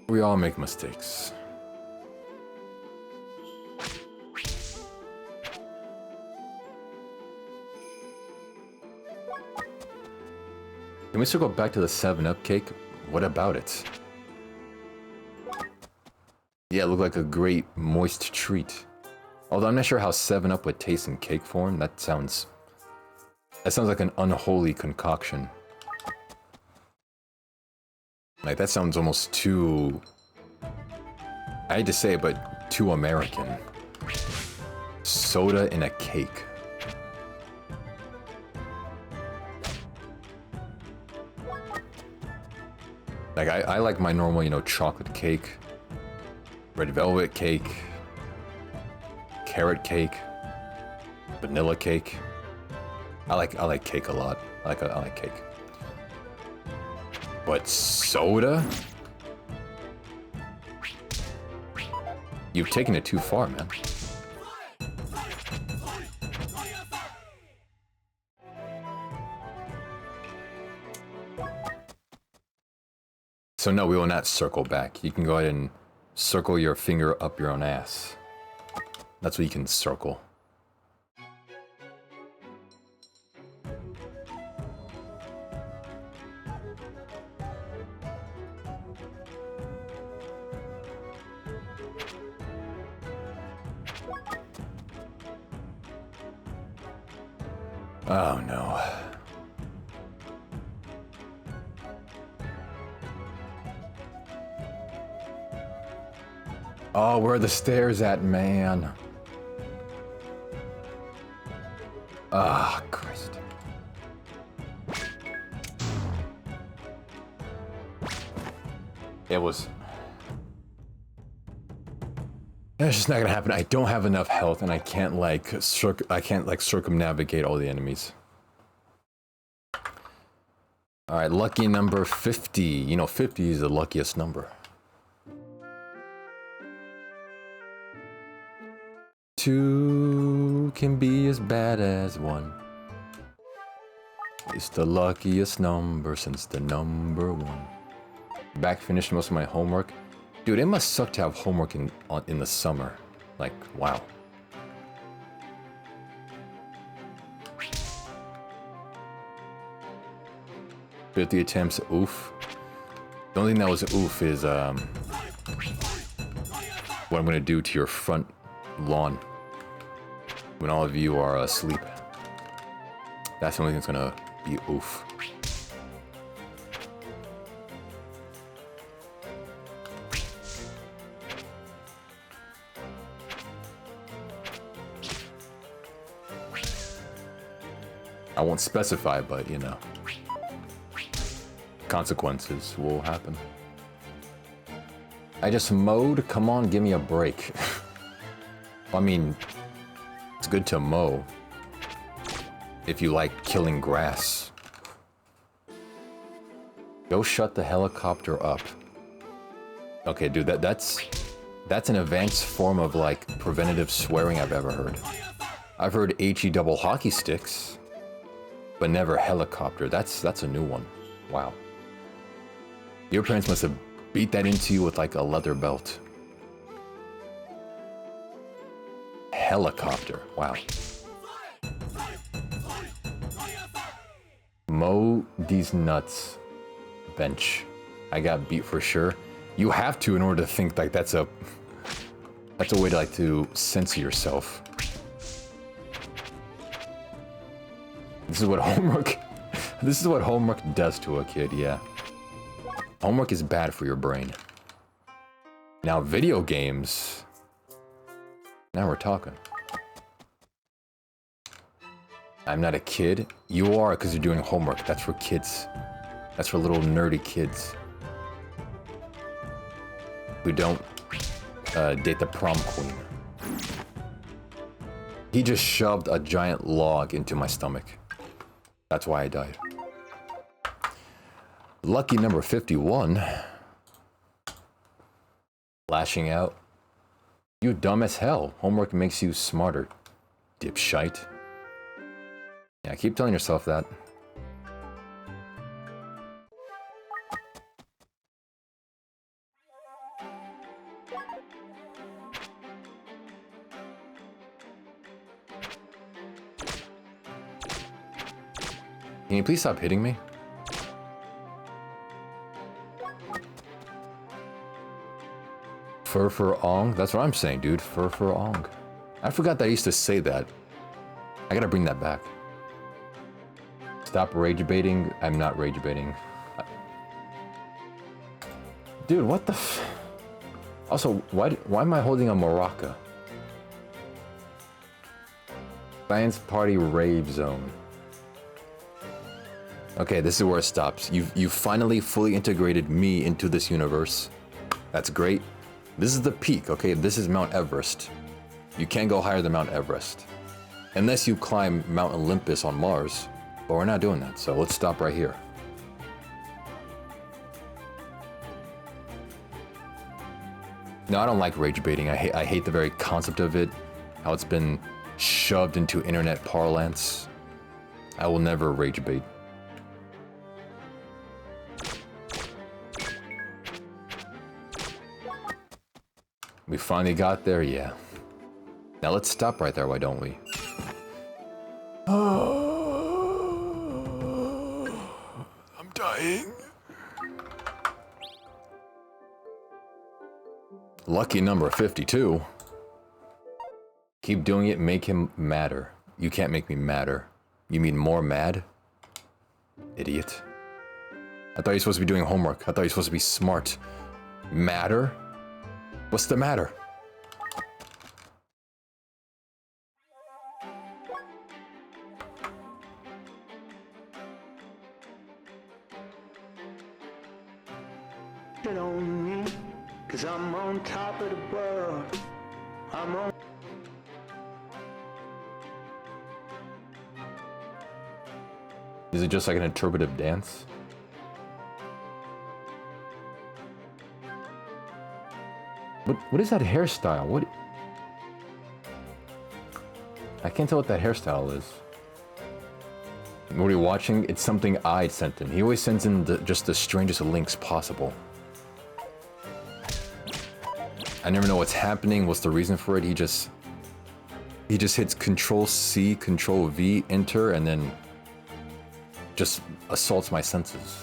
We all make mistakes. Can we circle back to the 7-Up cake? What about it? Yeah, it looked like a great moist treat. Although I'm not sure how 7-Up would taste in cake form. That sounds like an unholy concoction. Like, that sounds almost too... I hate to say it, but too American. Soda in a cake. Like, I like my normal, you know, chocolate cake, red velvet cake, carrot cake, vanilla cake. I like cake a lot. I like cake. But soda? You've taken it too far, man. So no, we will not circle back. You can go ahead and circle your finger up your own ass. That's what you can circle. Oh no. Oh, where are the stairs at, man? Ah, Christ. It was... It's just not gonna happen. I don't have enough health, and I can't like circumnavigate all the enemies. All right, lucky number 50. You know, 50 is the luckiest number. 2 can be as bad as 1. It's the luckiest number since the number 1. Back finished most of my homework. Dude, it must suck to have homework in the summer. Like, wow. "50 attempts, oof." The only thing that was oof is what I'm gonna do to your front lawn when all of you are asleep. That's the only thing that's gonna be oof. I won't specify, but you know, consequences will happen. I just mowed. Come on, give me a break. I mean, it's good to mow if you like killing grass. Go shut the helicopter up. Okay, dude, that's an advanced form of like preventative swearing I've ever heard. I've heard HE double hockey sticks, but never helicopter. That's a new one. Wow. Your parents must have beat that into you with like a leather belt. Helicopter. Wow. Mow these nuts. Bench. I got beat for sure. You have to in order to think like that's a way to like to censor yourself. This is what homework does to a kid, yeah. Homework is bad for your brain. Now video games. Now we're talking. I'm not a kid. You are, because you're doing homework. That's for kids. That's for little nerdy kids who don't date the prom queen. He just shoved a giant log into my stomach. That's why I died. Lucky number 51. Lashing out. You dumb as hell. Homework makes you smarter, dipshite. Yeah, keep telling yourself that. Can you please stop hitting me? Fur-fur-ong? That's what I'm saying, dude. Fur-fur-ong. I forgot that I used to say that. I gotta bring that back. Stop rage baiting. I'm not rage baiting. Dude, what the f... Also, why am I holding a maraca? Science Party Rave Zone. Okay, this is where it stops. You've finally fully integrated me into this universe. That's great. This is the peak, okay? This is Mount Everest. You can't go higher than Mount Everest. Unless you climb Mount Olympus on Mars. But we're not doing that, so let's stop right here. No, I don't like rage baiting. I hate the very concept of it. How it's been shoved into internet parlance. I will never rage bait. We finally got there, yeah. Now let's stop right there, why don't we? I'm dying. Lucky number 52. Keep doing it, make him madder. You can't make me madder. You mean more mad? Idiot. I thought you were supposed to be doing homework. I thought you were supposed to be smart. Matter? What's the matter? It on me, 'cause I'm on top of the world. I'm on. Is it just like an interpretive dance? What is that hairstyle? What? I can't tell what that hairstyle is. What are you watching? It's something I sent him. He always sends in just the strangest links possible. I never know what's happening, what's the reason for it. He just hits Control-C, Control-V, Enter, and then just assaults my senses.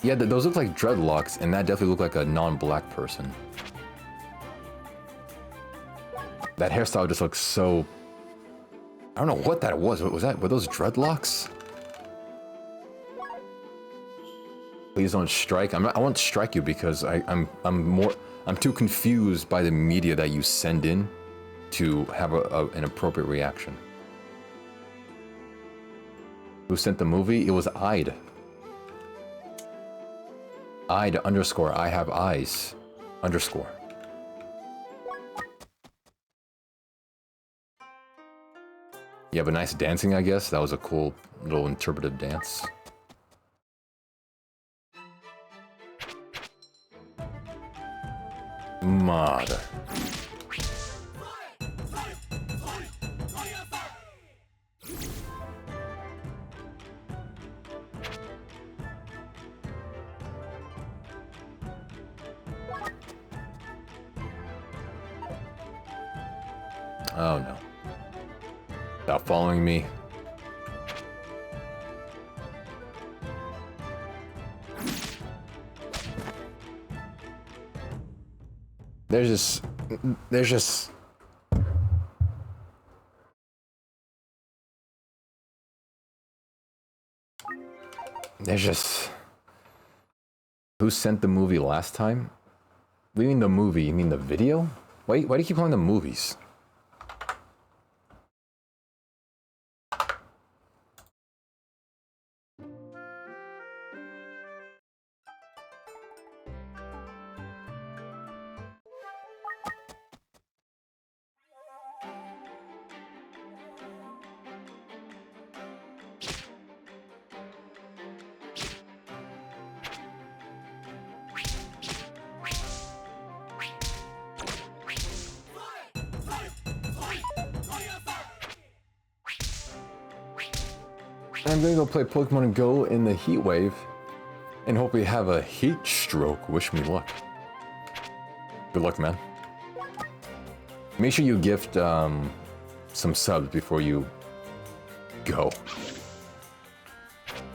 Yeah, those look like dreadlocks, and that definitely looked like a non-black person. That hairstyle just looks so... I don't know what that was. What was that? Were those dreadlocks? Please don't strike. I won't strike you because I'm too confused by the media that you send in to have an appropriate reaction. Who sent the movie? It was I'd. I'd underscore, I have eyes, underscore. Yeah, but nice dancing, I guess. That was a cool little interpretive dance. Mother. Oh no. Stop following me. There's just who sent the movie last time? What do you mean the movie? You mean the video? Why do you keep calling them movies? I'm gonna go play Pokemon Go in the heat wave and hope we have a heat stroke. Wish me luck. Good luck, man. Make sure you gift some subs before you go,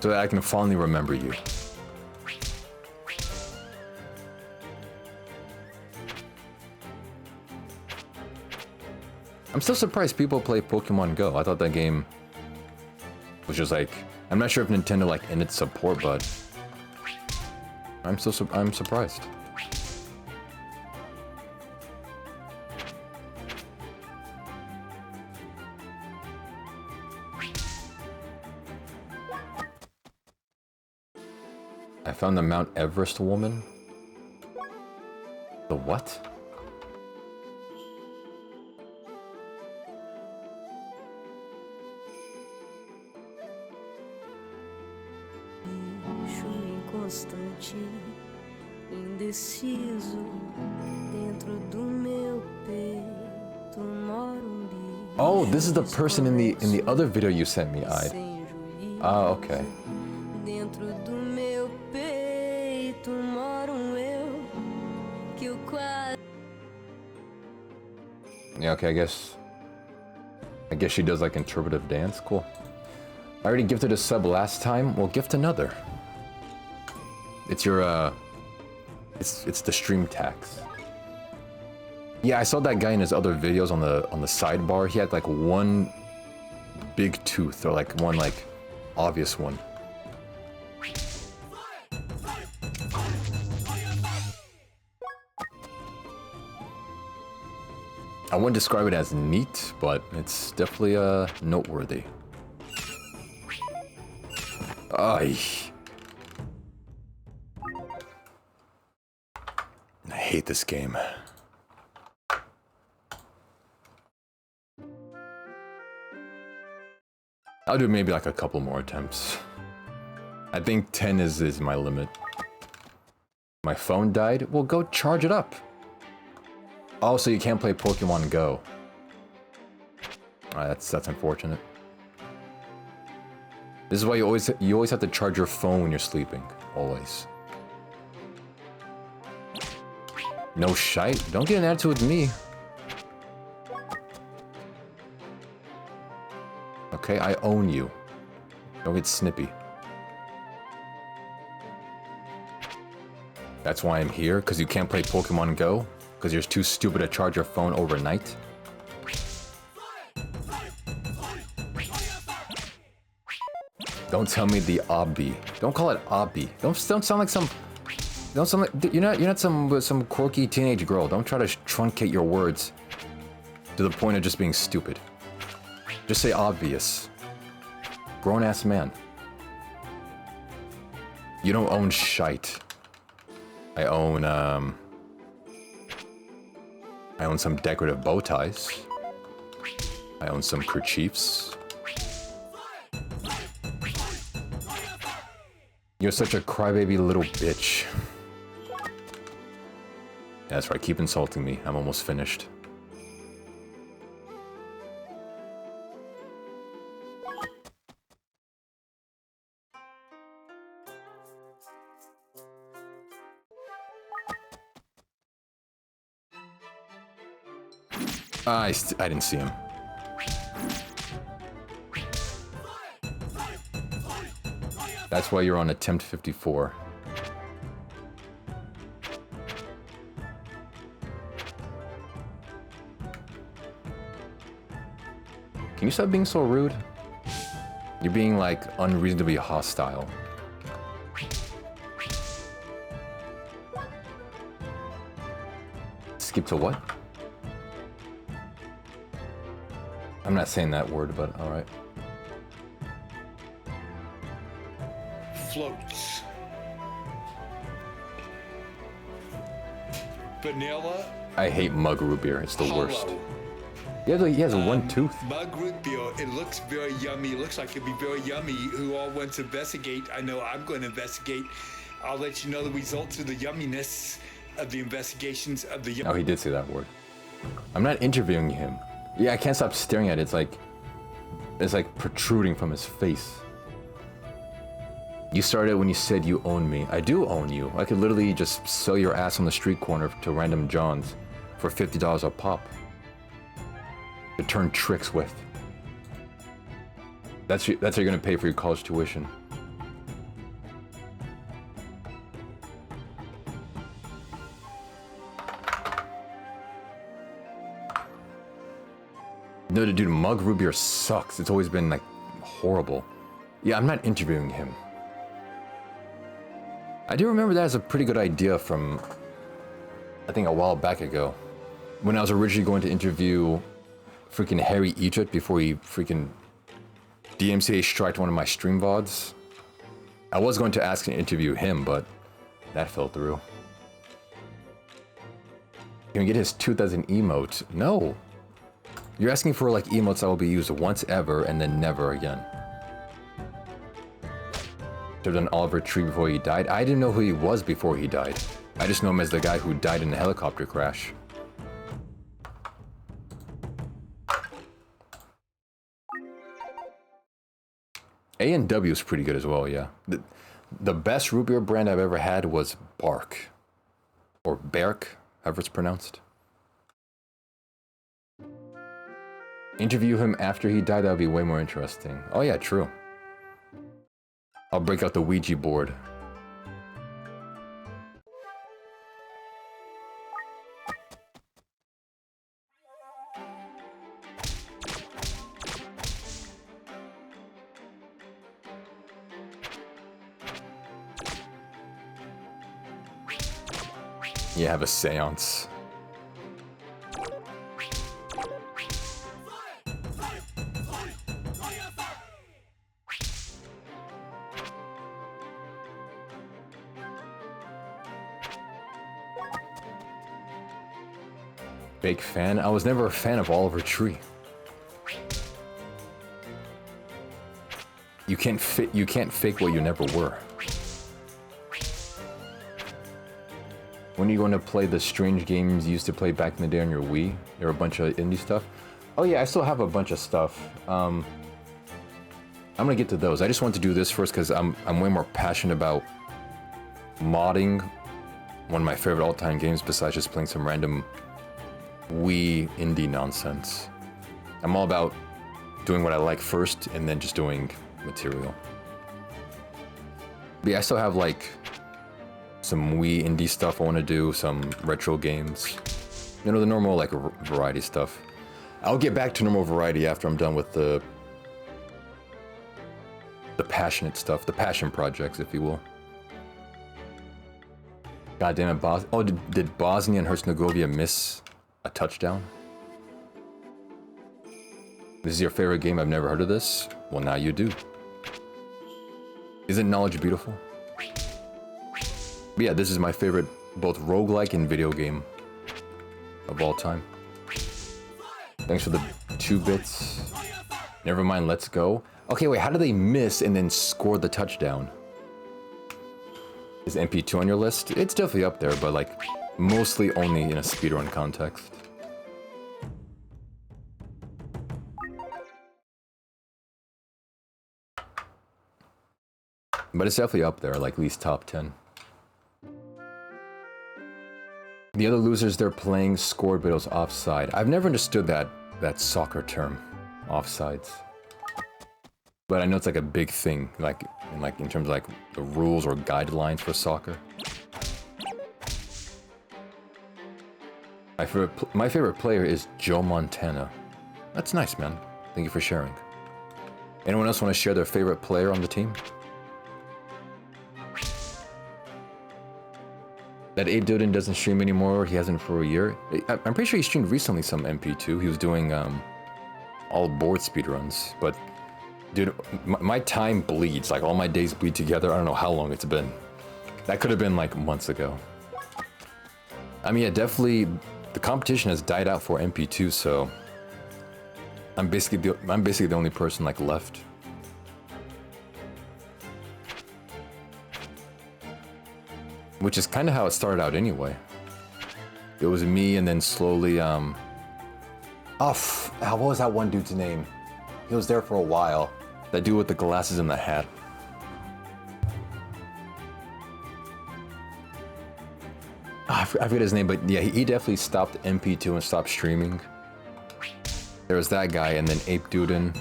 so that I can fondly remember you. I'm still surprised people play Pokemon Go. I thought that game was just like, I'm not sure if Nintendo like ended support, but I'm surprised. I found the Mount Everest woman. The what? Oh, this is the person in the other video you sent me, Ide. Ah, okay. Yeah, okay, I guess she does like interpretive dance. Cool. I already gifted a sub last time. We'll gift another. It's your it's the stream tax. Yeah, I saw that guy in his other videos on the sidebar. He had like one big tooth, or like one like obvious one. I wouldn't describe it as neat, but it's definitely noteworthy. Ay. I hate this game. I'll do maybe like a couple more attempts. I think 10 is my limit. My phone died? Well, go charge it up. Oh, so you can't play Pokemon Go. That's unfortunate. This is why you always have to charge your phone when you're sleeping. Always. No shite. Don't get an attitude with me. Okay, I own you. Don't get snippy. That's why I'm here, because you can't play Pokemon Go? Because you're too stupid to charge your phone overnight? Don't tell me the obby. Don't call it obby. Don't sound like some... Don't sound like... You're not some quirky teenage girl. Don't try to truncate your words to the point of just being stupid. Just say obvious. Grown-ass man. You don't own shite. I own some decorative bow ties. I own some kerchiefs. You're such a crybaby little bitch. Yeah, that's right, keep insulting me. I'm almost finished. I didn't see him. That's why you're on attempt 54. Can you stop being so rude? You're being like unreasonably hostile. Skip to what? I'm not saying that word, but alright. Floats. Vanilla. I hate mug root beer. It's the worst. He has one tooth. Mug root beer. It looks very yummy. It looks like it'd be very yummy. Who all wants to investigate? I know I'm going to investigate. I'll let you know the results of the yumminess of the investigations of the. Oh, he did say that word. I'm not interviewing him. Yeah, I can't stop staring at it. It's like protruding from his face. You started when you said you own me. I do own you. I could literally just sell your ass on the street corner to random Johns for $50 a pop. To turn tricks with. That's how you're gonna pay for your college tuition. No, dude, Mug Root Beer sucks. It's always been like horrible. Yeah, I'm not interviewing him. I do remember that as a pretty good idea from, I think, a while back ago. When I was originally going to interview freaking Harry Egypt before he freaking DMCA striked one of my stream VODs. I was going to ask and interview him, but that fell through. Can we get his 2000 emote? No. You're asking for like emotes that will be used once ever and then never again. Should have done Oliver Tree before he died. I didn't know who he was before he died. I just know him as the guy who died in a helicopter crash. A&W is pretty good as well, yeah. The best root beer brand I've ever had was Bark. Or Berk, however it's pronounced. Interview him after he died, that would be way more interesting. Oh yeah, true. I'll break out the Ouija board. Yeah, have a seance. Fake fan? I was never a fan of Oliver Tree. You can't fake what you never were. When are you going to play the strange games you used to play back in the day on your Wii? There were a bunch of indie stuff. Oh yeah, I still have a bunch of stuff. I'm gonna get to those. I just want to do this first because I'm way more passionate about modding one of my favorite all-time games besides just playing some random Wii indie nonsense. I'm all about doing what I like first and then just doing material. But yeah, I still have like some Wii indie stuff I want to do, some retro games. You know, the normal like variety stuff. I'll get back to normal variety after I'm done with the passionate stuff, the passion projects, if you will. God damn it, oh, did Bosnia and Herzegovina miss a touchdown? This is your favorite game? I've never heard of this. Well, now you do. Isn't knowledge beautiful? But yeah, this is my favorite both roguelike and video game of all time. Thanks for the 2 bits. Never mind, let's go. Okay, wait, how do they miss and then score the touchdown? Is MP2 on your list? It's definitely up there, but like mostly only in a speedrun context. But it's definitely up there, like at least top 10. The other losers they're playing scored, but it was offside. I've never understood that soccer term, offsides. But I know it's like a big thing, like in terms of like the rules or guidelines for soccer. My favorite player is Joe Montana. That's nice, man. Thank you for sharing. Anyone else want to share their favorite player on the team? That Abe Doden doesn't stream anymore. He hasn't for a year. I'm pretty sure he streamed recently some MP2. He was doing all board speedruns. But dude, my time bleeds. Like all my days bleed together. I don't know how long it's been. That could have been like months ago. I mean, yeah, definitely the competition has died out for MP2. So I'm basically the only person like left. Which is kind of how it started out anyway. It was me and then slowly, what was that one dude's name? He was there for a while. That dude with the glasses and the hat. forget his name, but yeah, he definitely stopped MP2 and stopped streaming. There was that guy, and then Ape Duden.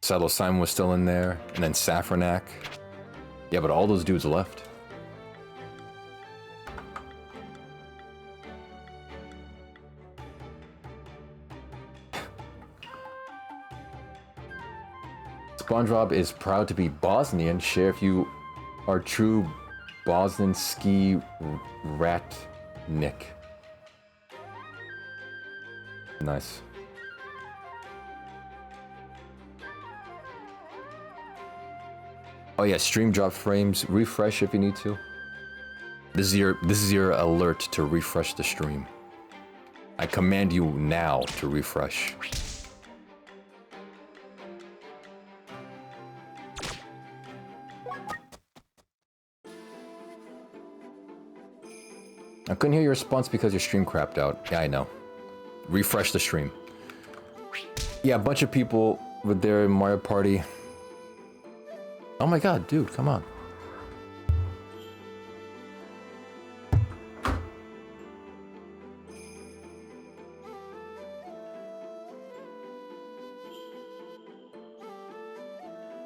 Saddle Simon was still in there, and then Safranak. Yeah, but all those dudes left. SpongeBob is proud to be Bosnian. Share if you are true Bosnian ski rat Nick. Nice. Oh yeah, stream drop frames. Refresh if you need to. This is your alert to refresh the stream. I command you now to refresh. I couldn't hear your response because your stream crapped out. Yeah, I know. Refresh the stream. Yeah, a bunch of people were there in Mario Party. Oh my god, dude, come on.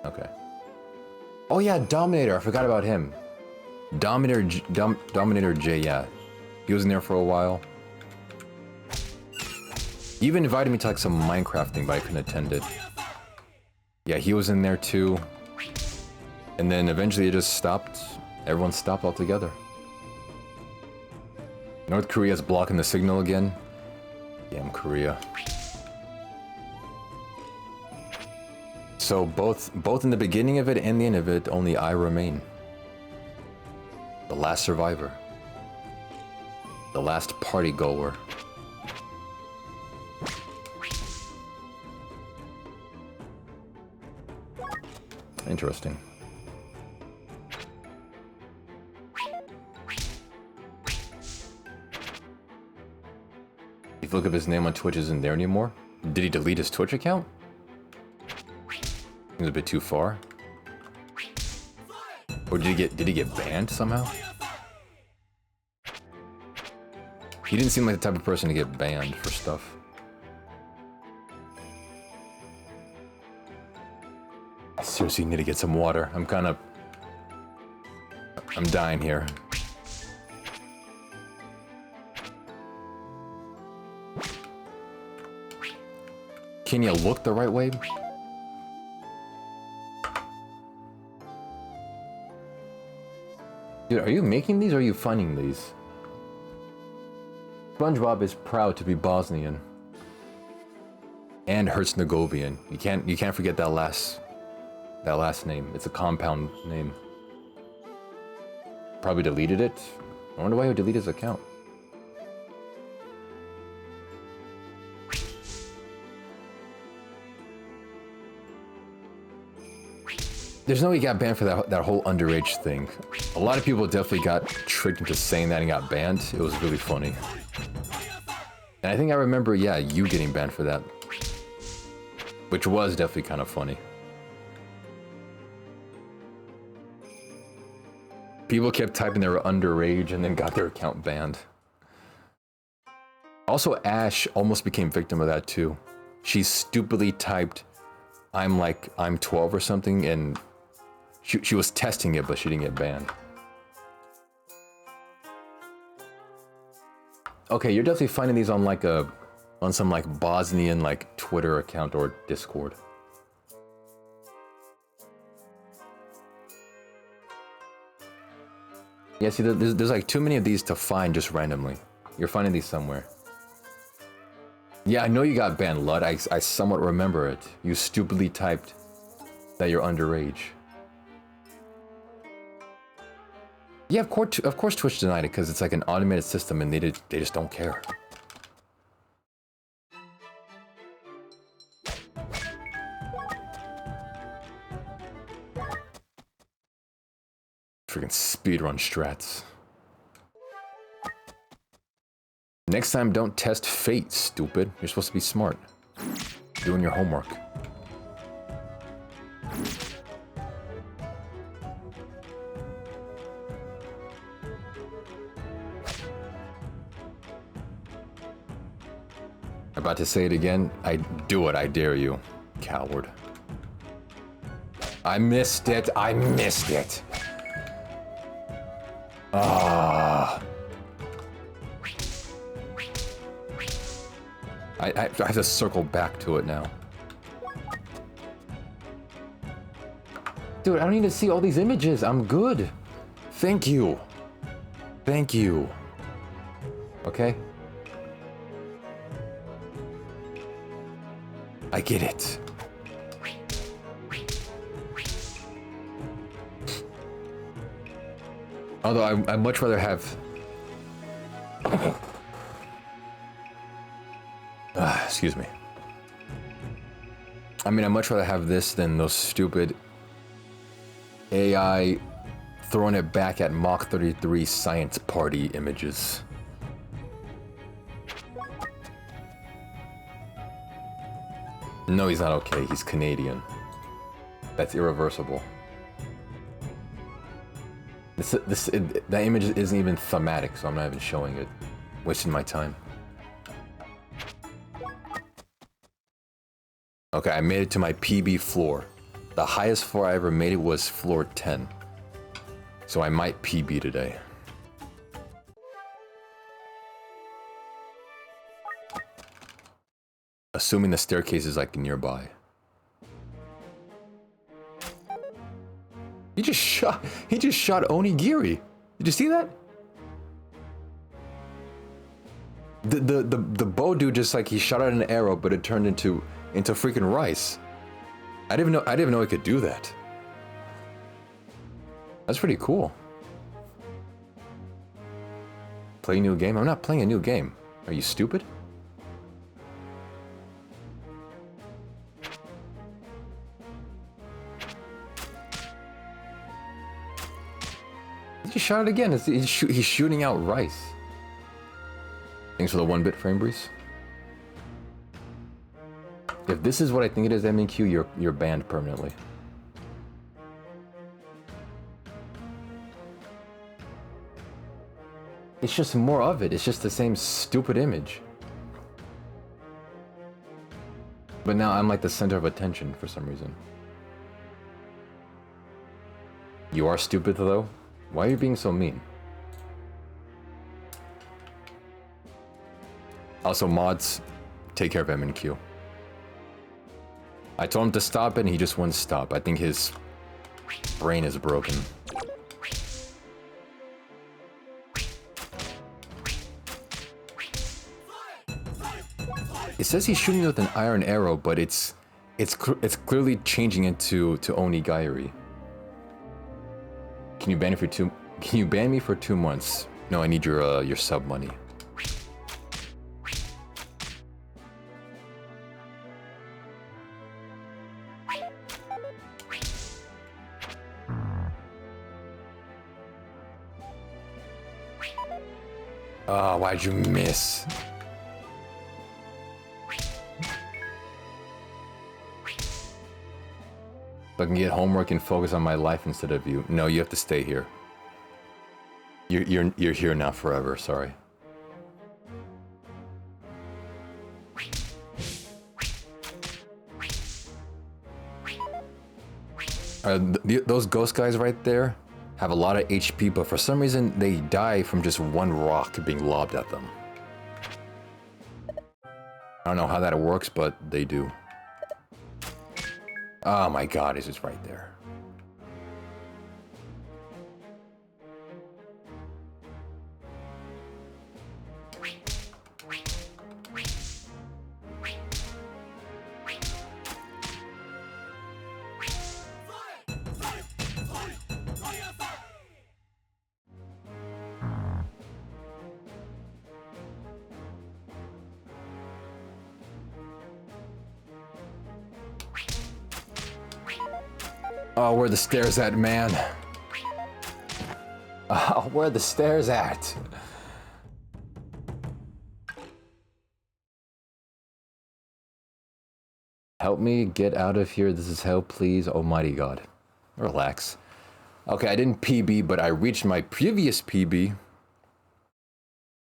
Okay. Oh yeah, Dominator, I forgot about him. Dominator J, yeah. He was in there for a while. He even invited me to like some Minecraft thing, but I couldn't attend it. Yeah, he was in there too. And then eventually it just stopped. Everyone stopped altogether. North Korea's blocking the signal again. Damn Korea. So both in the beginning of it and the end of it, only I remain. The last survivor. The last party goer. Interesting. If you look up his name on Twitch, isn't there anymore? Did he delete his Twitch account? Seems a bit too far. Or did he get banned somehow? He didn't seem like the type of person to get banned for stuff. I seriously need to get some water. I'm dying here. Can you look the right way? Dude, are you making these or are you finding these? SpongeBob is proud to be Bosnian. And Herzegovinian. You can't forget that last name. It's a compound name. Probably deleted it. I wonder why he would delete his account. There's no way he got banned for that whole underage thing. A lot of people definitely got tricked into saying that and got banned. It was really funny. And I think I remember, yeah, you getting banned for that. Which was definitely kind of funny. People kept typing they were underage and then got their account banned. Also, Ash almost became victim of that too. She stupidly typed, I'm 12 or something, and she was testing it, but she didn't get banned. Okay, you're definitely finding these on on some Bosnian Twitter account or Discord. Yeah, see, there's too many of these to find just randomly. You're finding these somewhere. Yeah, I know you got banned, Lud. I somewhat remember it. You stupidly typed that you're underage. Yeah, of course Twitch denied it because it's like an automated system and they just don't care. Freaking speedrun strats. Next time, don't test fate, stupid. You're supposed to be smart. Doing your homework. About to say it again. I do it. I dare you, coward. I missed it. I missed it. Ah. I have to circle back to it now. Dude, I don't need to see all these images. I'm good. Thank you. Thank you. Okay? I get it. Although I'd much rather have... excuse me. I mean, I'd much rather have this than those stupid AI throwing it back at Mach 33 science party images. No, he's not okay. He's Canadian. That's irreversible. That image isn't even thematic, so I'm not even showing it. Wasting my time. Okay, I made it to my PB floor. The highest floor I ever made it was floor 10. So I might PB today. Assuming the staircase is like nearby. He just shot Onigiri. Did you see that? The bow dude just like he shot out an arrow, but it turned into freaking rice. I didn't even know it could do that. That's pretty cool. Play a new game? I'm not playing a new game. Are you stupid? He shot it again. He's shooting out rice. Thanks for the 1-bit frame, Breeze. If this is what I think it is, MNQ, you're banned permanently. It's just more of it. It's just the same stupid image. But now I'm like the center of attention for some reason. You are stupid though? Why are you being so mean? Also, mods, take care of MNQ. I told him to stop it and he just wouldn't stop. I think his brain is broken. It says he's shooting with an iron arrow, but it's clearly changing into Onigiri. Can you ban me for 2 months? No, I need your sub money. Oh, why'd you miss? So I can get homework and focus on my life instead of you. No, you have to stay here. You're here now forever. Sorry. Those ghost guys right there have a lot of HP, but for some reason they die from just one rock being lobbed at them. I don't know how that works, but they do. Oh my god, it's just right there. Oh, where are the stairs at, man? Oh, where are the stairs at? Help me get out of here. This is hell, please. Almighty God. Relax. Okay, I didn't PB, but I reached my previous PB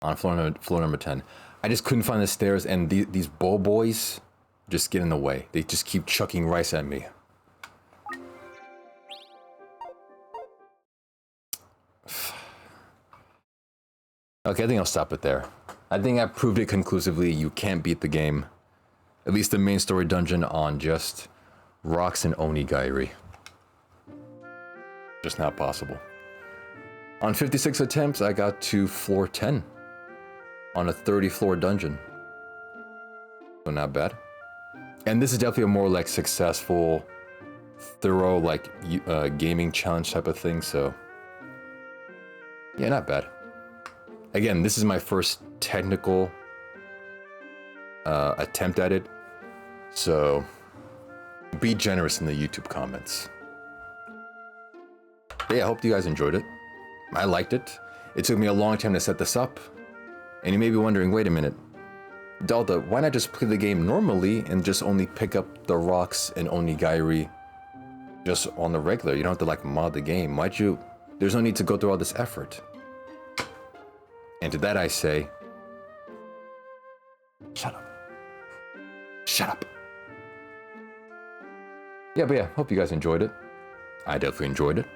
on floor number 10. I just couldn't find the stairs, and these bow boys just get in the way. They just keep chucking rice at me. Okay, I think I'll stop it there. I think I proved it conclusively. You can't beat the game. At least the main story dungeon on just rocks and onigiri. Just not possible. On 56 attempts, I got to floor 10 on a 30-floor dungeon. So not bad. And this is definitely a more like successful, thorough like gaming challenge type of thing. So yeah, not bad. Again, this is my first technical attempt at it. So be generous in the YouTube comments. But yeah, I hope you guys enjoyed it. I liked it. It took me a long time to set this up. And you may be wondering, wait a minute, Delta, why not just play the game normally and just only pick up the rocks and onigiri just on the regular? You don't have to like mod the game. Why'd you? There's no need to go through all this effort. And to that I say, shut up. Shut up. Yeah, but yeah, hope you guys enjoyed it. I definitely enjoyed it.